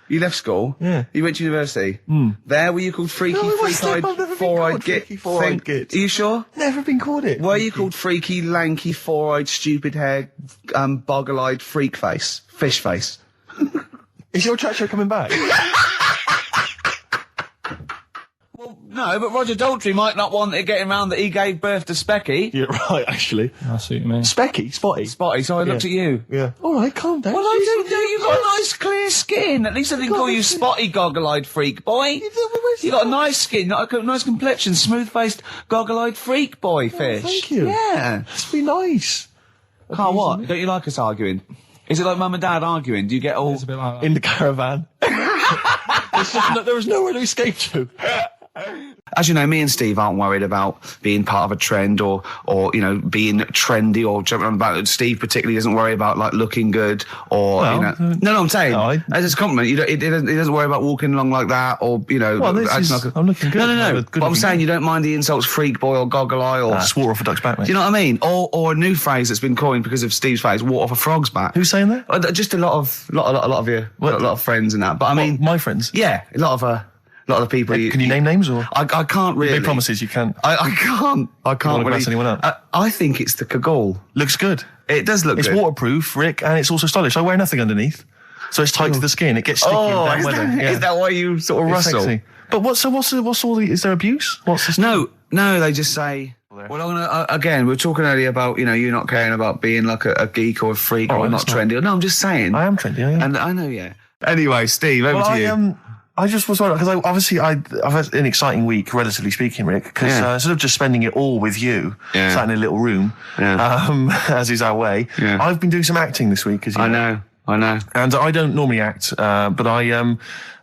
Yeah. You went to university. There, were you called freaky, freak-eyed, 4-eyed git? 4-eyed git. Are you sure? Never been called it. Were you called freaky, lanky, 4-eyed, stupid hair, boggle-eyed freak face? Fish face? Is your chat show coming back? Well, No, but Roger Daltrey might not want it getting round that he gave birth to Specky. Yeah, right, actually. I see what you mean. Specky? Spotty? Spotty, so I looked at you. Yeah. All right, calm down. Well, I do. You've got a nice clear skin. At least I didn't call you Spotty Goggle-Eyed Freak Boy. You got a nice skin, a nice complexion, smooth-faced Goggle-Eyed Freak Boy fish. Thank you. Yeah. That's be nice. Carl, what? Don't you like us arguing? Is it like Mum and Dad arguing? Do you get all... It's a bit like that. In the caravan. There was nowhere to escape to. As you know, me and Steve aren't worried about being part of a trend or you know, being trendy or jumping on about. Steve particularly doesn't worry about, like, looking good or, well, you know... No, I'm saying, no, as a compliment, he doesn't worry about walking along like that or, you know... Well, I'm looking good. No. But I'm saying you don't mind the insults freak boy or goggle eye or... Swore off a duck's back, mate. Do you know what I mean? Or a new phrase that's been coined because of Steve's face, walk off a frog's back. Who's saying that? Just a lot of your... A lot of friends and that. But I mean... My friends? Yeah, a lot of the people. Can you name names or? I can't really. Big promises you can't. I can't. I can't really pass anyone up. I think it's the Kaggle. Looks good. It does look good. It's waterproof, Rick, and it's also stylish. I wear nothing underneath, so it's tight to the skin. It gets sticky in bad weather. Is that why you sort of rustle? Sexy. But what's all the? Is there abuse? What's this? No. They just say. Well, I'm gonna, again, we were talking earlier about, you know, you not caring about being like a geek or a freak or not trendy. No, I'm just saying. I am trendy. And I know, yeah. Anyway, Steve, over to you. I just was worried because I've had an exciting week, relatively speaking, Rick. Because instead of just spending it all with you, sat in a little room, as is our way, I've been doing some acting this week. As you know. I know. And I don't normally act, but I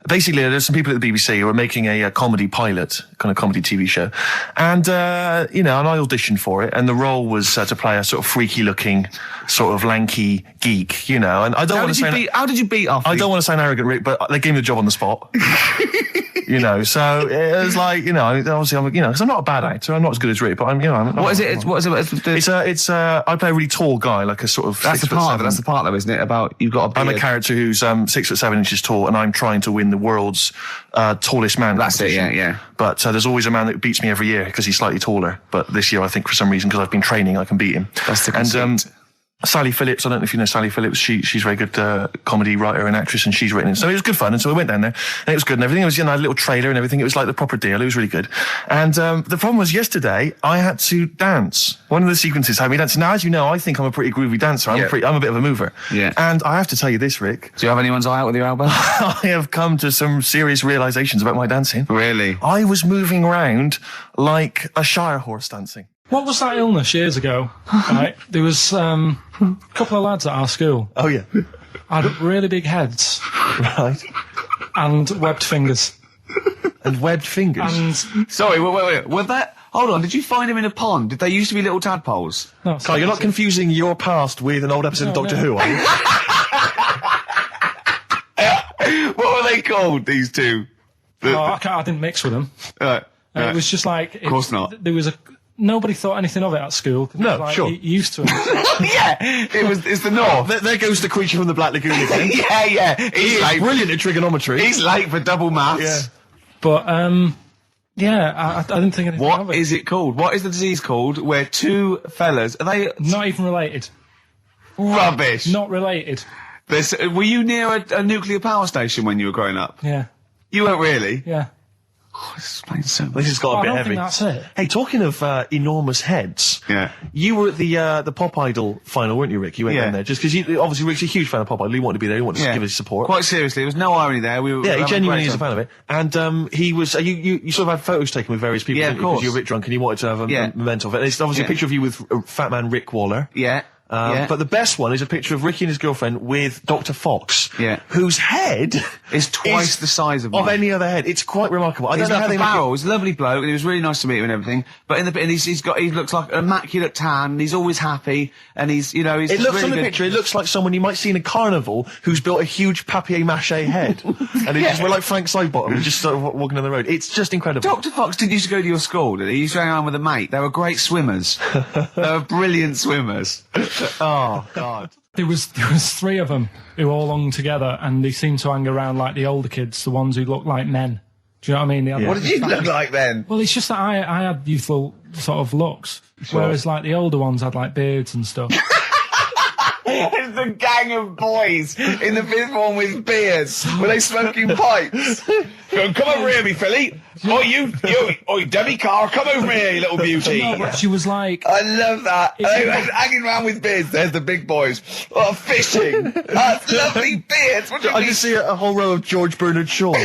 basically there's some people at the BBC who are making a comedy pilot, kind of comedy TV show, and you know, and I auditioned for it, and the role was to play a sort of freaky-looking, sort of lanky geek, you know. And I don't want to say how did you beat off? I don't want to sound arrogant, Rick, but they gave me the job on the spot. You know, so it was like, you know, obviously I'm, you know, because I'm not a bad actor, I'm not as good as Rick, but I'm, you know, What is it? It's I play a really tall guy, like a sort of. That's the part though, isn't it? About you've got a beard. I'm a character who's 6'7" tall, and I'm trying to win the world's tallest man. That's it, yeah. But there's always a man that beats me every year because he's slightly taller. But this year, I think for some reason, because I've been training, I can beat him. That's the conceit. And Sally Phillips, I don't know if you know Sally Phillips, she's a very good comedy writer and actress, and she's written it. So it was good fun, and so we went down there, and it was good and everything. It was, you know, a little trailer and everything. It was like the proper deal. It was really good. And the problem was yesterday, I had to dance. One of the sequences had me dancing. Now, as you know, I think I'm a pretty groovy dancer. I'm a bit of a mover. Yeah. And I have to tell you this, Rick. Do you have anyone's eye out with your elbow? I have come to some serious realizations about my dancing. Really? I was moving around like a Shire horse dancing. What was that illness years ago? Right, there was a couple of lads at our school. Oh yeah, had really big heads, right, and webbed fingers. And webbed fingers. And sorry, wait. Was that? Hold on. Did you find him in a pond? Did they used to be little tadpoles? No, Carl, you're not confusing your past with an old episode of Doctor Who, are you? What were they called? These two? I didn't mix with them. It was just like. Of course not. There was nobody thought anything of it at school. No, like, sure. Used to it. Yeah, it's the north. There goes the creature from the Black Lagoon again. yeah. He's late. Brilliant at trigonometry. He's late for double maths. Yeah. But, I didn't think anything of it. What is it called? What is the disease called where two fellas, are they... Not even related. Rubbish. Not related. Were you near a nuclear power station when you were growing up? Yeah. You weren't really? Yeah. Oh, this explains so much. This has got a bit heavy. I don't think that's it. Hey, talking of enormous heads, you were at the Pop Idol final, weren't you, Rick? You went down there just because obviously Rick's a huge fan of Pop Idol. He wanted to be there. He wanted to give us support. Quite seriously, there was no irony there. We were he genuinely is a fan of it. And he was. You sort of had photos taken with various people. Yeah, of course. Because you were a bit drunk and you wanted to have a memento of it. And it's obviously a picture of you with Fat Man Rick Waller. Yeah. But the best one is a picture of Ricky and his girlfriend with Dr. Fox, whose head is twice the size of any other head. It's quite remarkable. I don't know how they Barrel was a lovely bloke, and he was really nice to meet him and everything. But he looks like an immaculate tan, and he's always happy, and he's It looks really on the picture. It looks like someone you might see in a carnival who's built a huge papier-mâché head, and he just went like Frank Sidebottom, and just sort of walking down the road. It's just incredible. Dr. Fox didn't used to go to your school, did he? He used to hang around with a mate. They were great swimmers. They were brilliant swimmers. Oh, God. There was three of them who all hung together, and they seemed to hang around like the older kids, the ones who looked like men. Do you know what I mean? What did you look like then? Well, it's just that I had youthful sort of looks, whereas like the older ones had like beards and stuff. It's the gang of boys in the fifth form with beards. Were they smoking pipes? Come over here, me filly. Oi, Debbie Carr, come over here, you little beauty. No, but she was like... I love that. They were hanging around with beards. There's the big boys. Oh, fishing. That's lovely beards. What do you I mean? just see a whole row of George Bernard Shaws.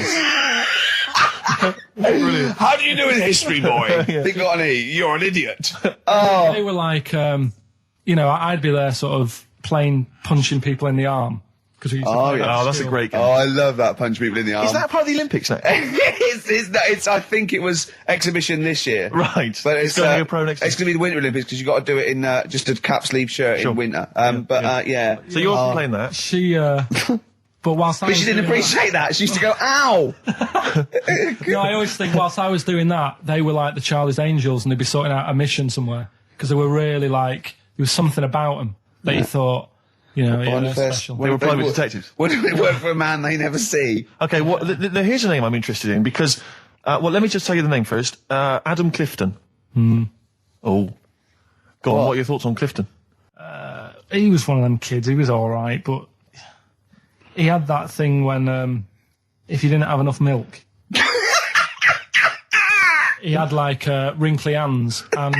Brilliant. How do you do in history, boy? Think got any? You're an idiot. Oh. They were like, I'd be there sort of punching people in the arm. That's a great game. Oh, I love that, punch people in the arm. Is that part of the Olympics now? it's I think it was exhibition this year. Right. But it's going to be a pro next year. It's going to be the Winter Olympics because you've got to do it in just a cap sleeve shirt in winter. Yeah. So you're playing that? She, but she didn't appreciate that. She used to go, ow! No, I always think whilst I was doing that, they were like the Charlie's Angels and they'd be sorting out a mission somewhere. Because they were really like, there was something about them that you thought, they're special. They were private detectives. What do they work for a man they never see? Okay, here's a name I'm interested in because, let me just tell you the name first. Adam Clifton. Oh. Go on, what are your thoughts on Clifton? He was one of them kids, he was alright, but he had that thing when, if you didn't have enough milk, he had like, wrinkly hands and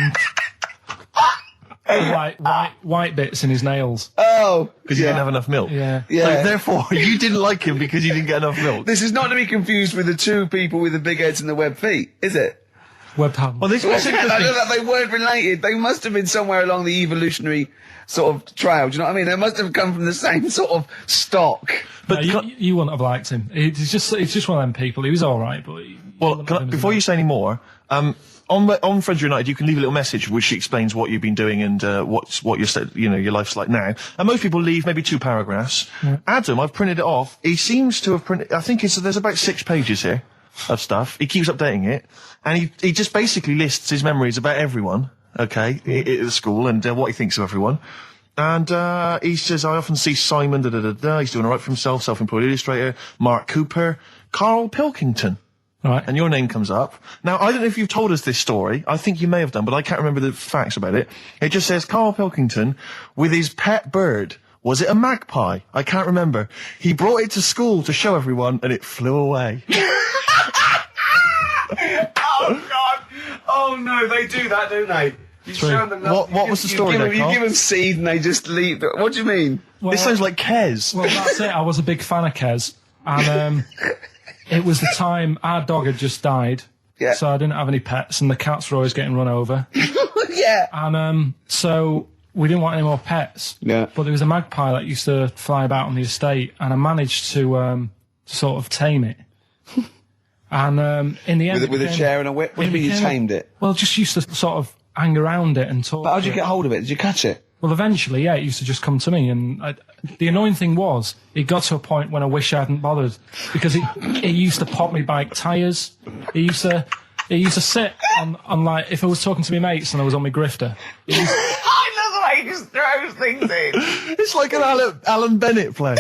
like white bits in his nails. Oh! Because he didn't have enough milk. Yeah. So therefore, you didn't like him because you didn't get enough milk. This is not to be confused with the two people with the big heads and the webbed feet, is it? Webbed hands. Well, this was they weren't related. They must have been somewhere along the evolutionary sort of trail. Do you know what I mean? They must have come from the same sort of stock. But you wouldn't have liked him. It's just one of them people. He was all right, but before you say any more, on Friends United, you can leave a little message which explains what you've been doing and what your life's like now. And most people leave maybe 2 paragraphs. Yeah. Adam, I've printed it off. He seems to have printed. I think there's about 6 pages here of stuff. He keeps updating it, and he just basically lists his memories about everyone. Okay, at the school and what he thinks of everyone. And he says, I often see Simon, he's doing all right for himself, self-employed illustrator, Mark Cooper, Karl Pilkington. Right. And your name comes up. Now, I don't know if you've told us this story. I think you may have done, but I can't remember the facts about it. It just says, Karl Pilkington, with his pet bird. Was it a magpie? I can't remember. He brought it to school to show everyone, and it flew away. Oh, God. Oh, no, they do that, don't they? You show them what was the story there, Carl? You give them seed and they just leave. What do you mean? Well, this sounds like Kez. Well, that's it. I was a big fan of Kez. And it was the time our dog had just died. Yeah. So I didn't have any pets and the cats were always getting run over. Yeah. And so we didn't want any more pets. Yeah. But there was a magpie that used to fly about on the estate and I managed to sort of tame it. And in the end... With a chair and a whip? What do you mean you tamed it? Well, just used to sort of hang around it and talk. But how did you get hold of it? Did you catch it? Well, eventually, yeah, it used to just come to me. And the annoying thing was, it got to a point when I wish I hadn't bothered. Because it used to pop me bike tyres. It used to sit on like, if I was talking to my mates and I was on my grifter. I love the way he just throws things in. It's like an Alan Bennett play.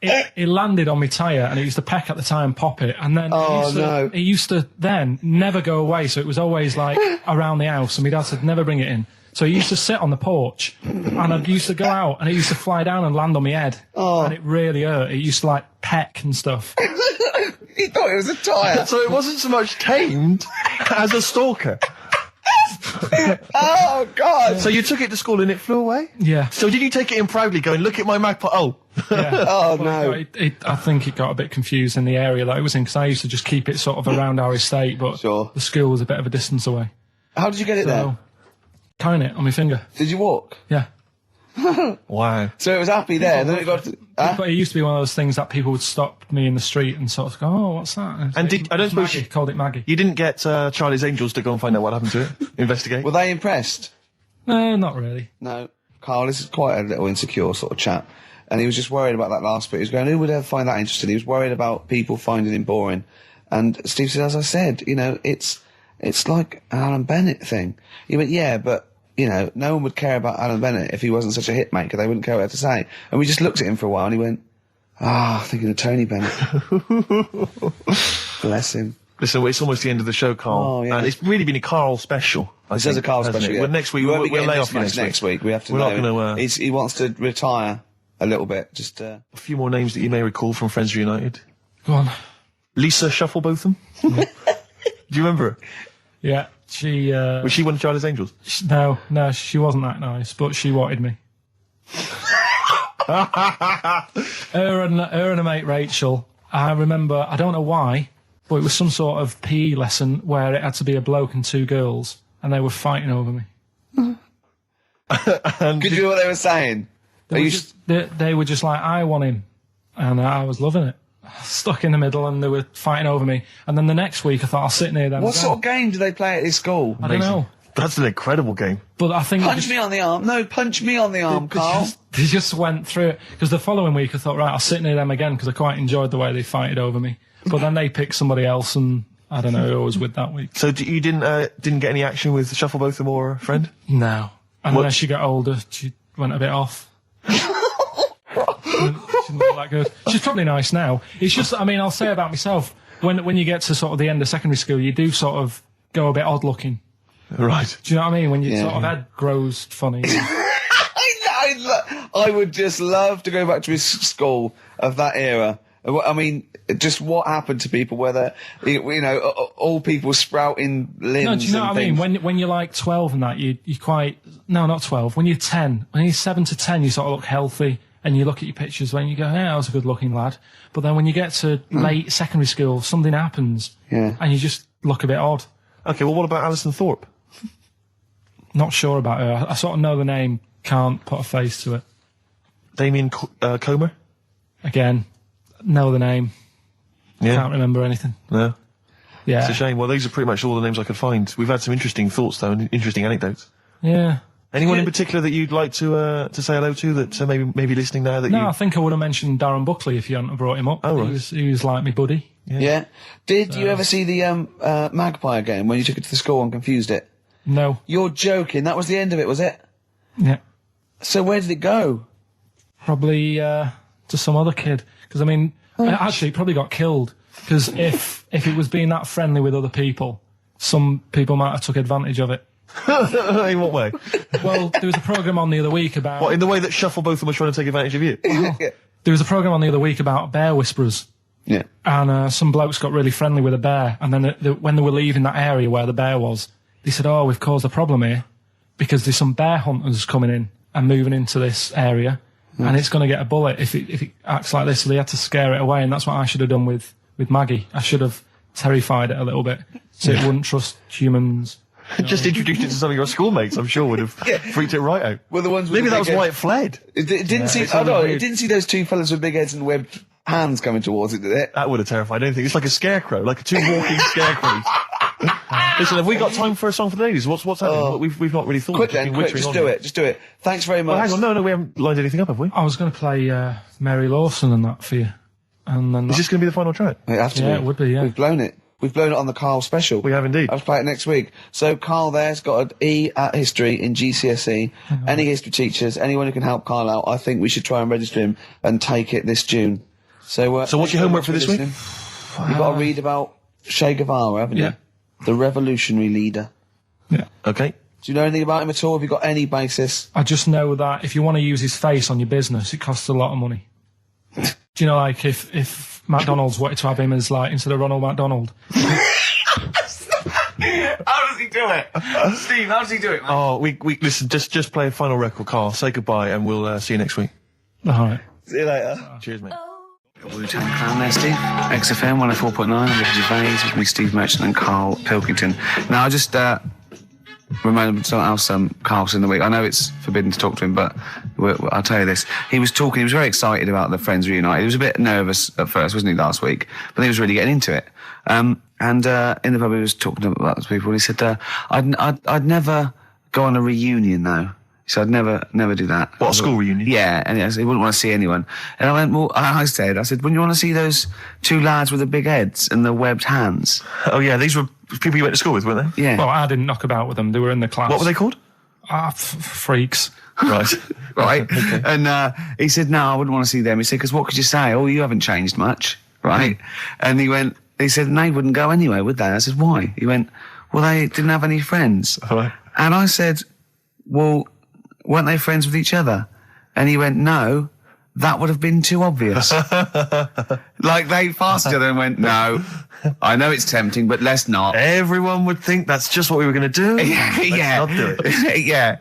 It landed on my tyre and it used to peck at the tyre and pop it. And then it used to then never go away. So it was always like around the house and my dad said never bring it in. So he used to sit on the porch and I used to go out and it used to fly down and land on my head. Oh. And it really hurt. It used to like peck and stuff. He thought it was a tyre. So it wasn't so much tamed as a stalker. Oh, God. So you took it to school and it flew away? Yeah. So did you take it in proudly going, look at my magpie? Oh. Yeah. Oh, no. I think it got a bit confused in the area that it was in because I used to just keep it sort of around our estate, but the school was a bit of a distance away. How did you get it there? Carrying it on my finger. Did you walk? Yeah. Wow. So it was happy there, then it got... But it used to be one of those things that people would stop me in the street and sort of go, oh, what's that? And I don't suppose you called it Maggie. You didn't get Charlie's Angels to go and find out what happened to it? Investigate? Were they impressed? No, not really. No. Carl, this is quite a little insecure sort of chap. And he was just worried about that last bit. He was going, who would ever find that interesting? He was worried about people finding him boring. And Steve said, as I said, it's like an Alan Bennett thing. He went, yeah, but... no one would care about Alan Bennett if he wasn't such a hit maker. They wouldn't care what to say. And we just looked at him for a while and he went, thinking of Tony Bennett. Bless him. Listen, it's almost the end of the show, Carl. Oh, yeah. And it's really been a Carl special. This is a Carl special. Yeah. Well, next week, we'll lay off next week. We have to. We're not going to. He wants to retire a little bit. Just a few more names that you may recall from Friends Reunited. Go on. Lisa Shufflebotham. Do you remember her? Yeah, she. Was she one of Charlie's Angels? No, she wasn't that nice, but she wanted me. her and her mate Rachel. I remember. I don't know why. But it was some sort of PE lesson where it had to be a bloke and 2 girls, and they were fighting over me. Could you hear what they were saying? They were just like, I want him, and I was loving it. Stuck in the middle, and they were fighting over me. And then the next week, I thought I'll sit near them. What sort of game do they play at this school? I don't know. That's an incredible game. But I think punch me on the arm. No, punch me on the arm, Carl. They just went through it because the following week I thought, right, I'll sit near them again because I quite enjoyed the way they fighted over me. But then they picked somebody else, and I don't know who I was with that week. So you didn't get any action with Shufflebotham or a friend? No. And then as she got older, she went a bit off. She didn't look that good. She's probably nice now. It's just, I mean, I'll say about myself, when you get to sort of the end of secondary school, you do sort of go a bit odd looking. Right. Do you know what I mean? When your sort of head grows funny. I would just love to go back to his school of that era. I mean, just what happened to people, whether, you know, all people sprouting limbs. No, do you know what things. I mean? When you're like 12 and that, you quite, no, not 12. When you're 10, when you're 7 to 10, you sort of look healthy and you look at your pictures when you go, yeah, I was a good looking lad. But then when you get to late secondary school, something happens. Yeah. And you just look a bit odd. Okay, well, what about Alison Thorpe? Not sure about her. I sort of know the name, can't put a face to it. Damien Comer? Again, know the name. Yeah. Can't remember anything. No. Yeah. It's a shame. Well, these are pretty much all the names I could find. We've had some interesting thoughts, though, and interesting anecdotes. Yeah. Anyone in particular that you'd like to say hello to that maybe listening now? I think I would have mentioned Darren Buckley if you hadn't brought him up. Oh, right. He was like my buddy. Yeah. Did you ever see the Magpie game when you took it to the school and confused it? No. You're joking. That was the end of it, was it? Yeah. So where did it go? Probably to some other kid. Because, I mean, actually, it probably got killed. Because if it was being that friendly with other people, some people might have took advantage of it. In what way? Well, there was a programme on the other week about... What, in the way that Shufflebotham was trying to take advantage of you? Well, there was a programme on the other week about bear whisperers. Yeah. And some blokes got really friendly with a bear. And then when they were leaving that area where the bear was, they said, oh, we've caused a problem here because there's some bear hunters coming in and moving into this area. And it's going to get a bullet if it acts like this. So they had to scare it away. And that's what I should have done with Maggie. I should have terrified it a little bit so it wouldn't trust humans. Just introduced it to some of your schoolmates, I'm sure, would have freaked it right out. Well, the ones with maybe the that was big why head. it fled. It didn't see. Oh no, it didn't see those 2 fellas with big heads and webbed hands coming towards it, did it? That would have terrified anything. It's like a scarecrow, like 2 walking scarecrows. Listen, have we got time for a song for the ladies? What's happening? We've not really thought. Quick, just do it. Thanks very much. Well, hang on, no, we haven't lined anything up, have we? I was going to play Mary Lawson and that for you. And then Is this going to be the final track? It has to be. Yeah, it would be, yeah. We've blown it. We've blown it on the Carl special. We have indeed. I'll play it next week. So Carl there's got an E at history in GCSE. Any history teachers, anyone who can help Carl out, I think we should try and register him and take it this June. So what's your homework for this week? You've got to read about Che Guevara, haven't you? Yeah. The revolutionary leader. Yeah. Okay. Do you know anything about him at all? Have you got any basis? I just know that if you want to use his face on your business, it costs a lot of money. Do you know, like, if McDonald's wanted to have him as, like, instead of Ronald McDonald. How does he do it? Steve, how does he do it, man? Oh, we listen, just play a final record, Carl. Say goodbye, and we'll see you next week. All right. See you later. Cheers, mate. Wu-Tang Clan there, Steve. XFM 104.9. I'm Ricky Gervais with me, Steve Merchant and Karl Pilkington. Now, I just reminded me of something else Carl's in the week. I know it's forbidden to talk to him, but I'll tell you this. He was very excited about the Friends Reunited. He was a bit nervous at first, wasn't he, last week? But he was really getting into it. And in the pub, he was talking about those people, and he said, I'd never go on a reunion, though. He said, I'd never do that. What, a school reunion? Yeah, and he wouldn't want to see anyone. And I went, well, I said, wouldn't you want to see those 2 lads with the big heads and the webbed hands? Oh, yeah, these were people you went to school with, weren't they? Yeah. Well, I didn't knock about with them. They were in the class. What were they called? Freaks. Right. Right. Okay. And he said, no, I wouldn't want to see them. He said, because what could you say? Oh, you haven't changed much. Right. And he went, he said, they wouldn't go anyway, would they? I said, why? He went, well, they didn't have any friends. Right. And I said, well, weren't they friends with each other? And he went, no, that would have been too obvious. Like, they passed each other and went, no, I know it's tempting, but let's not. Everyone would think that's just what we were going to do. Let's not do it. Yeah.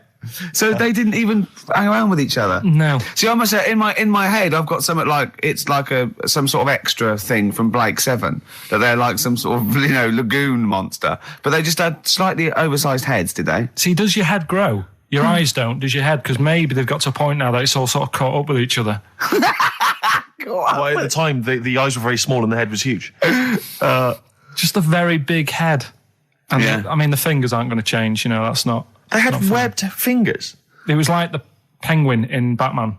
So they didn't even hang around with each other. No. See, I must say, in my head, I've got something like it's like some sort of extra thing from Blake 7 that they're like some sort of lagoon monster, but they just had slightly oversized heads, did they? See, does your head grow? Your eyes don't. Does your head? Because maybe they've got to a point now that it's all sort of caught up with each other. Well, at the time, the eyes were very small and the head was huge. Just a very big head. And the fingers aren't going to change. That's not. They had webbed fingers. It was like the penguin in Batman.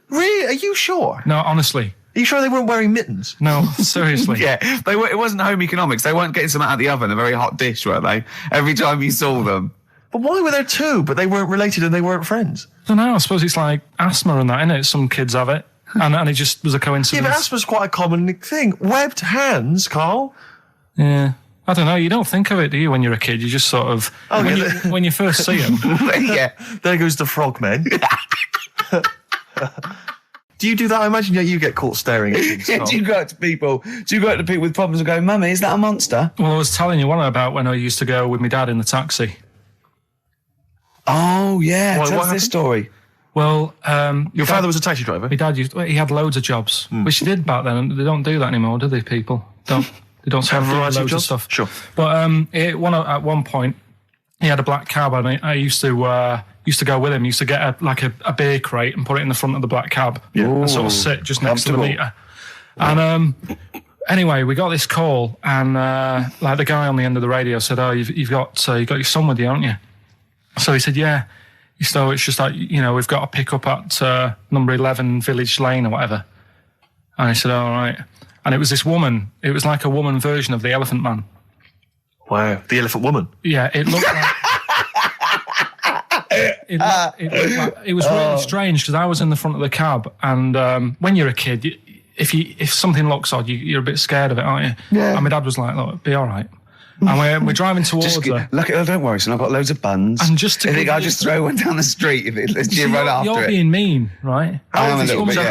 Really? Are you sure? No, honestly. Are you sure they weren't wearing mittens? No, seriously. Yeah, they were. It wasn't home economics. They weren't getting some out of the oven, a very hot dish, were they? Every time you saw them. But why were there two, but they weren't related and they weren't friends? I don't know. I suppose it's like asthma and that, innit? Some kids have it. And it just was a coincidence. Yeah, but asthma's quite a common thing. Webbed hands, Carl. Yeah. I don't know. You don't think of it, do you, when you're a kid? You just sort of... when you first see them. Yeah. There goes the frogmen. Do you do that? I imagine you get caught staring at things. Do you go up to people with problems and go, Mummy, is that a monster? Well, I was telling you one about when I used to go with my dad in the taxi. Oh, yeah. Tell us this story. Well, your father was a taxi driver? My dad he had loads of jobs, which he did back then, and they don't do that anymore, do they, people? They don't have loads of stuff. Sure. But at one point, he had a black cab, and I used to go with him. He used to get a beer crate and put it in the front of the black cab and sort of sit just next to the meter. And anyway, we got this call, and the guy on the end of the radio said, "Oh, you've got your son with you, haven't you?" So he said, "Yeah." So it's just like, we've got to pick up at number 11 Village Lane or whatever. And I said, all right. And it was this woman. It was like a woman version of the Elephant Man. Wow, the Elephant Woman. Yeah, it looked like... it was really strange because I was in the front of the cab, and when you're a kid, if something looks odd, you're a bit scared of it, aren't you? Yeah. And my dad was like, look, be all right. And we're driving towards her. Look, don't worry, son, I've got loads of buns. And just to I'll just throw one down the street if it lets you run after it. You're being mean, right? How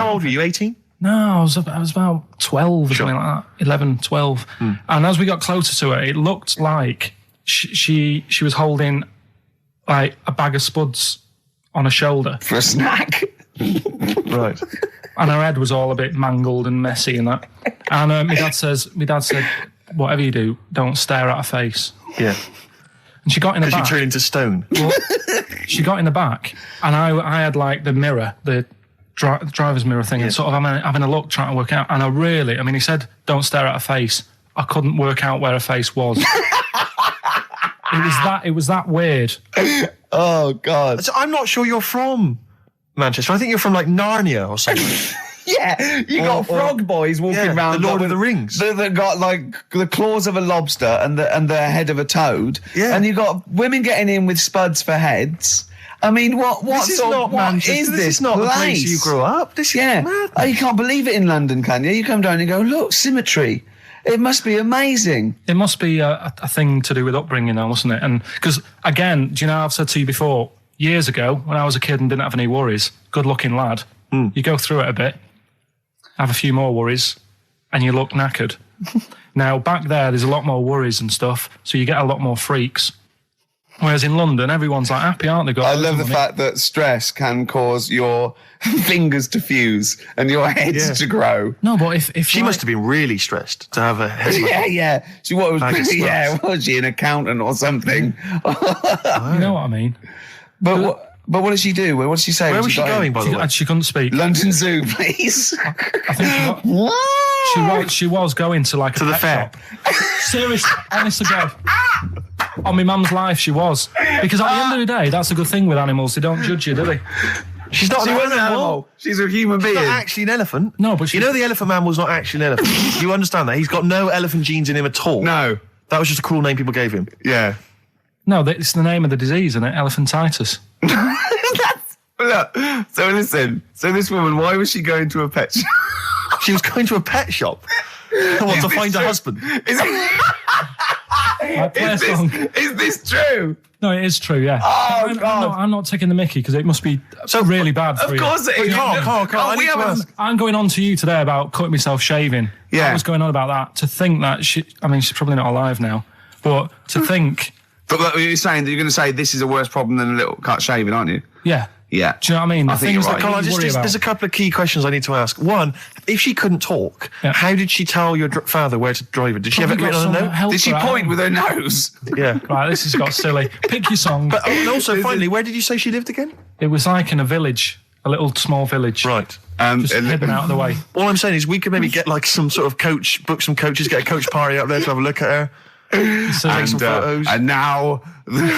old were you, 18? No, I was about 12 or something like that. 11, 12. And as we got closer to her, it looked like she was holding like a bag of spuds on her shoulder. For a snack. Right. And her head was all a bit mangled and messy and that. And my dad said, whatever you do, don't stare at her face. Yeah. And she got in the back. Because you turned into stone. Well, she got in the back, and I had like the mirror, the driver's mirror thing, and sort of having a look, trying to work out. And he said, don't stare at her face. I couldn't work out where her face was. It was that weird. Oh, God. So I'm not sure you're from Manchester. I think you're from like Narnia or something. Yeah, you got frog boys walking around. The Lord of the Rings. That got like the claws of a lobster and the head of a toad. Yeah. And you got women getting in with spuds for heads. I mean, what is this? This is not the place you grew up. This is madness. Oh, you can't believe it in London, can you? You come down and go, look, symmetry. It must be amazing. It must be a thing to do with upbringing now, mustn't it? And because, again, do you know, I've said to you before, years ago, when I was a kid and didn't have any worries, good-looking lad, you go through it a bit, have a few more worries, and you look knackered. Now, back there's a lot more worries and stuff, so you get a lot more freaks. Whereas in London, everyone's like happy, aren't they? I love the fact that stress can cause your fingers to fuse and your heads to grow. No, but if she must have been really stressed to have a head. Yeah. Was she an accountant or something? You know what I mean? But what did she do? What did she say? Where was she going, by the way? She couldn't speak. London Zoo, please. I think she was going to like to the fair. Shop. Seriously, honest to God. On my mum's life, she was. Because at the end of the day, that's a good thing with animals. They don't judge you, do they? She's not an animal. She's a human being. She's not actually an elephant. No, but you know the elephant man was not actually an elephant. You understand that? He's got no elephant genes in him at all. No. That was just a cool name people gave him. Yeah. No, it's the name of the disease, isn't it? Elephantitis. Look, so listen. So this woman, why was she going to a pet shop? She was going to a pet shop. Want to find a husband? Is this true? No, it is true, yeah. Oh, God. I'm not taking the mickey because it must be really bad for you. Of course it is. Carl, I'm going on to you today about cutting myself shaving. Yeah. I was going on about that. To think that she's probably not alive now, but to think... But you're saying that you're going to say this is a worse problem than a little cut shaving, aren't you? Yeah. Yeah. Do you know what I mean? I think you're right. Carl, there's a couple of key questions I need to ask. One, if she couldn't talk, how did she tell your father where to drive it? Did she have it written on a note? Did she point with her nose? Yeah. Right, this has got silly. Pick your song. But also, finally, where did you say she lived again? It was like in a village, a little small village. Right. Just hidden out of the way. All I'm saying is we could maybe get like some sort of coach, book some coaches, get a coach party up there to have a look at her. Take some photos. And now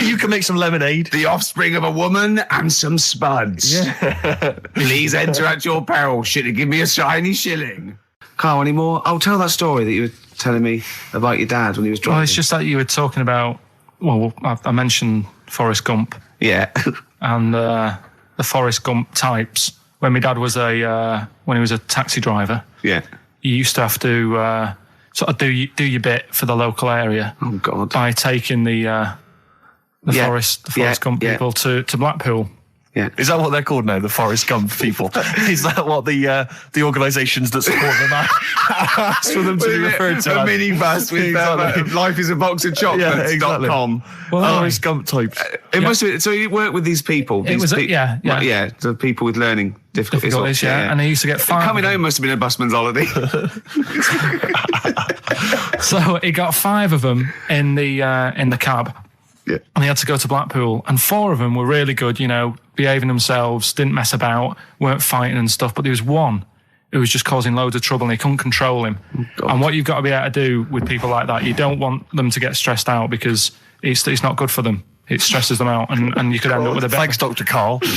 you can make some lemonade. The offspring of a woman and some spuds. Yeah. Please enter at your peril. Should it give me a shiny shilling? Carl, any more? I'll tell that story that you were telling me about your dad when he was driving. Well, it's just that you were talking about. Well, I mentioned Forrest Gump. Yeah. And the Forrest Gump types. When my dad was when he was a taxi driver. Yeah. You used to have to. Sort of do your bit for the local area. Oh God! By taking the Forrest Gump people to Blackpool. Yeah, is that what they're called now? The Forrest Gump people? Is that what the organisations that support them asked for them to be referred to? A minibus with life is a box of chocolates.com. Well, Forrest Gump types. It must be. So you work with these people. The people with learning difficulties. And they used to get 5. Coming home must have been a busman's holiday. So he got 5 of them in the cab. Yeah. And he had to go to Blackpool, and 4 of them were really good, behaving themselves, didn't mess about, weren't fighting and stuff, but there was one who was just causing loads of trouble and he couldn't control him. Oh, and what you've got to be able to do with people like that, you don't want them to get stressed out because it's not good for them. It stresses them out, and you could end up with a bit... Thanks, Dr. Carl. You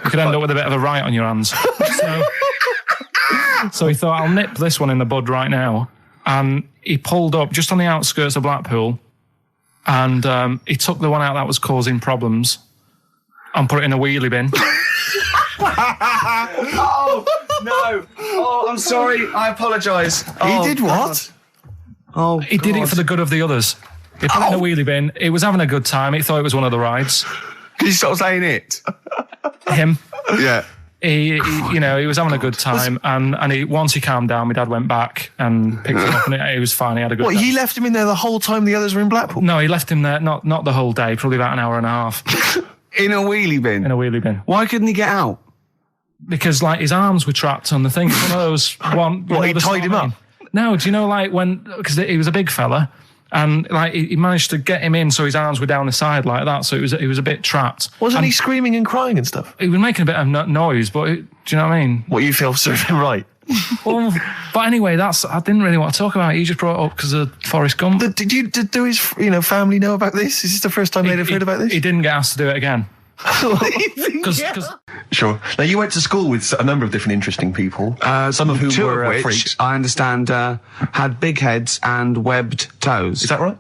could end up with a bit of a riot on your hands. So he thought, I'll nip this one in the bud right now. And he pulled up just on the outskirts of Blackpool, and he took the one out that was causing problems and put it in a wheelie bin. Oh, no. Oh, I'm sorry. I apologise. He did what? Oh, he did it for the good of the others. He put it in a wheelie bin. He was having a good time. He thought it was one of the rides. Can you stop saying it? Him. Yeah. He was having a good time, and once he calmed down, my dad went back and picked him up, and he was fine. He had a good time. He left him in there the whole time the others were in Blackpool? No, he left him there, not the whole day, probably about an hour and a half. In a wheelie bin? In a wheelie bin. Why couldn't he get out? Because, his arms were trapped on the thing. One of those... he tied him up? No, do you know, because he was a big fella, and he managed to get him in so his arms were down the side like that, so he was a bit trapped. Wasn't he screaming and crying and stuff? He was making a bit of noise, but do you know what I mean? What you feel served him right? Well, but anyway, I didn't really want to talk about it. You just bbrought it up because of Forrest Gump. Did his family know about this? Is this the first time they'd have heard about this? He didn't get asked to do it again. Sure. Now, you went to school with a number of different interesting people, some of whom were freaks. I understand had big heads and webbed toes. Is that right?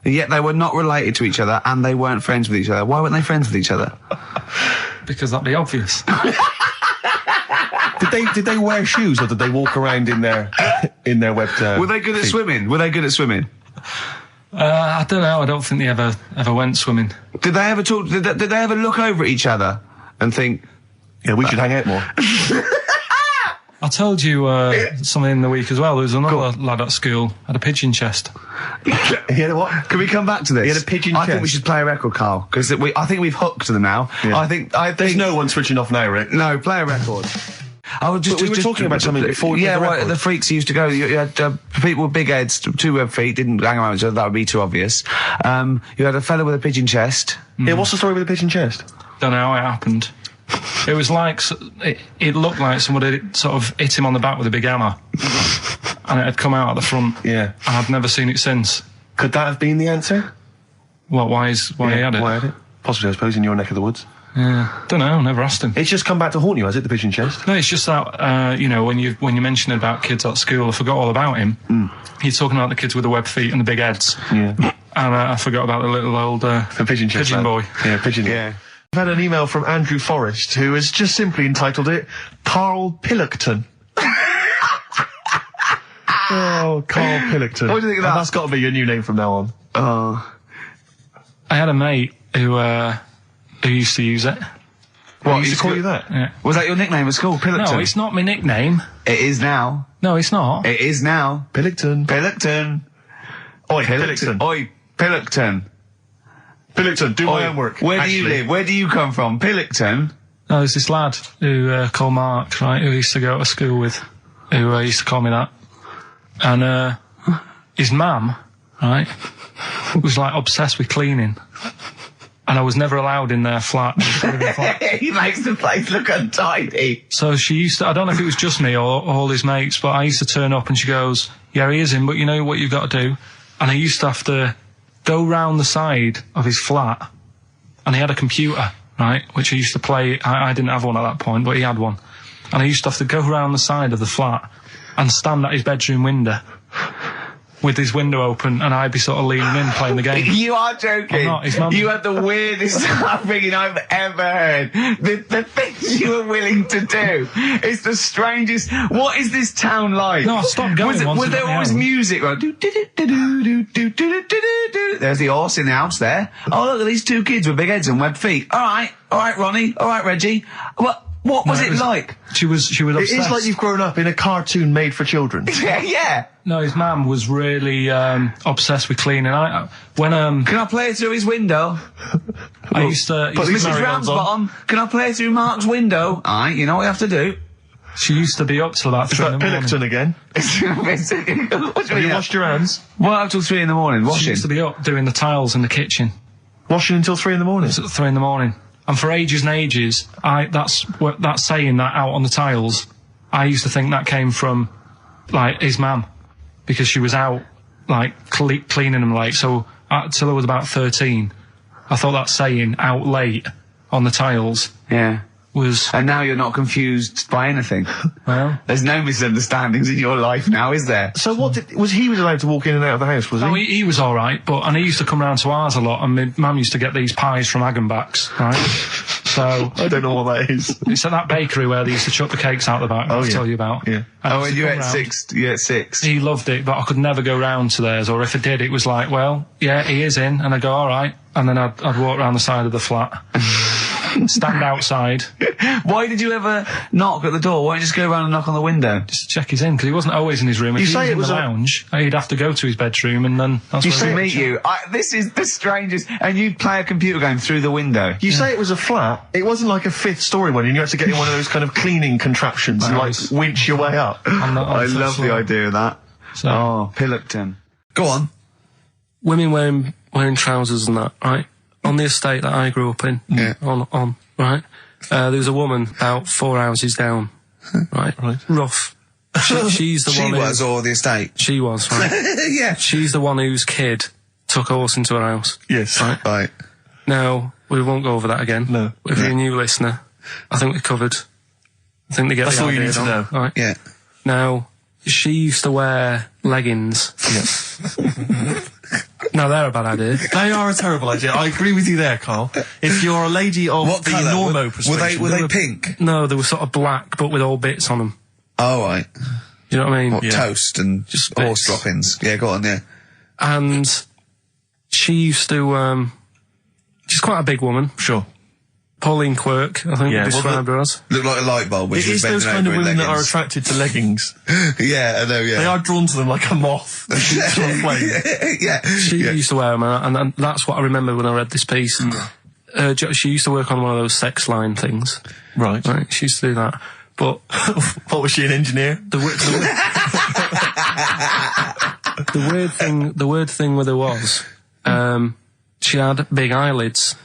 Yet they were not related to each other, and they weren't friends with each other. Why weren't they friends with each other? Because that'd be obvious. Did they wear shoes, or did they walk around in their webbed? Were they good at swimming? I don't know. I don't think they ever went swimming. Did they ever talk? Did they ever look over at each other and think, "Yeah, we should hang out more"? I told you something in the week as well. There was another lad at school had a pigeon chest. He had a what? Can we come back to this? He had a pigeon chest. I think we should play a record, Carl, because I think we've hooked them now. Yeah. I think there's no one switching off now, Rick. No, play a record. We were talking about something before. Yeah, the freaks used to go. You had people with big heads, 2 web feet, didn't hang around each other. That would be too obvious. You had a fella with a pigeon chest. Yeah, what's the story with the pigeon chest? Don't know how it happened. It was like it looked like somebody sort of hit him on the back with a big hammer, and it had come out at the front. Yeah, and I've never seen it since. Could that have been the answer? What? Why he had it? Why had it? Possibly, I suppose, in your neck of the woods. Yeah, don't know. Never asked him. It's just come back to haunt you, has it? The pigeon chest? No, it's just that when you mentioned about kids at school, I forgot all about him. He's talking about the kids with the web feet and the big heads. Yeah, and I forgot about the little old the pigeon boy. Yeah, pigeon. Yeah. I've had an email from Andrew Forrest, who has just simply entitled it Karl Pilkington. Oh, Karl Pilkington. What do you think of that? That's got to be your new name from now on. Oh. I had a mate who used to use it. What, he used to call you that? Yeah. Was that your nickname at school, Pilkington? No, it's not my nickname. It is now. No, it's not. It is now. Pilkington. Pilkington. Oi, Pilkington. Oi, Pilkington. Pilkington, do my homework. Where do you live? Where do you come from? Pilkington? No, there's this lad who called Mark, right, who used to go to school with, who used to call me that. And his mum, right, was like obsessed with cleaning. And I was never allowed in their flat. He makes the place look untidy. So she used to, I don't know if it was just me or all his mates, but I used to turn up and she goes, yeah, he is in, but you know what you've got to do? And I used to have to go round the side of his flat, and he had a computer, right, which he used to play. I didn't have one at that point, but he had one. And I used to have to go round the side of the flat and stand at his bedroom window with his window open, and I'd be sort of leaning in playing the game. You are joking. I'm not, his mum. You had the weirdest upbringing I've ever heard. The things you were willing to do. It's the strangest. What is this town like? No, I stopped going once. Was there always music? Right? There's the horse in the house there. Oh, look at these two kids with big heads and webbed feet. All right, Ronnie. All right, Reggie. What was it like? She was obsessed. It is like you've grown up in a cartoon made for children. Yeah. No, his mum was really obsessed with cleaning. Can I play through his window? I used to... Put Mrs. Ramsbottom, can I play through Mark's window? Alright, you know what you have to do. She used to be up till about 3 in the morning. Pilkington again. Have you washed your hands? Well, up till 3 in the morning, washing. She used to be up doing the tiles in the kitchen. Washing until 3 in the morning? It was at 3 in the morning. And for ages and ages, that saying that out on the tiles, I used to think that came from, like, his mum. Because she was out, like, cleaning them late. So, till I was about 13, I thought that saying, out late, on the tiles... Yeah. Was... And now you're not confused by anything. Well... There's no misunderstandings in your life now, is there? So was he allowed to walk in and out of the house, was he? No, he was alright, and he used to come round to ours a lot, and my mum used to get these pies from Hagenbach's, right? So... I don't know what that is. It's at that bakery where they used to chuck the cakes out the back, I'll tell you about. Yeah. And you ate six. He loved it, but I could never go round to theirs, or if I did, it was like, well, yeah, he is in, and I'd go, alright, and then I'd walk round the side of the flat. Stand outside. Why did you ever knock at the door? Why don't you just go around and knock on the window? Just to check he's in, because he wasn't always in his room. If he was in the lounge, he'd have to go to his bedroom, and then that's where he'd meet you. This is the strangest. And you'd play a computer game through the window. You say it was a flat. It wasn't like a 5th story one, and you had to get in one of those kind of cleaning contraptions and, like, winch your way up. I love the idea of that. So, oh, Pilkington. Go on. Women wearing trousers and that, right? On the estate that I grew up in, right? There was a woman about 4 houses down, right? Rough. She's the one who... She was, or the estate? She was, right? Yeah. She's the one whose kid took a horse into her house. Yes. Right. Now, we won't go over that again. No. If you're a new listener, I think we covered. I think they get That's the all idea, you need to know. Right? Yeah. Now, she used to wear leggings. Yeah. No, they're a bad idea. They are a terrible idea. I agree with you there, Carl. If you're a lady of what the colour? normo persuasion... Were they pink? No, they were sort of black, but with all bits on them. Oh, right. You know what I mean? What, toast and just horse droppings? Yeah, go on, yeah. And she used to, she's quite a big woman. Sure. Pauline Quirk, I think you described her as. Looked like a light bulb. It is those kind of women that are attracted to leggings. Yeah, I know, yeah. They are drawn to them like a moth. Yeah. She used to wear them, and that's what I remember when I read this piece. She used to work on one of those sex line things. Right. She used to do that. But... What, was she, an engineer? The weird thing with her was, she had big eyelids.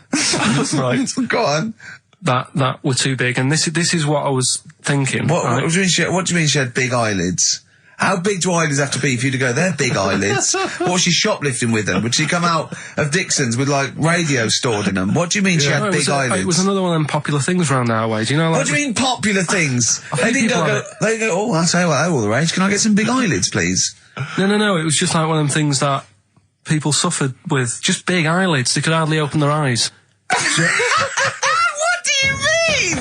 Right. Go on. That were too big, and this is what I was thinking. What do you mean she had big eyelids? How big do eyelids have to be for you to go, they're big eyelids? What was she shoplifting with them? Would she come out of Dixon's with, like, radio stored in them? What do you mean she had big eyelids? It was another one of them popular things around our way. Do you know, like... What do you mean popular things? They go, oh, I'll tell you what, they're all the rage. Can I get some big eyelids, please? No. It was just like one of them things that people suffered with. Just big eyelids. They could hardly open their eyes. What do you mean?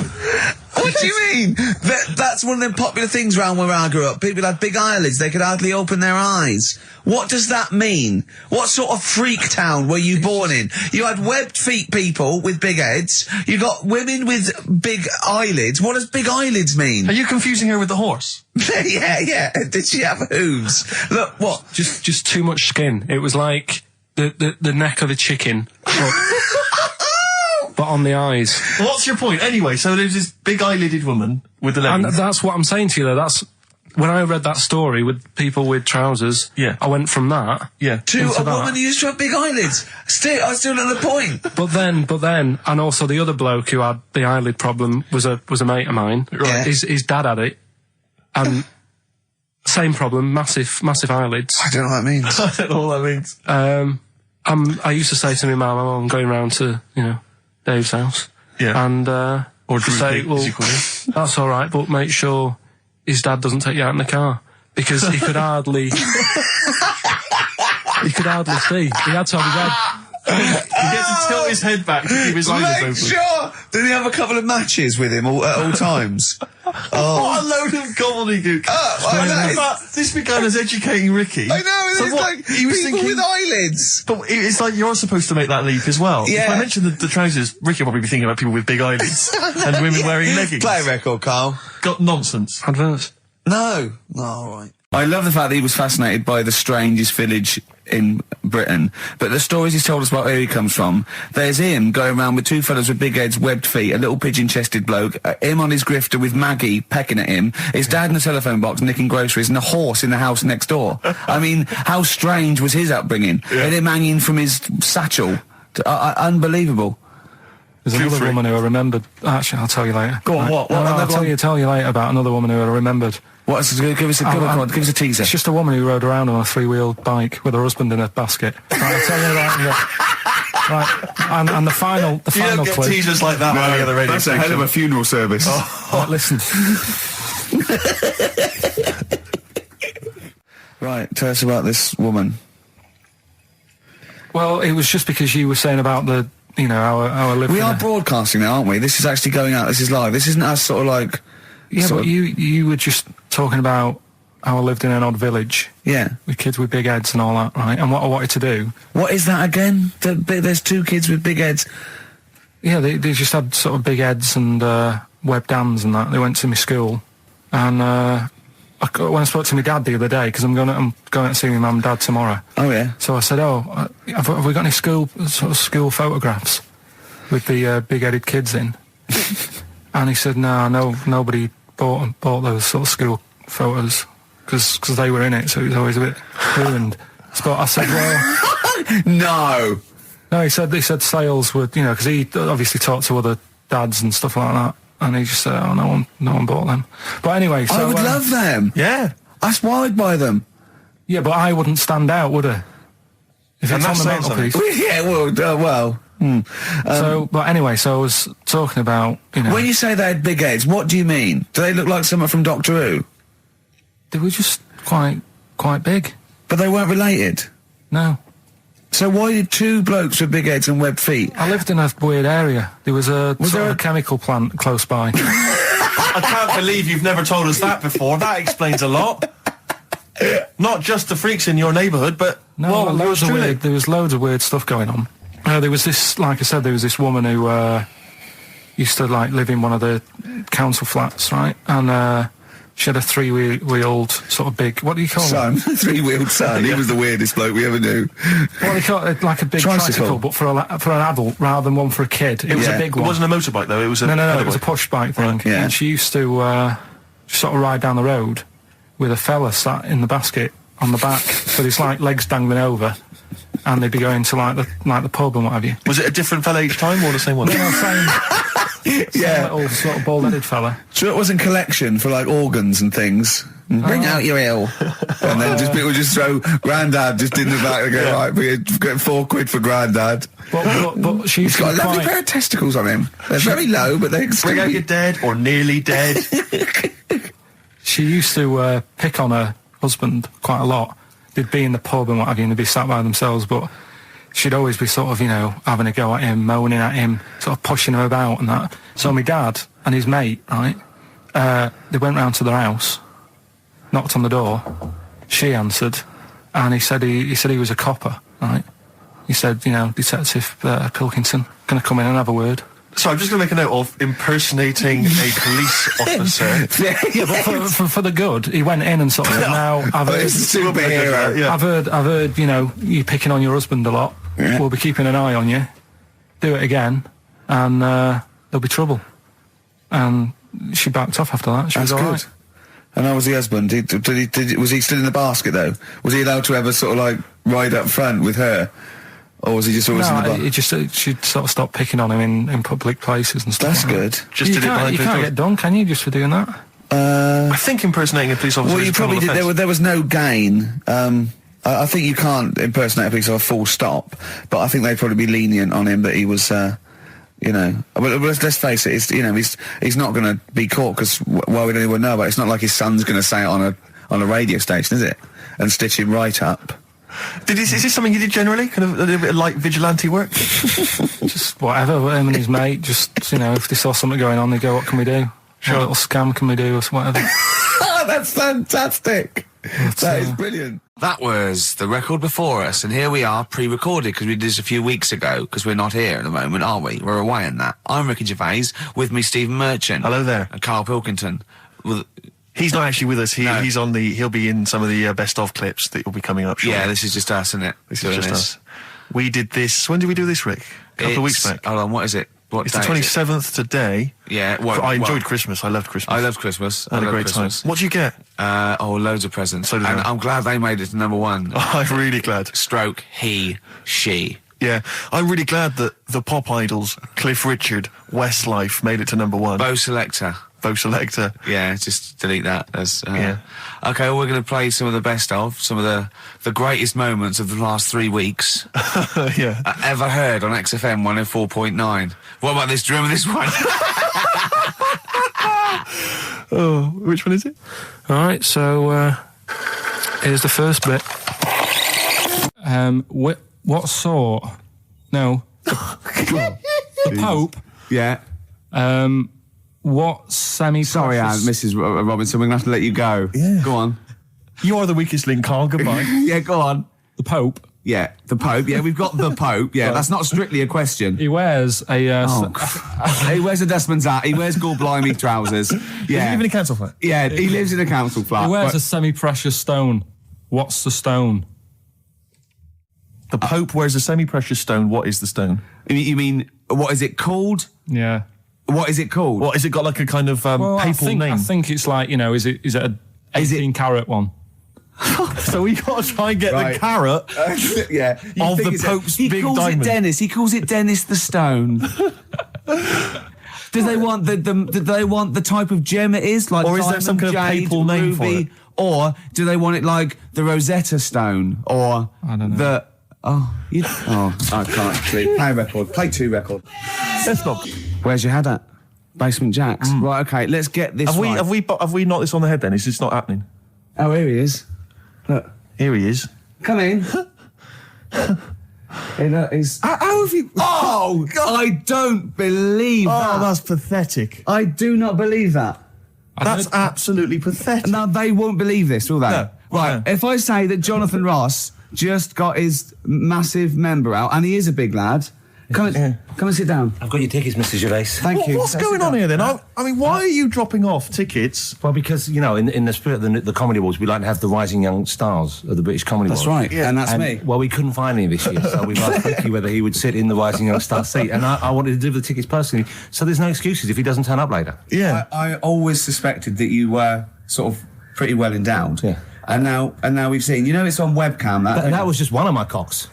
What do you mean? That's one of them popular things around where I grew up. People had big eyelids. They could hardly open their eyes. What does that mean? What sort of freak town were you born in? You had webbed feet people with big heads. You got women with big eyelids. What does big eyelids mean? Are you confusing her with the horse? Yeah. Did she have hooves? Look, what? Just too much skin. It was like the neck of a chicken. But on the eyes. What's your point? Anyway, so there's this big eyelided woman with the leggings. And that's what I'm saying to you, though. That's when I read that story with people with trousers. Yeah. I went from that. Yeah. To a woman who used to have big eyelids. I still don't know the point. But then, and also the other bloke who had the eyelid problem was a mate of mine. Right. His dad had it, and same problem, massive eyelids. I don't know what that means. I don't know what that means. I used to say to my mum, I'm going round to Dave's house. Yeah. And or Drew say, Pig, well, as you call him. that's all right, but make sure his dad doesn't take you out in the car, because he could hardly see. He had to have his head. He gets to tilt his head back to keep his eyes open. Make sure! Did he have a couple of matches with him at all times? Oh. What a load of gobbledygook. This began as educating Ricky. I know, So it's what, like he was people thinking, with eyelids. But it's like you're supposed to make that leap as well. Yeah. If I mentioned the trousers, Ricky will probably be thinking about people with big eyelids and women wearing leggings. Play a record, Carl. Got nonsense. Adverse. No. All right. I love the fact that he was fascinated by the strangest village in Britain, but the stories he's told us about where he comes from, there's him going around with two fellas with big heads, webbed feet, a little pigeon-chested bloke, him on his grifter with Maggie pecking at him, his dad in the telephone box nicking groceries, and a horse in the house next door. I mean, how strange was his upbringing? Yeah. And him hanging from his satchel. Unbelievable. There's another woman who I remembered. Actually, I'll tell you later. Go on, what? No, I'll tell you later about another woman who I remembered. Give us a teaser. It's just a woman who rode around on a three-wheeled bike with her husband in a basket. Right, I'll tell you that. Right, and the final You don't get clue. teasers like that on any other radio That's a hell of a funeral service. Right, listen. Right, tell us about this woman. Well, it was just because you were saying about the, our living. We are broadcasting now, aren't we? This is actually going out. This is live. This isn't us sort of like... Yeah, but you were just talking about how I lived in an odd village. Yeah. With kids with big heads and all that, right? And what I wanted to do... What is that again? There's two kids with big heads. Yeah, they just had sort of big heads and webbed hands and that. They went to my school. And when I spoke to my dad the other day, because I'm going out to see my mum and dad tomorrow. Oh, yeah. So I said, have we got any school photographs with the big-headed kids in? And he said, no, nobody bought those sort of school photos because they were in it, so it was always a bit ruined. So I said, well... No, he said sales would, because he obviously talked to other dads and stuff like that, and he just said, no one bought them. But anyway, so... I would love them. Yeah. That's why I'd buy them. Yeah, but I wouldn't stand out, would I? If it's on the mantelpiece. Yeah, well... But anyway, so I was talking about, When you say they had big heads, what do you mean? Do they look like someone from Doctor Who? They were just quite big. But they weren't related? No. So why did two blokes with big heads and webbed feet? I lived in a weird area. There was a chemical plant close by. I can't believe you've never told us that before. That explains a lot. Not just the freaks in your neighbourhood, but... No, there was loads of weird stuff going on. There was this, like I said, there was this woman who used to live in one of the council flats, right? And she had a three-wheeled sort of big, what do you call it? Son, three-wheeled son. He was the weirdest bloke we ever knew. What do you call it? Like a big tricycle, but for an adult rather than one for a kid. It was a big one. It wasn't a motorbike though. It was a no. It was a push bike thing. Right. Yeah. And she used to sort of ride down the road with a fella sat in the basket on the back with his legs dangling over. And they'd be going to the pub and what have you. Was it a different fella each time or the same one? No, same little sort of bald-headed fella. So it wasn't collection for organs and things. Bring out your ale. And then people just throw Grandad just in the back and go, right, we get £4 for Grandad. But she's got a lovely pair of testicles on him. They're very low, but they bring out your dead or nearly dead. She used to pick on her husband quite a lot. They'd be in the pub and what have you, and they'd be sat by themselves, but she'd always be sort of, having a go at him, moaning at him, sort of pushing him about and that. So my dad and his mate, right, they went round to their house, knocked on the door, she answered, and he said he was a copper, right? He said, Detective Pilkington, going to come in and have a word. So I'm just going to make a note of impersonating a police officer. But for the good, he went in and sort of now I've heard superhero. Yeah. I've heard you picking on your husband a lot. Yeah. We'll be keeping an eye on you. Do it again, and there'll be trouble. And she backed off after that. She was all right. And how was the husband? Was he still in the basket though? Was he allowed to ever sort of like ride up front with her? Or was he just always in the bar? She'd sort of stopped picking on him in public places and stuff. That's good. You can't get done, can you, just for doing that? I think impersonating a police officer. Well, you probably did. There was no gain. I think you can't impersonate a police officer full stop, but I think they'd probably be lenient on him that he was, But let's face it. He's not going to be caught because why would anyone know about it? It's not like his son's going to say it on a radio station, is it? And stitch him right up. Is this something you did generally? Kind of a little bit of light vigilante work? Just whatever, him and his mate, just, if they saw something going on, they go, what can we do? Sure. What little scam can we do, or whatever. Oh, that's fantastic. That is brilliant. That was the record before us, and here we are, pre-recorded, because we did this a few weeks ago, because we're not here at the moment, are we? We're away in that. I'm Ricky Gervais, with me Stephen Merchant. Hello there. And Karl Pilkington. He's not actually with us. He'll be in some of the best of clips that will be coming up shortly. Yeah, this is just us, isn't it? This is just us. We did this. When did we do this, Rick? A couple of weeks back. Hold on, what is it? It's the 27th today. Yeah. I enjoyed Christmas. I loved Christmas. I loved Christmas. I had a great time. What did you get? Loads of presents. So did I. I'm glad they made it to number one. Oh, I'm really glad. Stroke, he, she. Yeah, I'm really glad that the pop idols, Cliff Richard, Westlife, made it to number one. Bo Selector. Yeah, just delete that. Okay, well, we're going to play some of the best of, some of the greatest moments of the last 3 weeks. Yeah. Ever heard on XFM 104.9. What about this? Do you remember this one? Oh, which one is it? All right, so here's the first bit. What sort? No. The Pope. Yeah. What semi-precious... Sorry, Mrs. Robinson, we're going to have to let you go. Yeah. Go on. You are the weakest link, Carl. Goodbye. Yeah, go on. The Pope. Yeah, the Pope. Yeah, we've got the Pope. Yeah, that's not strictly a question. He wears a... He wears a dustman's hat. He wears gore-blimey trousers. Yeah. Does he live in a council flat? Yeah, he lives in a council flat. He wears a semi-precious stone. What's the stone? The Pope wears a semi-precious stone. What is the stone? You mean, what is it called? Yeah. What is it called? What, has it got like a kind of papal name? I think it's like, is it a 18-carat one? So we got to try and get the carat yeah. of the Pope's big diamond. He calls it Dennis. He calls it Dennis the Stone. Do they want the type of gem it is? Like, or is there some kind of papal name for it? Or do they want it like the Rosetta Stone? Or I don't know. I can't actually. Play a record. Play 2 record. Let's not. Where's your head at? Basement Jacks. Right, okay, let's get this right. Have we knocked this on the head then? Is this not happening? Oh, here he is. Look. Here he is. Come in. How have you... Oh, God. I don't believe that. Oh, that's pathetic. I do not believe that. That's absolutely pathetic. Now, they won't believe this, will they? No. Right, if I say that Jonathan Ross just got his massive member out, and he is a big lad... Come and sit down. I've got your tickets, Mr. Gervais. Thank you. What's going on here then? I mean, why are you dropping off tickets? Well, because, in the spirit of the Comedy Awards, we like to have the rising young stars of the British Comedy Awards. That's right, yeah. And that's me. Well, we couldn't find any this year, so we've asked Ricky whether he would sit in the rising young star seat, and I wanted to deliver the tickets personally, so there's no excuses if he doesn't turn up later. Yeah. I always suspected that you were sort of pretty well endowed. Yeah. And now we've seen, it's on webcam. That was just one of my cocks.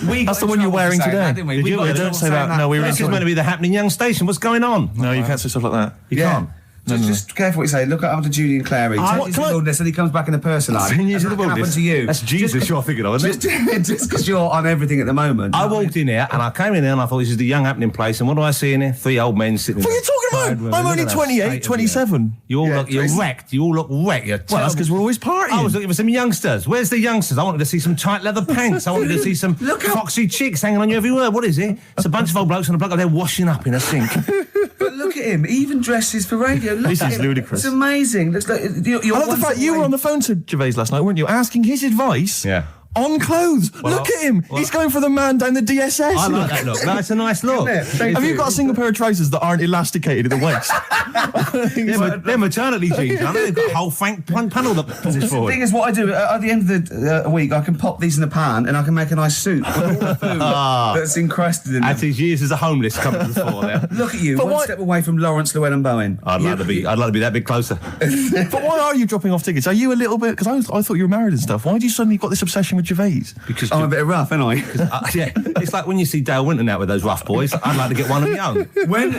That's the one you're wearing today. We don't say that. No, This is meant to be the happening young station. What's going on? No, you can't say stuff like that. You can't. Just careful what you say. Look after Judy and Clary. Take you to the wilderness and he comes back in a person. 10 years in the What happened wilderness. to you? That's Jesus you're thinking of, isn't it? Just because you're on everything at the moment. I walked in here and I came in there and I thought this is the young happening place, and what do I see in here? 3 old men sitting. What are you talking about? I'm only 28, 27. You're wrecked. You all look wrecked. Well, that's because we're always partying. I was looking for some youngsters. Where's the youngsters? I wanted to see some tight leather pants. I wanted to see some foxy chicks hanging on you every word. What is it? It's a bunch of old blokes and a bloke up there washing up in a sink. But look at him. He even dresses for radio. Look This at is him. ludicrous. It's amazing. Looks like you're I love the fact you were on the phone to Gervais last night, weren't you? Asking his advice. Yeah. On clothes. Look at him. He's going for the man down the DSS. I like that look. That's a nice look. Have you got a single pair of trousers that aren't elasticated at the waist? They're maternity jeans. I know they've got a whole panel that puts this The forward. thing is, what I do at the end of the week, I can pop these in the pan and I can make a nice soup with all the food that's encrusted in As them. his years as a homeless come to the fore there. Look at you, But one why- step away from Lawrence Llewellyn Bowen. I'd like to be that bit closer. But why are you dropping off tickets? Are you a little bit... Because I thought you were married and stuff. Why do you suddenly got this obsession with Gervais? Because I'm a bit rough, ain't I? yeah, it's like when you see Dale Winton out with those rough boys. I'd like to get one of my own.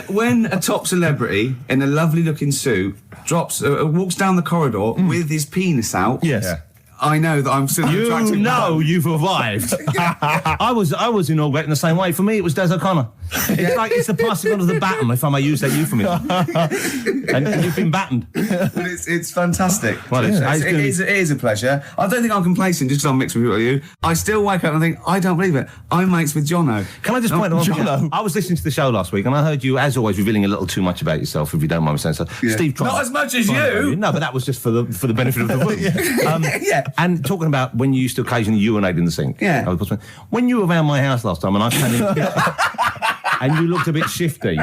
When a top celebrity in a lovely looking suit walks down the corridor with his penis out, Yes. Yeah. I know that I'm still You attractive. know you've arrived. I was inaugurating the same way. For me, it was Des O'Connor. It's like it's the passing on of the baton, if I may use that euphemism. and you've been battened. It's fantastic. Well, it is a pleasure. I don't think I'm complacent just because I'm mixed with you. I still wake up and think, I don't believe it. I'm mates with Jono. Can I just point out one thing? Jono. I was listening to the show last week and I heard you, as always, revealing a little too much about yourself, if you don't mind me saying so. Yeah. Steve tried. Not as much as you. No, but that was just for the benefit of the room. Yeah. And talking about when you used to occasionally urinate in the sink. Yeah. When you were around my house last time and I came in and you looked a bit shifty.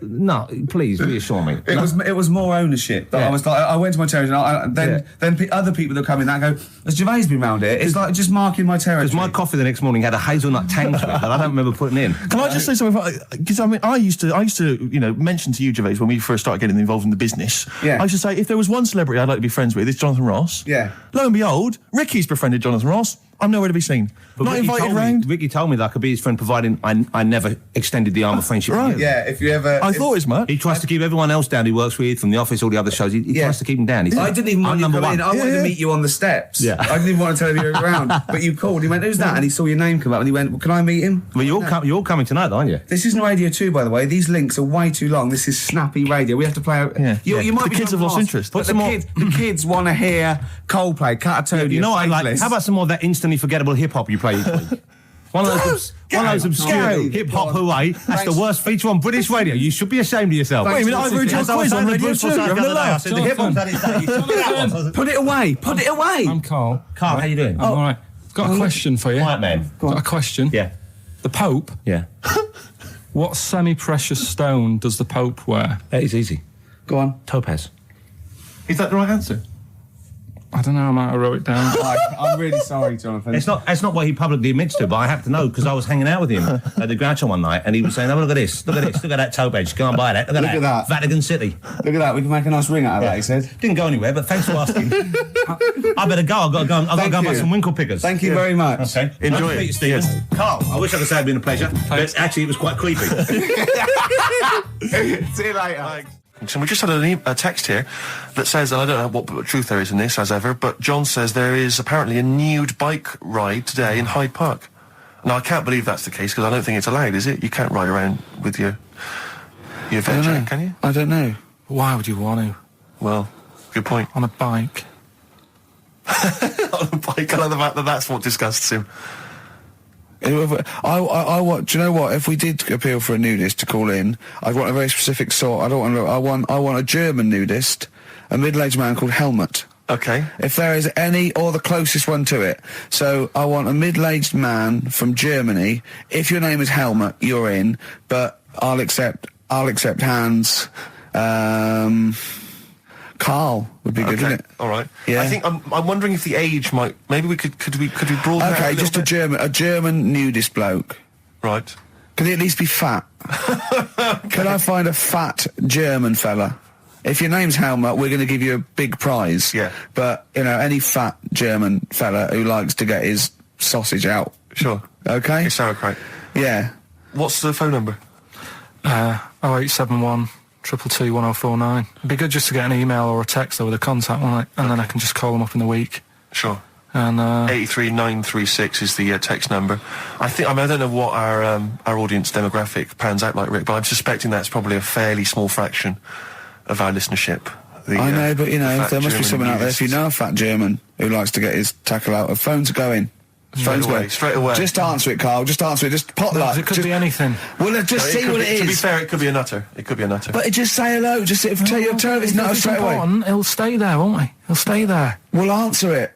No, please reassure me. It was more ownership. Yeah. I was like, I went to my territory, and then other people that come in that go, has Gervais been round here? It's like just marking my territory. Because my coffee the next morning had a hazelnut tang to it that I don't remember putting in. Can I just say something? Because I mean, I used to, mention to you, Gervais, when we first started getting involved in the business. Yeah. I used to say, if there was one celebrity I'd like to be friends with, it's Jonathan Ross. Yeah. Lo and behold, Ricky's befriended Jonathan Ross. I'm nowhere to be seen. But Not Ricky invited round. Ricky told me that I could be his friend, providing I never extended the arm of friendship. Right. Yeah, if you ever... I thought as much. He tries to keep everyone else down he works with, from the office, all the other shows. He tries to keep them down. He said, I didn't even want you to number come in. one. I wanted Yeah. to meet you on the steps. Yeah. I didn't even want to tell him you were around. But you called. He went, who's that? And he saw your name come up and he went, well, can I meet him? Well, you're coming tonight, aren't you? This isn't Radio 2, by the way. These links are way too long. This is snappy radio. We have to play out... Yeah. You might The be kids have lost interest. But the kids want to hear Coldplay, Catatonia, You know what I like? Faithless. How about some more of that instantly forgettable hip-hop you play each week? One of those obscure Gary. hip-hop hooray. That's the worst feature on British radio. You should be ashamed of yourself. Wait a minute, I've heard your As I was quiz on saying to Radio Bruce 2. Forsyth You're the having a other day, I laugh. said the hip-hop's had its day. You told me that one. Put it away. Put it away. I'm Carl. Carl, how you doing? I'm all right. Got a question for you. Right, man. Got a question. Yeah. The Pope. Yeah. What semi-precious stone does the Pope wear? That is easy. Go on. Topaz. Is that the right answer? I don't know. I might have wrote it down. I'm really sorry, Jonathan. It's not what he publicly admits to, but I have to know because I was hanging out with him at the Groucho one night and he was saying, oh, look at this, look at that topaz, go and buy that, look at that. Vatican City. Look at that. We can make a nice ring out of that, he said. Didn't go anywhere, but thanks for asking. I better go, I've got to go and buy some winkle pickers. Thank you very much. Okay. Enjoy Nice to it. meet you, Stephen. Yes. Carl, I wish I could say it'd been a pleasure, but actually it was quite creepy. See you later. And we just had a text here that says, and I don't know what truth there is in this, as ever, but John says there is apparently a nude bike ride today in Hyde Park. Now, I can't believe that's the case, because I don't think it's allowed, is it? You can't ride around with your veg, can you? I don't know. Why would you want to? Well, good point. On a bike. On a bike, I like the fact that that's what disgusts him. I want. Do you know what? If we did appeal for a nudist to call in, I'd want a very specific sort. I want a German nudist, a middle-aged man called Helmut. Okay. If there is any, or the closest one to it. So I want a middle-aged man from Germany. If your name is Helmut, you're in. But I'll accept Hans. Carl would be good, wouldn't it? All right. Yeah. I think I'm wondering if the age might. Maybe we could broaden that Okay, a just little bit? a German nudist bloke. Right. Can he at least be fat? Can I find a fat German fella? If your name's Helmut, we're going to give you a big prize. Yeah. But, any fat German fella who likes to get his sausage out. Sure. Okay? It's sauerkraut. Yeah. What's the phone number? 0871 222 1049. It'd be good just to get an email or a text over the contact, wouldn't it? And then I can just call them up in the week. Sure. And 83936 is the text number. I don't know what our audience demographic pans out like, Rick, but I'm suspecting that's probably a fairly small fraction of our listenership. I know, but there must be someone out there. If you know a fat German who likes to get his tackle out, phones are going. Straight away. Just answer it, Carl. Just answer it. Just pop that. It could be anything. Well, just see what it is. To be fair, it could be a nutter. But just say hello. Just tell your turn. It's not straight away. He'll stay there, won't he? He'll stay there. Well, answer it.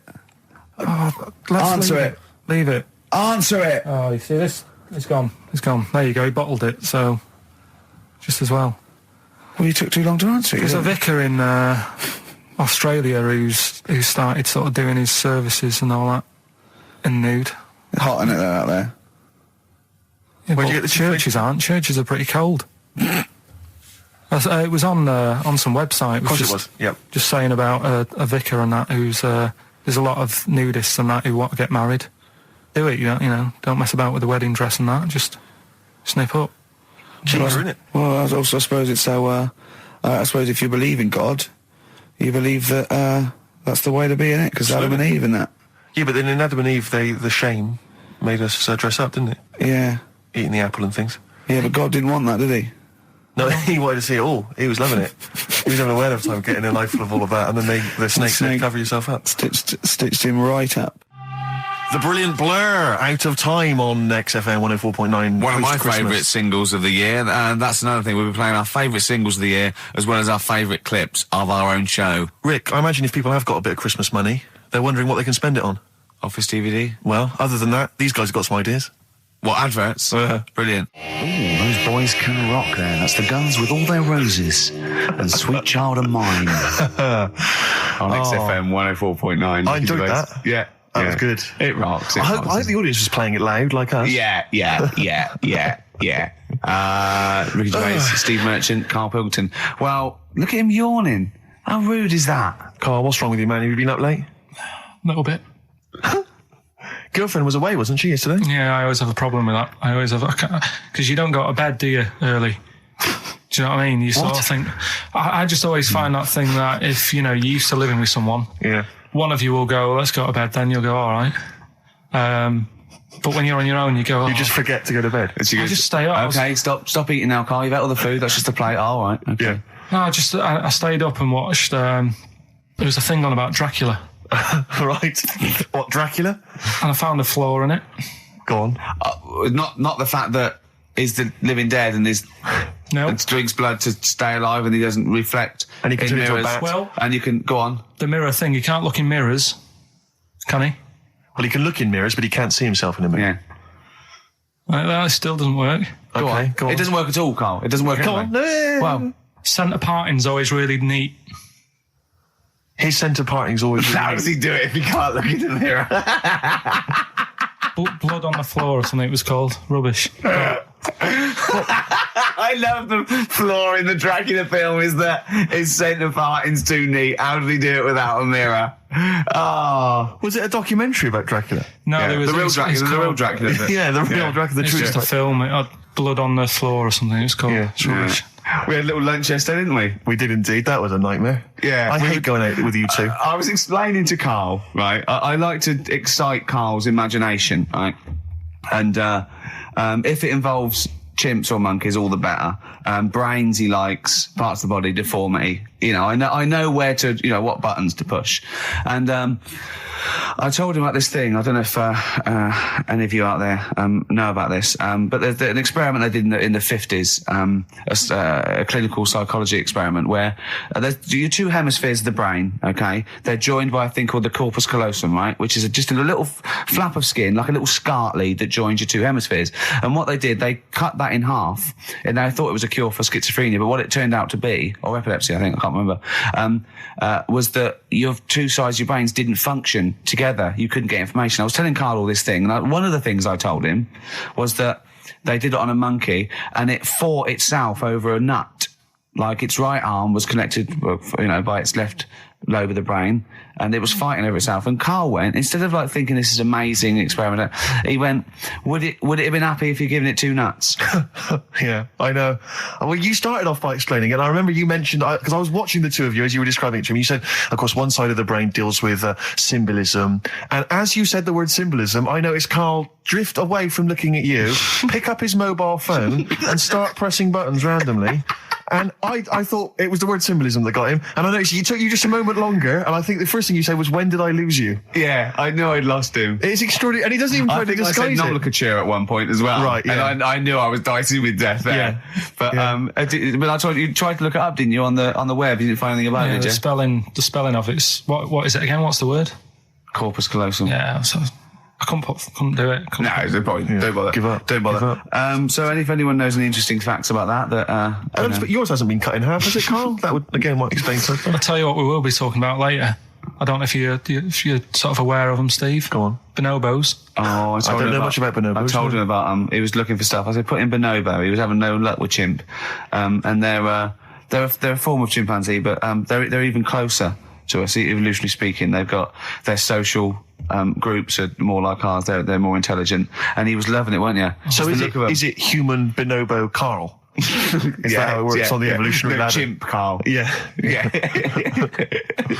Answer it. Leave it. Answer it. Oh, you see this? It's gone. It's gone. There you go. He bottled it. So, just as well. Well, you took too long to answer it. There's a vicar in Australia who's started sort of doing his services and all that in nude. Hot, isn't it, out there? Yeah, where'd you get the churches aren't? Churches are pretty cold. It was on some website. Of course it was. Yep. Just saying about a vicar and that who's there's a lot of nudists and that who want to get married. Do it, you know. Don't mess about with the wedding dress and that. Just snip up. Cheaper, isn't it? Well, I suppose it's so. I suppose if you believe in God, you believe that that's the way to be, innit? Because Adam and Eve and that. Yeah, but then in Adam and Eve, the shame made us dress up, didn't it? Yeah. Eating the apple and things. Yeah, but God didn't want that, did he? No, he wanted to see it all. He was loving it. He was having a whale of time getting a life full of all of that, and then the snake said, cover yourself up. Stitched him right up. The brilliant Blur, Out of Time on XFM 104.9. One of my favourite singles of the year, and that's another thing. We'll be playing our favourite singles of the year, as well as our favourite clips of our own show. Rick, I imagine if people have got a bit of Christmas money, they're wondering what they can spend it on. Office DVD? Well, other than that, these guys have got some ideas. What, adverts? Brilliant. Ooh, those boys can rock there. That's the Guns with All Their Roses and Sweet Child of Mine. On XFM 104.9. I enjoyed that. Yeah. That was good. It rocks. I hope the audience was playing it loud like us. Yeah. Ricky Gervais, Steve Merchant, Karl Pilkington. Well, look at him yawning. How rude is that? Carl, what's wrong with you, man? Have you been up late? A little bit. Girlfriend was away, wasn't she, yesterday? Yeah, I always have a problem with that. I always have, because you don't go to bed, do you, early? Do you know what I mean? You sort of think, I just always find that thing that if, you're used to living with someone, one of you will go, let's go to bed, then you'll go, all right. But when you're on your own, you go, you just forget to go to bed. I just stay up. Okay, stop eating now, Carl. You've ate all the food. That's just a plate. All right. Okay. Yeah. No, I stayed up and watched, there was a thing on about Dracula. Right. What, Dracula? And I found a flaw in it. Go on. Not the fact that he's the living dead and and drinks blood to stay alive and he doesn't reflect. And he can turn into a mirrors. bat. Well, and you can go on. The mirror thing, you can't look in mirrors, can he? Well, he can look in mirrors, but he can't see himself in a mirror. Yeah. That still doesn't work. Go on. It doesn't work at all, Carl. It doesn't work at all. Go on. Well, centre parting's always really neat. His centre parting's always really how does he do it if he can't look in the mirror? Blood on the floor or something it was called. Rubbish. I love the flaw in the Dracula film is that his centre parting's too neat. How did he do it without a mirror? Oh. Was it a documentary about Dracula? No, there was the real Dracula. The real Dracula. Yeah, the real Dracula. It's just a film. It had blood on the floor or something. It was called. It's rubbish. We had a little lunch yesterday, didn't we? We did indeed. That was a nightmare. Yeah. I hate going out with you two. I was explaining to Carl, right? I like to excite Carl's imagination, right? And if it involves chimps or monkeys, all the better. Brains he likes, parts of the body, deformity. I know where to, what buttons to push. And I told him about this thing. I don't know if any of you out there know about this, but there's an experiment they did in the 50s, a clinical psychology experiment where there's your two hemispheres of the brain, okay? They're joined by a thing called the corpus callosum, right? Which is just a little flap of skin, like a little scarlet lead that joins your two hemispheres. And what they did, they cut that in half, and they thought it was a cure for schizophrenia, but what it turned out to be, or epilepsy, I think, I can't remember, was that your two sides of your brains didn't function together. You couldn't get information. I was telling Carl all this thing, and one of the things I told him was that they did it on a monkey, and it fought itself over a nut. Like its right arm was connected, by its left lobe of the brain, and it was fighting over itself. And Karl went, instead of like thinking this is amazing experiment, he went, would it have been happy if you'd given it 2 nuts? Yeah, I know. Well, you started off by explaining it. I remember you mentioned, because I was watching the two of you as you were describing it to me. You said, of course, one side of the brain deals with symbolism. And as you said the word symbolism, I noticed Karl drift away from looking at you, pick up his mobile phone and start pressing buttons randomly. And I thought it was the word symbolism that got him. And I noticed it took you just a moment longer. And I think the first thing you said was, when did I lose you? Yeah, I knew I'd lost him. It's extraordinary. And he doesn't even try to disguise it. I said Nomenclature at one point as well. Right, yeah. And I knew I was dicey with death there. Yeah. But, but I told you tried to look it up, didn't you, on the web? You didn't find anything about it, did you? The spelling of it's, what is it again? What's the word? Corpus callosum. Yeah, so I couldn't do it. No, don't bother. Give up. Don't bother. So if anyone knows any interesting facts about that, but yours hasn't been cut in half, has it, Karl? That would, again, might explain something. I'll tell you what we will be talking about later. I don't know if you're sort of aware of them, Steve. Go on. Bonobos. Oh, I don't know much about bonobos. I told him about he was looking for stuff. I said, put in bonobo. He was having no luck with chimp. And they're a form of chimpanzee, but they're even closer to us, evolutionarily speaking. They've got their social groups are more like ours. They're more intelligent. And he was loving it, weren't you? So is it human bonobo Karl? Is that how it works on the evolutionary ladder? Chimp Karl. Yeah.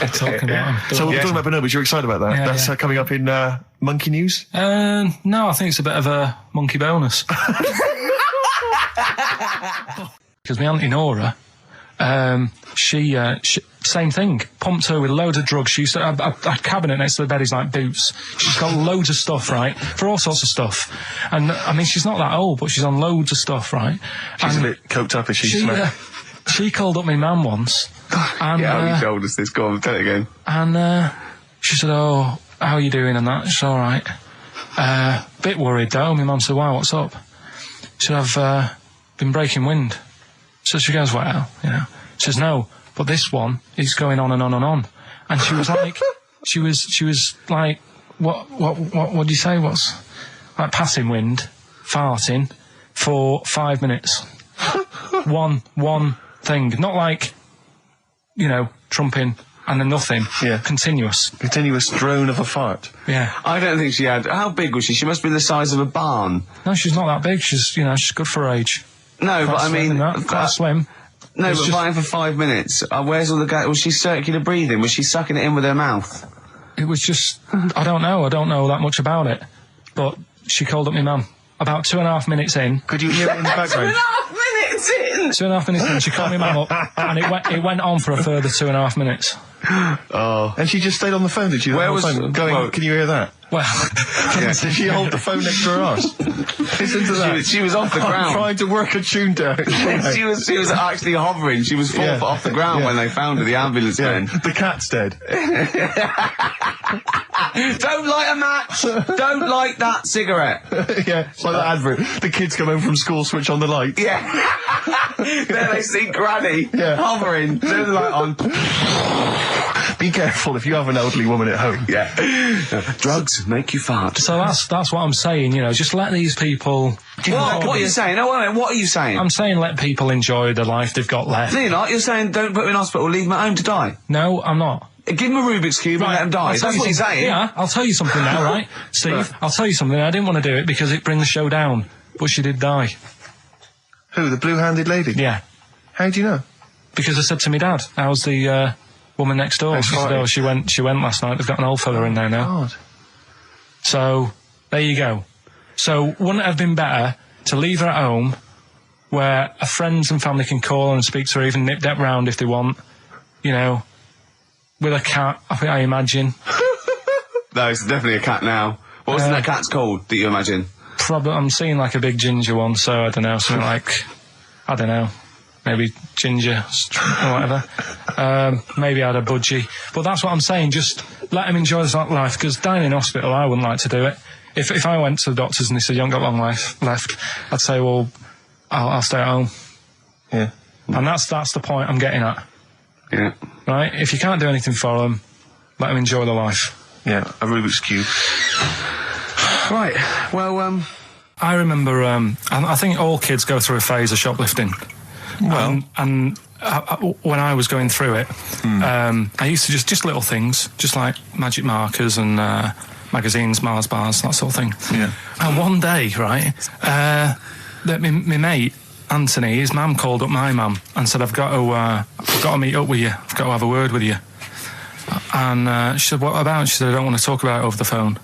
Talking about him. So we're talking about bonobos. You're excited about that? Yeah, That's coming up in Monkey News? No, I think it's a bit of a monkey bonus. Because my auntie Nora, she same thing, pumped her with loads of drugs. She used to have a cabinet next to the bed is like boots. She's got loads of stuff, right, for all sorts of stuff. And I mean, she's not that old, but she's on loads of stuff, right? She's a bit coked up, is she? She called up my mum once. And, yeah, you told us this. Go on, tell it again. And she said, "Oh, how are you doing?" And that. She's all right. Bit worried though. My mum said, "Why? What's up?" She said, "I've been breaking wind." So she goes, "Well, you know." She says, "No, but this one is going on and on and on." And she was like, she was like, what do you say? What's like passing wind, farting for 5 minutes. one thing, not like, you know, trumping and then nothing. Yeah. Continuous drone of a fart. Yeah. I don't think she had. How big was she? She must be the size of a barn. No, she's not that big. She's good for her age. No, but I mean, quite slim. No, but fighting for 5 minutes. Where's all the gas? Was she circular breathing? Was she sucking it in with her mouth? It was just, I don't know that much about it. But she called up my mum. About 2.5 minutes in. Could you hear it in the background? 2.5 minutes in! 2.5 minutes in, she called my mum up, and it went on for a further 2.5 minutes. Oh. And she just stayed on the phone, did she? Where was going? Well, can you hear that? Well, did she hold the phone next to her arse? Listen to that. She was off the ground. Trying to work a tune down. she was actually hovering. She was 4 foot off the ground when they found her, the ambulance men. The cat's dead. Don't light a match! Don't light that cigarette! Yeah, it's like that advert. The kids come home from school, switch on the light. Yeah. There they see Granny hovering, turn the light on. Be careful if you have an elderly woman at home. Yeah. Drugs make you fart. So that's what I'm saying, you know, just let these people... What are you saying? No, wait a minute, what are you saying? I'm saying let people enjoy the life they've got left. No, you're not. You're saying don't put them in hospital, leave them at home to die. No, I'm not. Give them a Rubik's Cube and let them die. That's what you're saying. Yeah, I'll tell you something now, right? Steve, I'll tell you something. I didn't want to do it because it brings the show down. But she did die. Who, the blue-handed lady? Yeah. How do you know? Because I said to my dad, how's the woman next door? She said, oh, she went last night. They've got an old fella in there now. God. So, there you go. So, wouldn't it have been better to leave her at home where her friends and family can call and speak to her, even nip-dap round if they want, you know, with a cat, I imagine. No, it's definitely a cat now. What was that cat's called that you imagine? Probably, I'm seeing like a big ginger one, so I don't know, something like, I don't know, maybe ginger or whatever. Maybe I had a budgie. But that's what I'm saying, just let them enjoy this life, because dying in hospital, I wouldn't like to do it. If I went to the doctors and they said, you haven't got long life left, I'd say, well, I'll stay at home. Yeah. And that's the point I'm getting at. Yeah. Right? If you can't do anything for them, let them enjoy their life. Yeah, a Rubik's Cube. Right. Well, I remember, I think all kids go through a phase of shoplifting. Well. And when I was going through it, I used to just little things, just like magic markers and magazines, Mars bars, that sort of thing. Yeah. And one day, right, that my mate Anthony, his mum called up my mum and said, I've got to meet up with you. I've got to have a word with you. And she said, what about? She said, I don't want to talk about it over the phone.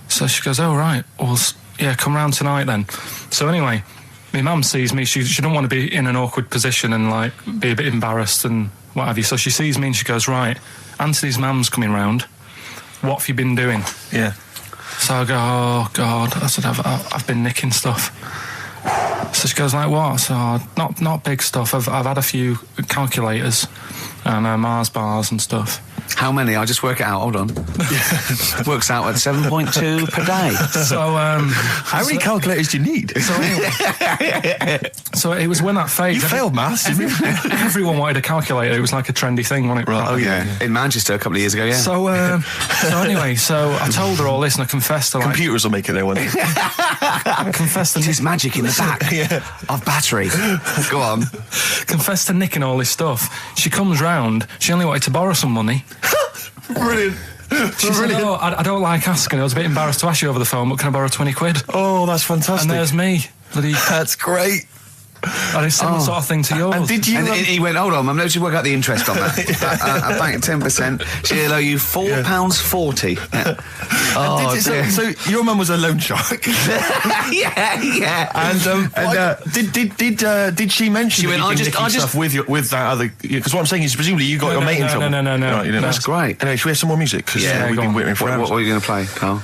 So she goes, oh, right. Well, yeah, come round tonight then. So anyway, my mum sees me. She don't want to be in an awkward position and, like, be a bit embarrassed and what have you. So she sees me and she goes, right, Anthony's mum's coming round. What have you been doing? Yeah. So I go, oh, God. I said, I've been nicking stuff. So she goes, like, what? So, not big stuff. I've had a few calculators and Mars bars and stuff. How many? I'll just work it out. Hold on. Works out at 7.2 per day. So, how many calculators do you need? So, anyway, so it was when that phase. You failed maths, didn't you? Everyone wanted a calculator. It was like a trendy thing, wasn't it? Right. Oh, yeah. In Manchester a couple of years ago, yeah. So anyway, so I told her all this and I confessed to, like... Computers will make it there one day. I confessed to... There's magic in the back of battery. Go on. Confessed to nicking all this stuff. She comes round. She only wanted to borrow some money. Brilliant. She said, oh, I don't like asking. I was a bit embarrassed to ask you over the phone, but can I borrow 20 quid? Oh, that's fantastic. And there's me. That's great. And it's similar sort of thing to yours. And did you... And he went, hold on, I'm going to work out the interest on that. I bank at 10%. She'll owe you £4.40. Yeah. Oh, so your mum was a loan shark. yeah. And did she mention? She went, I just stuff with that other. Because what I'm saying is, presumably you got your mate in trouble. No. Right, you didn't. That's great. Anyway, should we have some more music? Because we've been waiting for hours. What are you going to play, Carl?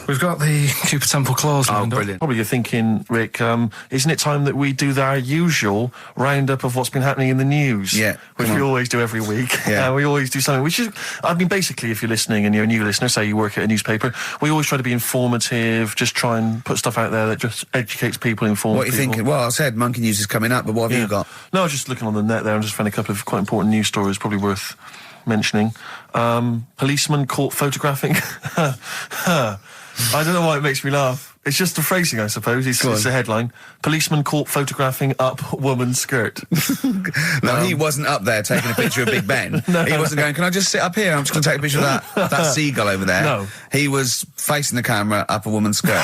We've got the Cooper Temple Clause lined up. Brilliant. Probably you're thinking, Rick, isn't it time that we do our usual roundup of what's been happening in the news? Yeah. Which we always do every week. Yeah. We always do something, which is, I mean, basically, if you're listening and you're a new listener, say you work at a newspaper, we always try to be informative, just try and put stuff out there that just educates people, informs What are you people. thinking? Well, I said Monkey News is coming up, but what have you got? No, I was just looking on the net there and just found a couple of quite important news stories, probably worth mentioning. Policeman caught photographing... I don't know why it makes me laugh. It's just the phrasing, I suppose. It's the headline. Policeman caught photographing up woman's skirt. No, he wasn't up there taking a picture of Big Ben. He wasn't going, can I just sit up here? I'm just going to take a picture of that seagull over there. No. He was facing the camera up a woman's skirt.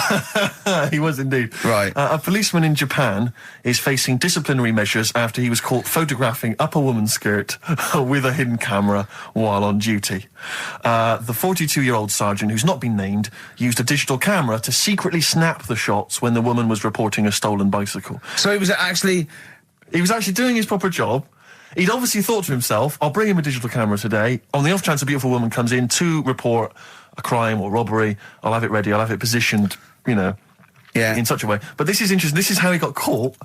He was indeed. Right. A policeman in Japan is facing disciplinary measures after he was caught photographing up a woman's skirt with a hidden camera while on duty. The 42-year-old sergeant, who's not been named, used a digital camera to secretly snap the shots when the woman was reporting a stolen bicycle. So he was actually doing his proper job. He'd obviously thought to himself, I'll bring him a digital camera today. On the off chance a beautiful woman comes in to report a crime or robbery, I'll have it ready, I'll have it positioned, in such a way. But this is interesting. This is how he got caught.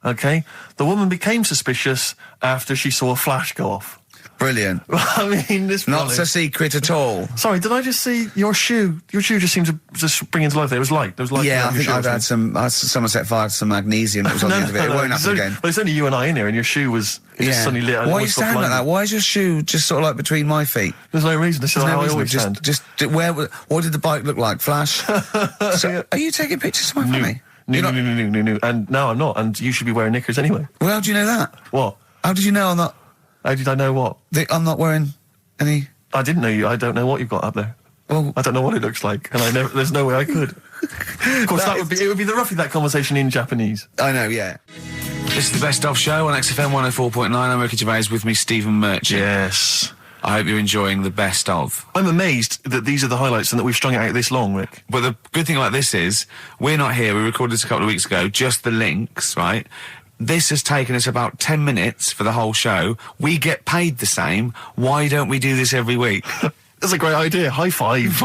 Okay? The woman became suspicious after she saw a flash go off. brilliant. I mean, this not a secret at all. Sorry, did I just see your shoe? Your shoe just seemed to just spring into life there. It was light. There was light. Yeah, I think I've had someone set fire to some magnesium that was on the end of it. It won't happen again. But it's only you and I in here, and your shoe was just suddenly lit. Why are you standing like that? Why is your shoe just sort of like between my feet? There's no reason. This is how I always stand. What did the bike look like? Flash? So, are you taking pictures of my family? No. And no, I'm not. And you should be wearing knickers anyway. Well, how do you know that? What? How did you know I'm not? How did I know what? I'm not wearing any... I didn't know you. I don't know what you've got up there. Well, I don't know what it looks like, and there's no way I could. Of course, it would be roughly that conversation in Japanese. I know, yeah. This is the Best Of Show on XFM 104.9. I'm Ricky Gervais, with me Stephen Merchant. Yes. I hope you're enjoying the Best Of. I'm amazed that these are the highlights and that we've strung it out this long, Rick. But the good thing about this is, we're not here, we recorded this a couple of weeks ago, just the links, right? This has taken us about 10 minutes for the whole show. We get paid the same. Why don't we do this every week? That's a great idea. High five.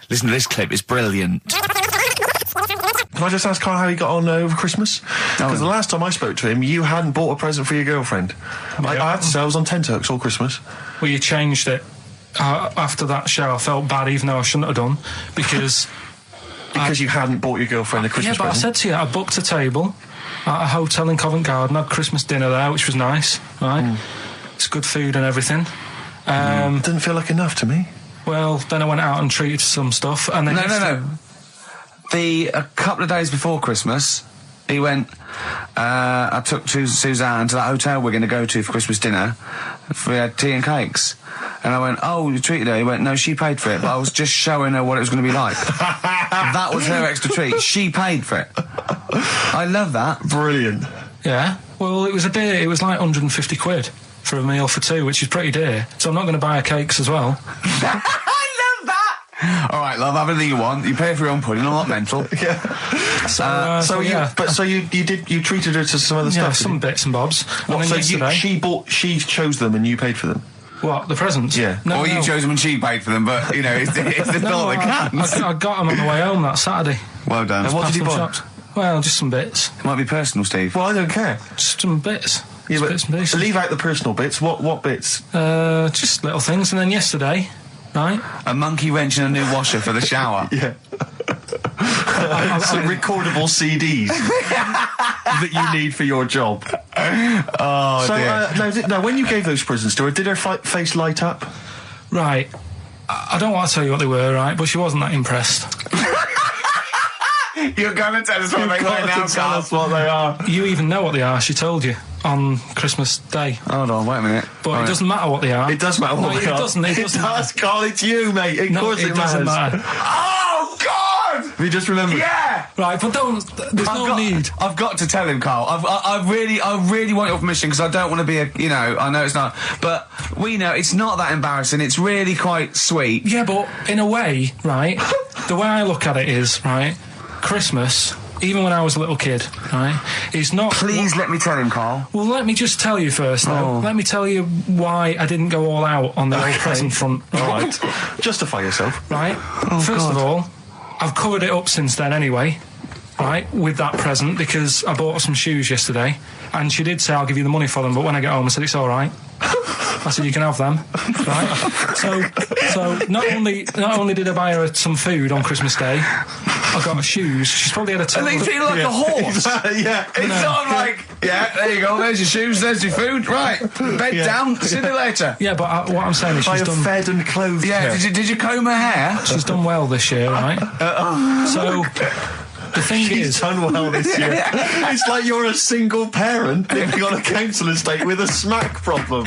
Listen to this clip, it's brilliant. Can I just ask Karl how he got on over Christmas? Because the last time I spoke to him, you hadn't bought a present for your girlfriend. I had to say I was on tenterhooks all Christmas. Well, you changed it. After that show, I felt bad, even though I shouldn't have done, because... because you hadn't bought your girlfriend a Christmas present? Yeah, but I said to you, I booked a table at a hotel in Covent Garden, had Christmas dinner there, which was nice, right? It's good food and everything. Didn't feel like enough to me. Well, then I went out and treated some stuff, and then... No. A couple of days before Christmas, He went, I took Suzanne to that hotel we're going to go to for Christmas dinner. We had tea and cakes. And I went, oh, you treated her? He went, no, she paid for it, but I was just showing her what it was going to be like. That was her extra treat. She paid for it. I love that. Brilliant. Yeah. Well, it was like 150 quid for a meal for two, which is pretty dear. So I'm not going to buy her cakes as well. All right, love, have anything you want. You pay for your own pudding. I'm not mental. Yeah. So you treated her to some other stuff. Yeah, some bits and bobs. What, and then she chose them and you paid for them. What, the presents? Yeah. No, you chose them and she paid for them, but you know it's the thought that counts. I got them on the way home that Saturday. Well done. And what did you buy? Shopped. Well, just some bits. It might be personal, Steve. Well, I don't care. Just some bits. Yeah, but bits and pieces. leave out the personal bits. What bits? Just little things. And then yesterday, right? A monkey wrench and a new washer for the shower. Yeah. Some recordable CDs that you need for your job. Oh, dear. Now, when you gave those presents to her, did her face light up? Right. I don't want to tell you what they were, right? But she wasn't that impressed. You're going to tell us what they were now, tell us what they are. You even know what they are. She told you on Christmas Day. Hold on, wait a minute. But it doesn't matter what they are. It does matter what they are. It doesn't. It does, Carl. It's you, mate. Of course it doesn't matters. matter. Oh, God! Have you just remembered? Yeah! Right, but there's no need. I've got to tell him, Carl. I really want your permission because I don't want to be I know it's not, but we know it's not that embarrassing. It's really quite sweet. Yeah, but in a way, right, the way I look at it is, right, Christmas, even when I was a little kid, right, is not... Please let me tell him, Carl. Well, let me just tell you first, though. Oh. Let me tell you why I didn't go all out on the old present front. All right. Justify yourself. Right? First of all, I've covered it up since then anyway, right, with that present, because I bought her some shoes yesterday, and she did say, I'll give you the money for them, but when I get home, I said, it's all right. I said, you can have them, right? So not only did I buy her some food on Christmas Day, I got her shoes. She's probably had a total... And they feel like a horse. Yeah. It's sort of like, yeah, there you go, there's your shoes, there's your food, right, bed down, see you later. Yeah, but what I'm saying is she's done... fed and clothed. Yeah, did you comb her hair? She's done well this year, right? So... The thing She's done well this year. It's like you're a single parent living on a council estate with a smack problem,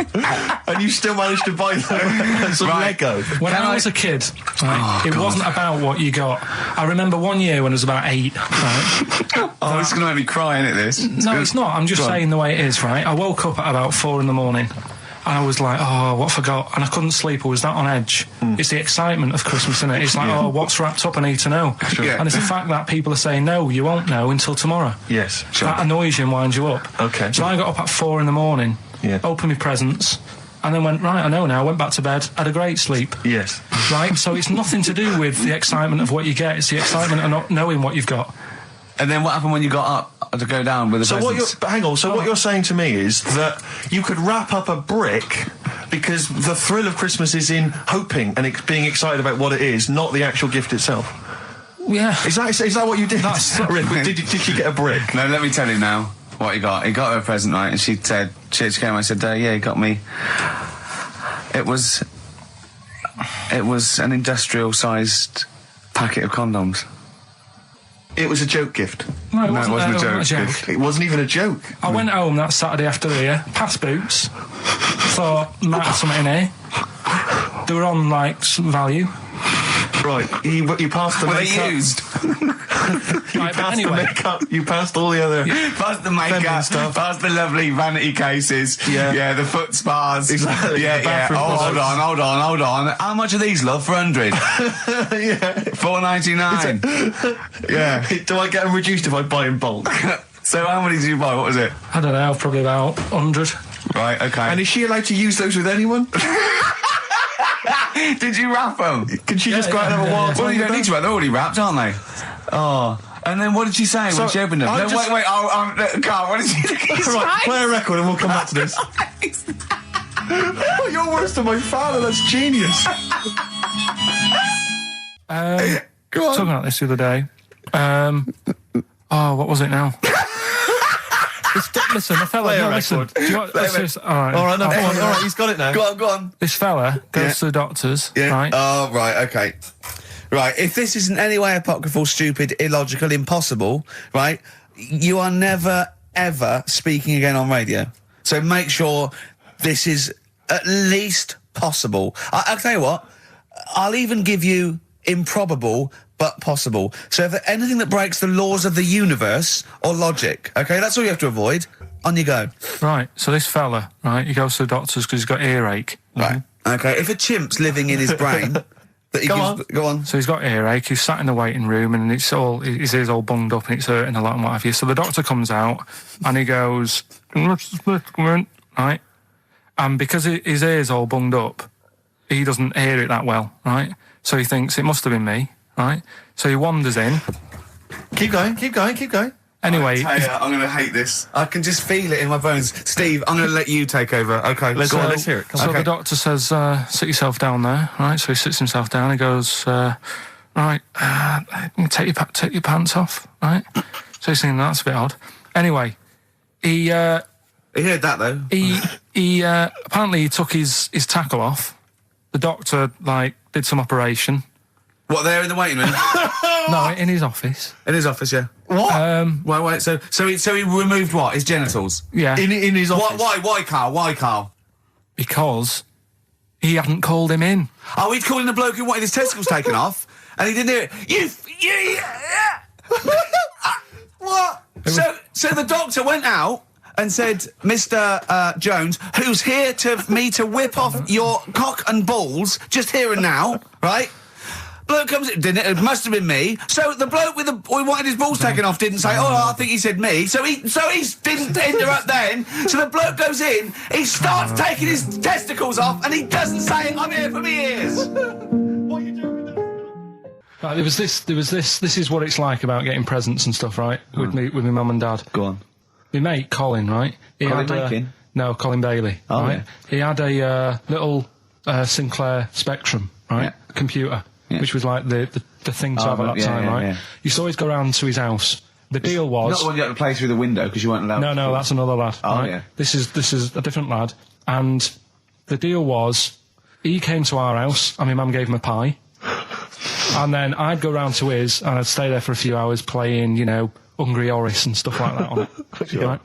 and you still managed to buy them some Lego. When I was a kid, right, it wasn't about what you got. I remember one year when I was about 8. Right, it's going to make me cry, isn't it? This? It's not. I'm just saying the way it is. Right. I woke up at about 4 a.m. And I was like, oh, what I forgot? And I couldn't sleep. I was that on edge. It's the excitement of Christmas, isn't it? It's like, oh, what's wrapped up? I need to know. Sure. And it's the fact that people are saying, no, you won't know until tomorrow. Yes. Sure. That annoys you and winds you up. Okay. So I got up at 4 a.m, opened my presents, and then went, right, I know now, went back to bed, had a great sleep. Yes. Right? So it's nothing to do with the excitement of what you get. It's the excitement of not knowing what you've got. And then what happened when you got up to go down with the presents? What you're saying to me is that you could wrap up a brick because the thrill of Christmas is in hoping and being excited about what it is, not the actual gift itself. Yeah. Is that what you did? Did she get a brick? No, let me tell you now what he got. He got her a present, right? And she said, she came. I said, yeah, he got me. It was an industrial-sized packet of condoms. It was a joke gift. No, it wasn't a joke. It wasn't even a joke. I went home that Saturday after the year, past Boots, thought, might have something in here. They were on, like, some value. Right, you passed the Were makeup. they used? The makeup. You passed all the other... Passed the makeup, stuff. passed the lovely vanity cases. Yeah, the foot spas. Exactly. Yeah. Hold on. How much are these, love? For 100? Yeah. $4.99. Yeah. Do I get them reduced if I buy in bulk? So how many did you buy? What was it? I don't know, probably about 100. Right, okay. And is she allowed to use those with anyone? Did you wrap them? Can she just go out and have a wild time? Well, you don't need to wrap. They're already wrapped, aren't they? Oh. And then what did she say when she opened them? No, wait. Carl, what did she say? Right, play a record and we'll come back to this. Oh, you're worse than my father. That's genius. Go on. Talking about this the other day. What was it now? Listen, a fella... Play a listen. record. Do you want, All right, he's got it now. Go on. This fella goes to the doctors, right? Oh, right, okay. Right, if this isn't any way apocryphal, stupid, illogical, impossible, right, you are never, ever speaking again on radio. So make sure this is at least possible. I'll tell you what, I'll even give you improbable but possible. So if anything that breaks the laws of the universe or logic, okay, that's all you have to avoid. On you go. Right, so this fella, right, he goes to the doctors because he's got earache. Right. Okay, if a chimp's living in his brain... that he go on. So he's got earache, he's sat in the waiting room and his ear's all bunged up and it's hurting a lot and what have you. So the doctor comes out and he goes, right? And because his ear's all bunged up, he doesn't hear it that well, right? So he thinks it must have been me, right? So he wanders in. Keep going. Anyway, I'm going to hate this. I can just feel it in my bones. Steve, I'm going to let you take over. Okay, let's hear it. So the doctor says, sit yourself down there, right? So he sits himself down. He goes, right, take your pants off, right? So he's thinking that's a bit odd. Anyway, he heard that though. He apparently he took his tackle off. The doctor did some operation. What, there in the waiting room? No, in his office. In his office, yeah. What? Wait. So he removed what? His genitals? Yeah. In his office. Why, Carl? Because he hadn't called him in. Oh, he'd called in the bloke who wanted his testicles taken off, and he didn't do it. What? So the doctor went out and said, Mr. Jones, who's here to whip off your cock and balls just here and now, right? Bloke comes in, didn't it? It must have been me. So the bloke who wanted his balls taken off didn't say, oh, I think he said me. So he didn't interrupt then. So the bloke goes in, he starts taking his testicles off, and he doesn't say, I'm here for me ears. What are you doing? Right, there was this. This is what it's like about getting presents and stuff, right? With my mum and dad. Go on. My mate Colin, right? No, Colin Bailey. Oh, right? yeah. He had a little Sinclair Spectrum, right? Computer. Yeah. Which was like the thing to have at that time, right? Yeah. You used to always go round to his house. The deal was... Not the one you had to play through the window because you weren't allowed to. No, that's another lad. Oh, right? yeah. This is a different lad. And the deal was, he came to our house and my mum gave him a pie. And then I'd go round to his and I'd stay there for a few hours playing, Hungry Oris and stuff like that on it. Right?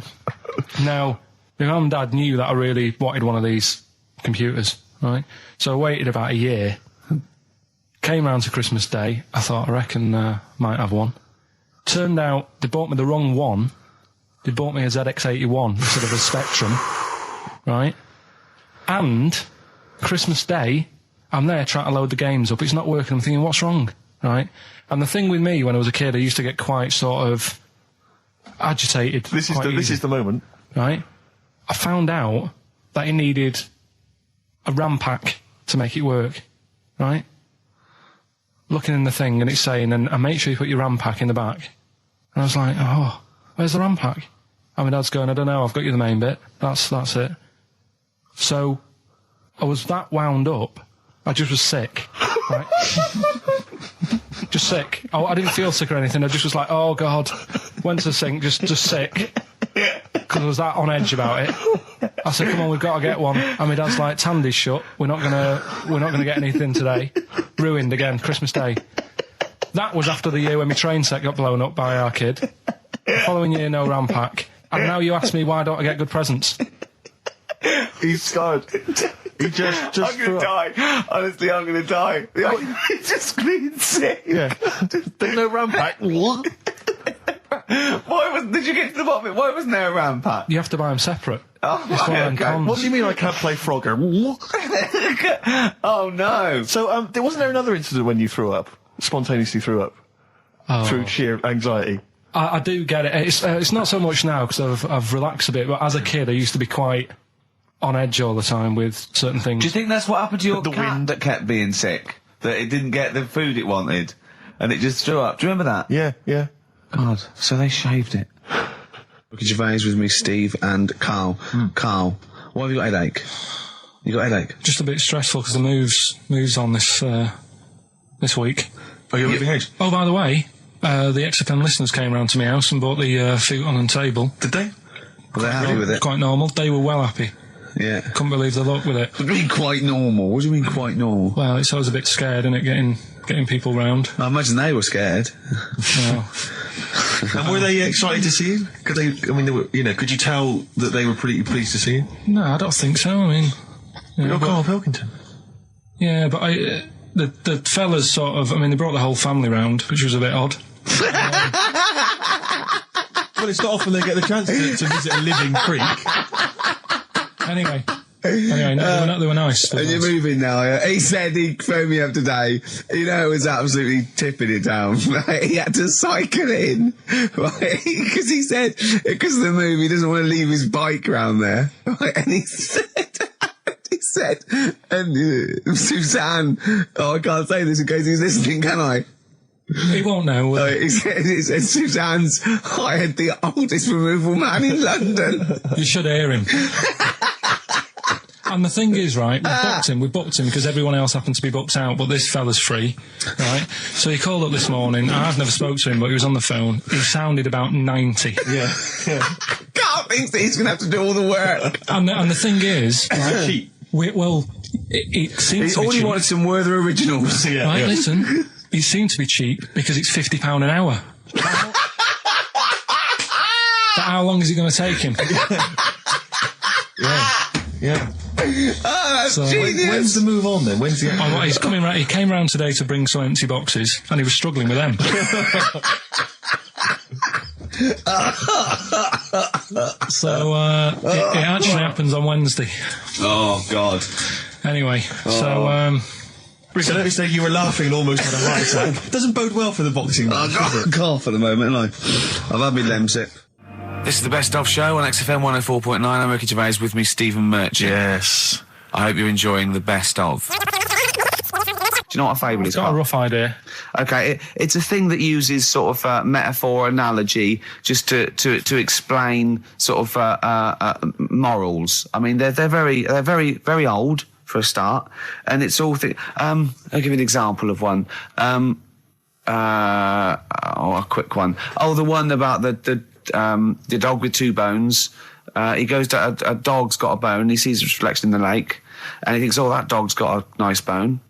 Now, my mum and dad knew that I really wanted one of these computers, right? So I waited about a year. Came round to Christmas Day. I thought, I reckon might have one. Turned out they bought me the wrong one. They bought me a ZX81 instead of a Spectrum, right? And Christmas Day, I'm there trying to load the games up. It's not working. I'm thinking, what's wrong, right? And the thing with me when I was a kid, I used to get quite sort of agitated. This is the moment, right? I found out that it needed a RAM pack to make it work, right? Looking in the thing and it's saying, and make sure you put your RAM pack in the back. And I was like, oh, where's the RAM pack? And my dad's going, I don't know, I've got you the main bit. That's it. So I was that wound up, I just was sick, right? Just sick. I didn't feel sick or anything, I just was like, oh God, went to the sink, just sick. Because I was that on edge about it. I said, come on, we've got to get one. And my dad's like, Tandy's shut, we're not gonna get anything today. Ruined again, Christmas Day. That was after the year when my train set got blown up by our kid. The following year, no RAM pack. And now you ask me, why don't I get good presents? He's scarred. He just I'm gonna die. Honestly, I'm gonna die. He's just clean sick. Yeah. There's no RAM pack. What? Did you get to the bottom of it? Why wasn't there a RAM pack? You have to buy them separate. Oh, okay. What do you mean I can't play Frogger? Oh no. So, wasn't there another incident when you threw up? Spontaneously threw up? Through sheer anxiety? I do get it. It's not so much now because I've relaxed a bit, but as a kid I used to be quite on edge all the time with certain things. Do you think that's what happened to your cat that kept being sick? That it didn't get the food it wanted and it just threw up? Do you remember that? Yeah. God, so they shaved it. Look at Gervais with me, Steve and Carl. Carl, why have you got a headache? You got a headache? Just a bit stressful because the moves on this week. Are you moving house? Oh, by the way, the XFM listeners came round to my house and bought the futon and table. Did they? Were they happy with it? Quite normal. They were well happy. Yeah. Couldn't believe the luck with it. What do you mean quite normal? What do you mean quite normal? Well, it's always a bit scared, isn't it, getting getting people round. I imagine they were scared. Well, And were they excited to see you? Could they? I mean, they were, could you tell that they were pretty pleased to see you? no, I don't think so. I mean, You're Karl Pilkington. yeah, but the fellas sort of, I mean, they brought the whole family round, which was a bit odd. Well, it's not often they get the chance to visit a living creek. Anyway, no, they were nice. And you're moving now, yeah? He said he phoned me up today. It was absolutely tipping it down. Right? He had to cycle in, right? Because he said, because of the move, he doesn't want to leave his bike round there. Right? And he said, and Suzanne, I can't say this in case he's listening, can I? He won't know. He said Suzanne's hired the oldest removal man in London. You should hear him. And the thing is, right, we booked him because everyone else happened to be booked out, but this fella's free, right? So he called up this morning. I've never spoke to him, but he was on the phone. He sounded about 90. Yeah. Can't think that he's going to have to do all the work. And the thing is, right, Cheap. it seems to be All he cheap. wanted some Werther originals. Right, listen, it seemed to be cheap because it's £50 an hour. But how long is it going to take him? Yeah. Oh, that's genius. When's the move on then? When's the? He's coming round. He came round today to bring some empty boxes, and he was struggling with them. So it actually happens on Wednesday. Oh, God. Anyway, So let me say you were laughing and almost had a heart attack. Doesn't bode well for the boxing match, does it? Cough at the moment, and I've had my Lemsip. This is the Best Of Show on XFM 104.9. I'm Ricky Gervais, with me Stephen Merchant. Yes. I hope you're enjoying the Best Of. Do you know what a fable is? I've got a rough idea. Okay, it's a thing that uses sort of metaphor, analogy, just to explain sort of morals. I mean, they're very old for a start, and it's all. I'll give you an example of one. A quick one. Oh, the one about the dog with two bones. He goes to a dog's got a bone. He sees a reflection in the lake, and he thinks, "Oh, that dog's got a nice bone.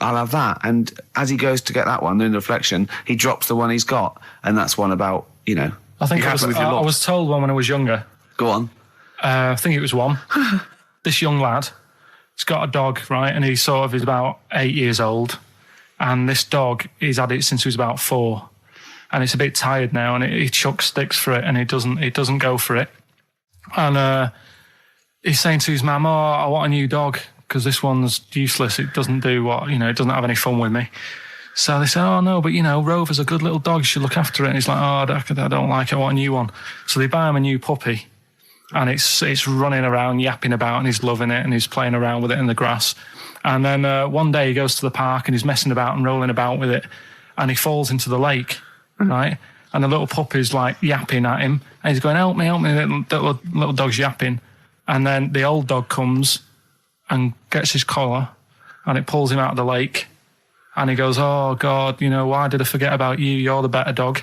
I'll have that." And as he goes to get that one in the reflection, he drops the one he's got, and that's one about I think I was told one when I was younger. Go on. I think it was one. This young lad, he's got a dog, right, and he sort of is about 8 years old, and this dog, he's had it since he was about 4. And it's a bit tired now, and he chucks sticks for it, and it doesn't go for it. And he's saying to his mum, "Oh, I want a new dog because this one's useless. It doesn't do it doesn't have any fun with me." So they say, "Oh no, but Rover's a good little dog. You should look after it." And he's like, "Oh, I don't like it. I want a new one." So they buy him a new puppy, and it's running around, yapping about, and he's loving it, and he's playing around with it in the grass. And then one day he goes to the park and he's messing about and rolling about with it, and he falls into the lake. Right, and the little puppy's like yapping at him, and he's going, help me, the little dog's yapping. And then the old dog comes and gets his collar, and it pulls him out of the lake, and he goes, "Oh God, why did I forget about you? You're the better dog."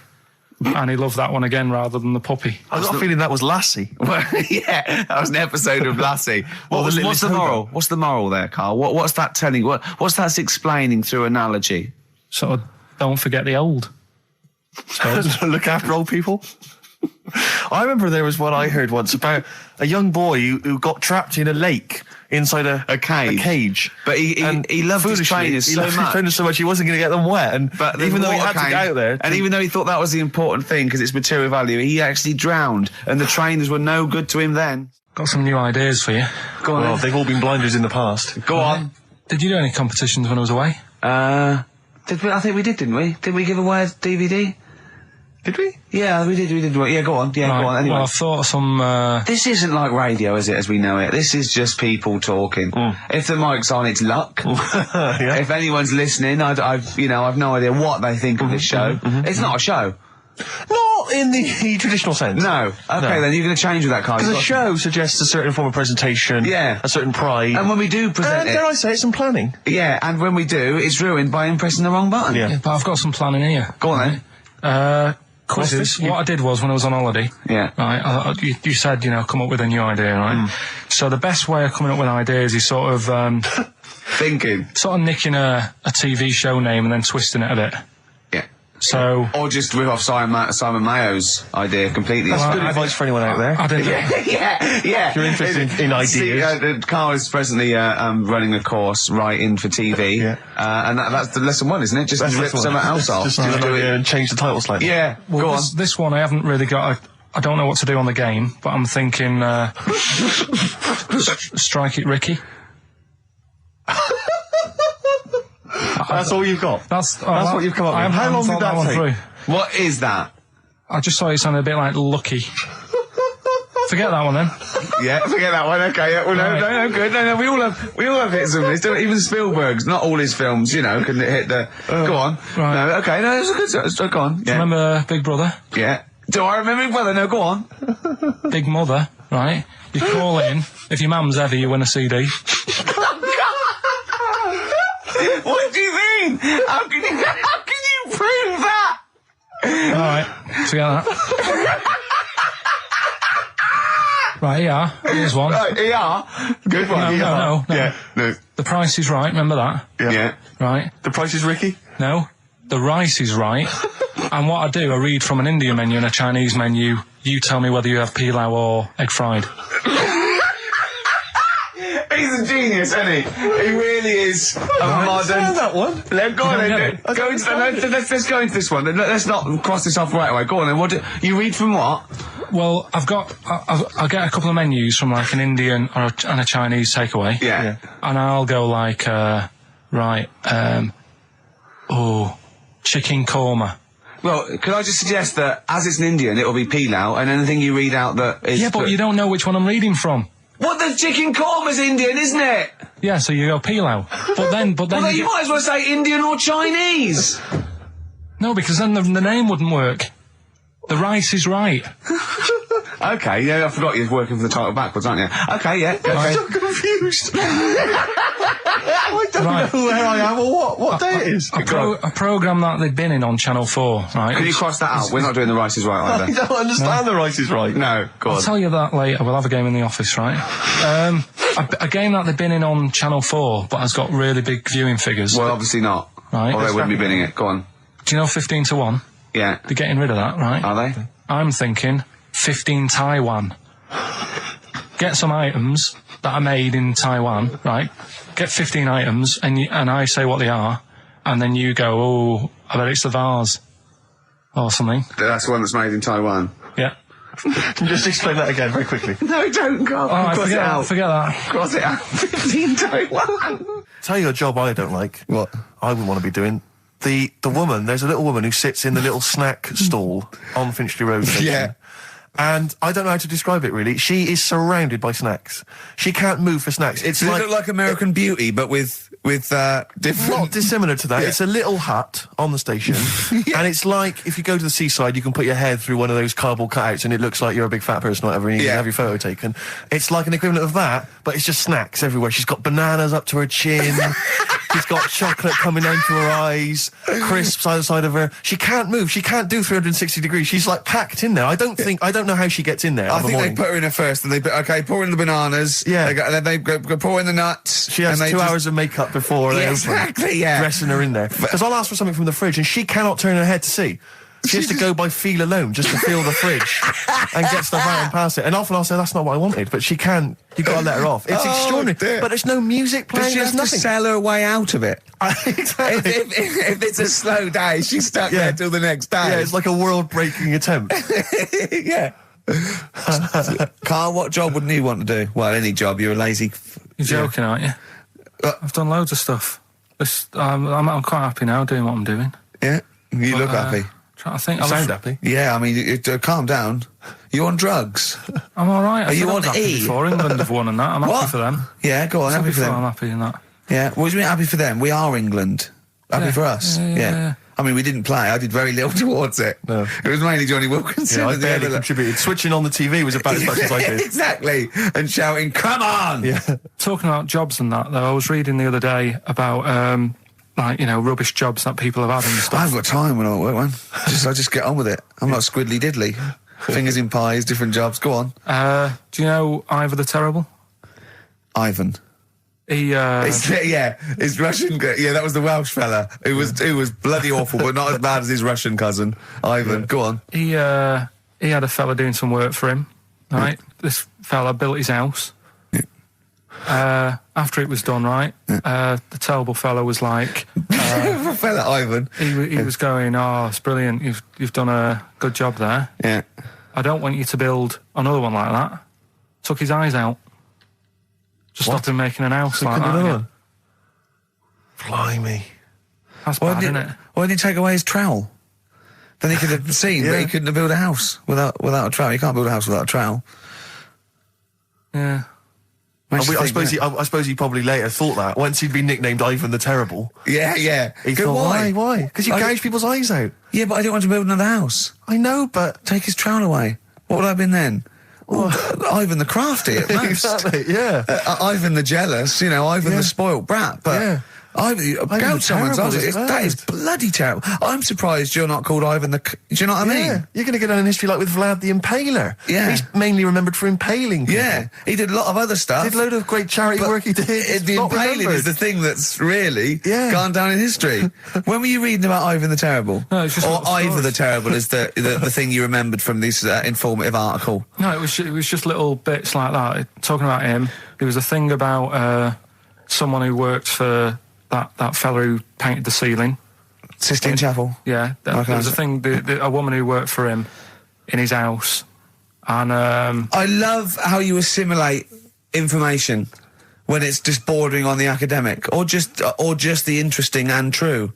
And he loved that one again rather than the puppy. I got a feeling that was Lassie. Well, yeah, that was an episode of Lassie. What's the moral? What's the moral there, Carl? What's that telling? What's that explaining through analogy? Sort of, don't forget the old. Look after old people. I remember there was one I heard once about a young boy who got trapped in a lake inside a cage. But he loved his trainers so much he wasn't going to get them wet. But even though he had to get out there, and even though he thought that was the important thing because it's material value, he actually drowned, and the trainers were no good to him then. Got some new ideas for you. Go on. Well, they've all been blinders in the past. Go on. Did you do any competitions when I was away? Did we? I think we did, didn't we? Did we give away a DVD? Did we? Yeah, we did. Yeah, go on. Yeah, right. Go on. Anyway. Well, I thought some... This isn't like radio, is it, as we know it? This is just people talking. If the mic's on, it's luck. Yeah. If anyone's listening, I've no idea what they think of this show. It's not a show. Not in the traditional sense. No. Okay, then you're going to change with that, Carl. Because a show suggests a certain form of presentation. Yeah. A certain pride. And when we do present dare I say it, some planning. Yeah, and when we do, it's ruined by him pressing the wrong button. Yeah, but I've got some planning here. Go on then. Quizzes. What I did was, when I was on holiday, right, you said, come up with a new idea, right? So the best way of coming up with ideas is sort of Thinking. Sort of nicking a TV show name and then twisting it a bit. Yeah. So... Or just rip off Simon Mayo's idea completely. That's good advice for anyone out there. I didn't... Yeah. If you're interested in ideas. Carl is presently running a course writing for TV. Yeah. And that's the lesson one, isn't it? Just rip something else off. Just do it and change the title slightly. Yeah, well, go on. This one I haven't really got... I don't know what to do on the game, but I'm thinking... Strike It Ricky. That's all you've got? That's what you've come up with. How long did that take? Through. What is that? I just thought it sounded a bit like Lucky. Forget that one then. Yeah, forget that one. Okay, yeah, well, no, good. No, we all have hits of this. Even Spielberg's, not all his films, you know, can hit the. Go on. Right. No, okay, no, it's a good. Go on. Yeah. Remember Big Brother? Yeah. Do I remember Big Brother? No, go on. Big Mother, right? You call in. If your mum's heavy, you win a CD. What do you mean? How can you prove that? Alright, forget that. Right, ER. Here's one. Right, ER. Good one. No. Yeah, no. The Price is Right, remember that? Yeah. Right. The Price is Ricky? No. The Rice is Right. And what I do, I read from an Indian menu and a Chinese menu. You tell me whether you have pilau or egg fried. He's a genius, isn't he? He really is a modern... that one. Let's go into this one. Let's not cross this off right away. Go on then. What you read from what? Well, I get a couple of menus from like an Indian and a Chinese takeaway. Yeah. And I'll go like, chicken korma. Well, could I just suggest that as it's an Indian, it'll be pilau, and anything you read out that is... Yeah, but you don't know which one I'm reading from. What, the chicken korma's Indian, isn't it? Yeah, so you go pilau. But then well, you might as well say Indian or Chinese. No, because then the name wouldn't work. The Rice is Right. Okay, yeah, I forgot you're working for the title backwards, aren't you? Okay, yeah. Okay. I'm so confused. I don't know where I am or what day it is. A programme that they've been in on Channel 4, right? Can you cross that out? We're not doing The Rice is Right either. I don't understand The Rice is Right. No, go on. I'll tell you that later. We'll have a game in the office, right? A game that they've been in on Channel 4, but has got really big viewing figures. Well, obviously not. Right. Or they wouldn't be binning it. Go on. Do you know 15 to 1? Yeah. They're getting rid of that, right? Are they? I'm thinking 15 Taiwan. Get some items that are made in Taiwan, right? Get 15 items, and I say what they are, and then you go, oh, I bet it's the vase. Or something. That's the one that's made in Taiwan. Yeah. Just explain that again very quickly. No, don't, Carl. Cross it out. Forget that. Cross it out. 15 Taiwan. Tell you a job I don't like. What? I wouldn't want to be doing. The woman, there's a little woman who sits in the little snack stall on Finchley Road station. Yeah. And I don't know how to describe it, really. She is surrounded by snacks. She can't move for snacks. Does it look like American Beauty, but with different... Not dissimilar to that. Yeah. It's a little hut on the station. And it's like, if you go to the seaside, you can put your head through one of those cardboard cutouts and it looks like you're a big fat person or whatever, and you can have your photo taken. It's like an equivalent of that, but it's just snacks everywhere. She's got bananas up to her chin. She's got chocolate coming down to her eyes, crisps either side of her. She can't move. She can't do 360 degrees. She's like packed in there. I don't know how she gets in there. I think they put her in there first, and they pour in the bananas. Yeah. And then they go pour in the nuts. She has 2 hours of makeup before they open. Yeah. Dressing her in there. Because I'll ask for something from the fridge, and she cannot turn her head to see. She has to go by feel alone, just to feel the fridge and get stuff out and pass it. And often I'll say, that's not what I wanted, but she can't. You've got to let her off. It's extraordinary. Dear. But there's no music playing. Does she have to sell her way out of it? Exactly. If it's a slow day, she's stuck there till the next day. Yeah, it's like a world-breaking attempt. Yeah. Carl, what job wouldn't you want to do? Well, any job. You're a lazy... You're joking, aren't you? I've done loads of stuff. I'm quite happy now doing what I'm doing. Yeah? You look happy. Trying to think. You sound happy. Yeah, I mean, calm down. You on drugs? I'm all right. Are you on E? Before England have won and that. I'm happy for them. Yeah, go on, happy for them. I'm happy in that. Yeah, what do you mean happy for them? We are England. Happy for us. Yeah. I mean, we didn't play. I did very little towards it. No. It was mainly Johnny Wilkinson. Yeah, I barely contributed. Switching on the TV was about as much as I did. Exactly. And shouting, come on! Yeah. Talking about jobs and that, though, I was reading the other day about... rubbish jobs that people have had and stuff. I've got time when I'm at work, man. I just get on with it. I'm not squiddly diddly. Fingers in pies, different jobs. Go on. Do you know Ivor the Terrible? Ivan. his Russian. Yeah, that was the Welsh fella. Who was bloody awful, but not as bad as his Russian cousin, Ivan. Go on. He had a fella doing some work for him, right? This fella built his house. After it was done, right, the terrible fella was like... fella Ivan. He was going, oh, it's brilliant, you've done a good job there. Yeah. I don't want you to build another one like that. Took his eyes out. Just stopped him making an house like that. Yeah. Blimey. That's bad, isn't it? Why didn't he take away his trowel? Then he could have seen, but he couldn't have built a house without a trowel. You can't build a house without a trowel. Yeah. I suppose he probably later thought that once he'd been nicknamed Ivan the Terrible. Yeah. He thought, why? Because you gouge people's eyes out. Yeah, but I didn't want to build another house. I know, but take his trowel away. What would I have been then? Ivan the Crafty at most. Exactly. Yeah. Ivan the Jealous. Ivan the spoilt brat. But. Yeah. Gouge someone's eyes. That is bloody terrible. I'm surprised you're not called Ivan the... Do you know what I mean? You're going to get down in history like with Vlad the Impaler. Yeah. He's mainly remembered for impaling people. Yeah. He did a lot of other stuff. Did a load of great charity work he did. The impaling is the thing that's really gone down in history. When were you reading about Ivan the Terrible? No, it's just or Ivan the Terrible is the thing you remembered from this informative article? No, it was just little bits like that. Talking about him, there was a thing about someone who worked for... That fella who painted the ceiling. Sistine Chapel? Yeah. There was a thing, a woman who worked for him in his house. And, I love how you assimilate information when it's just bordering on the academic, or just the interesting and true.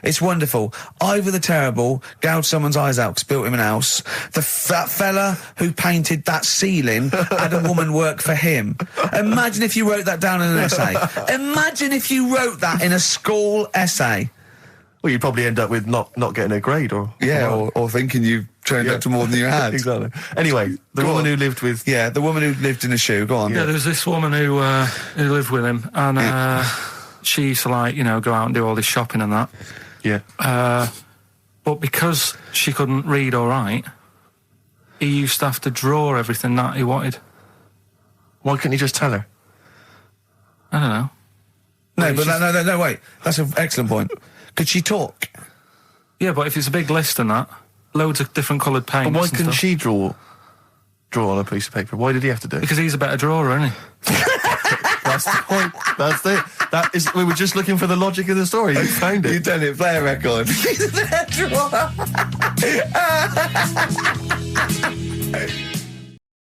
It's wonderful. Ivan the Terrible gouged someone's eyes out because built him an house. That fella who painted that ceiling had a woman work for him. Imagine if you wrote that down in an essay. Imagine if you wrote that in a school essay. Well, you'd probably end up with not getting a grade, or thinking you turned up to more than you had. Exactly. Anyway, the woman who lived with... Yeah, the woman who lived in a shoe. Go on. Yeah, there was this woman who lived with him, and she used to, go out and do all this shopping and that. Yeah. But because she couldn't read or write, he used to have to draw everything that he wanted. Why couldn't he just tell her? I don't know. No, wait. That's an excellent point. Could she talk? Yeah, but if it's a big list and that, loads of different coloured paints. But why couldn't she draw on a piece of paper? Why did he have to do it? Because he's a better drawer, isn't he? That's the point. That's it. We were just looking for the logic of the story. You found it. You've done it. Play a record. He's a better drawer.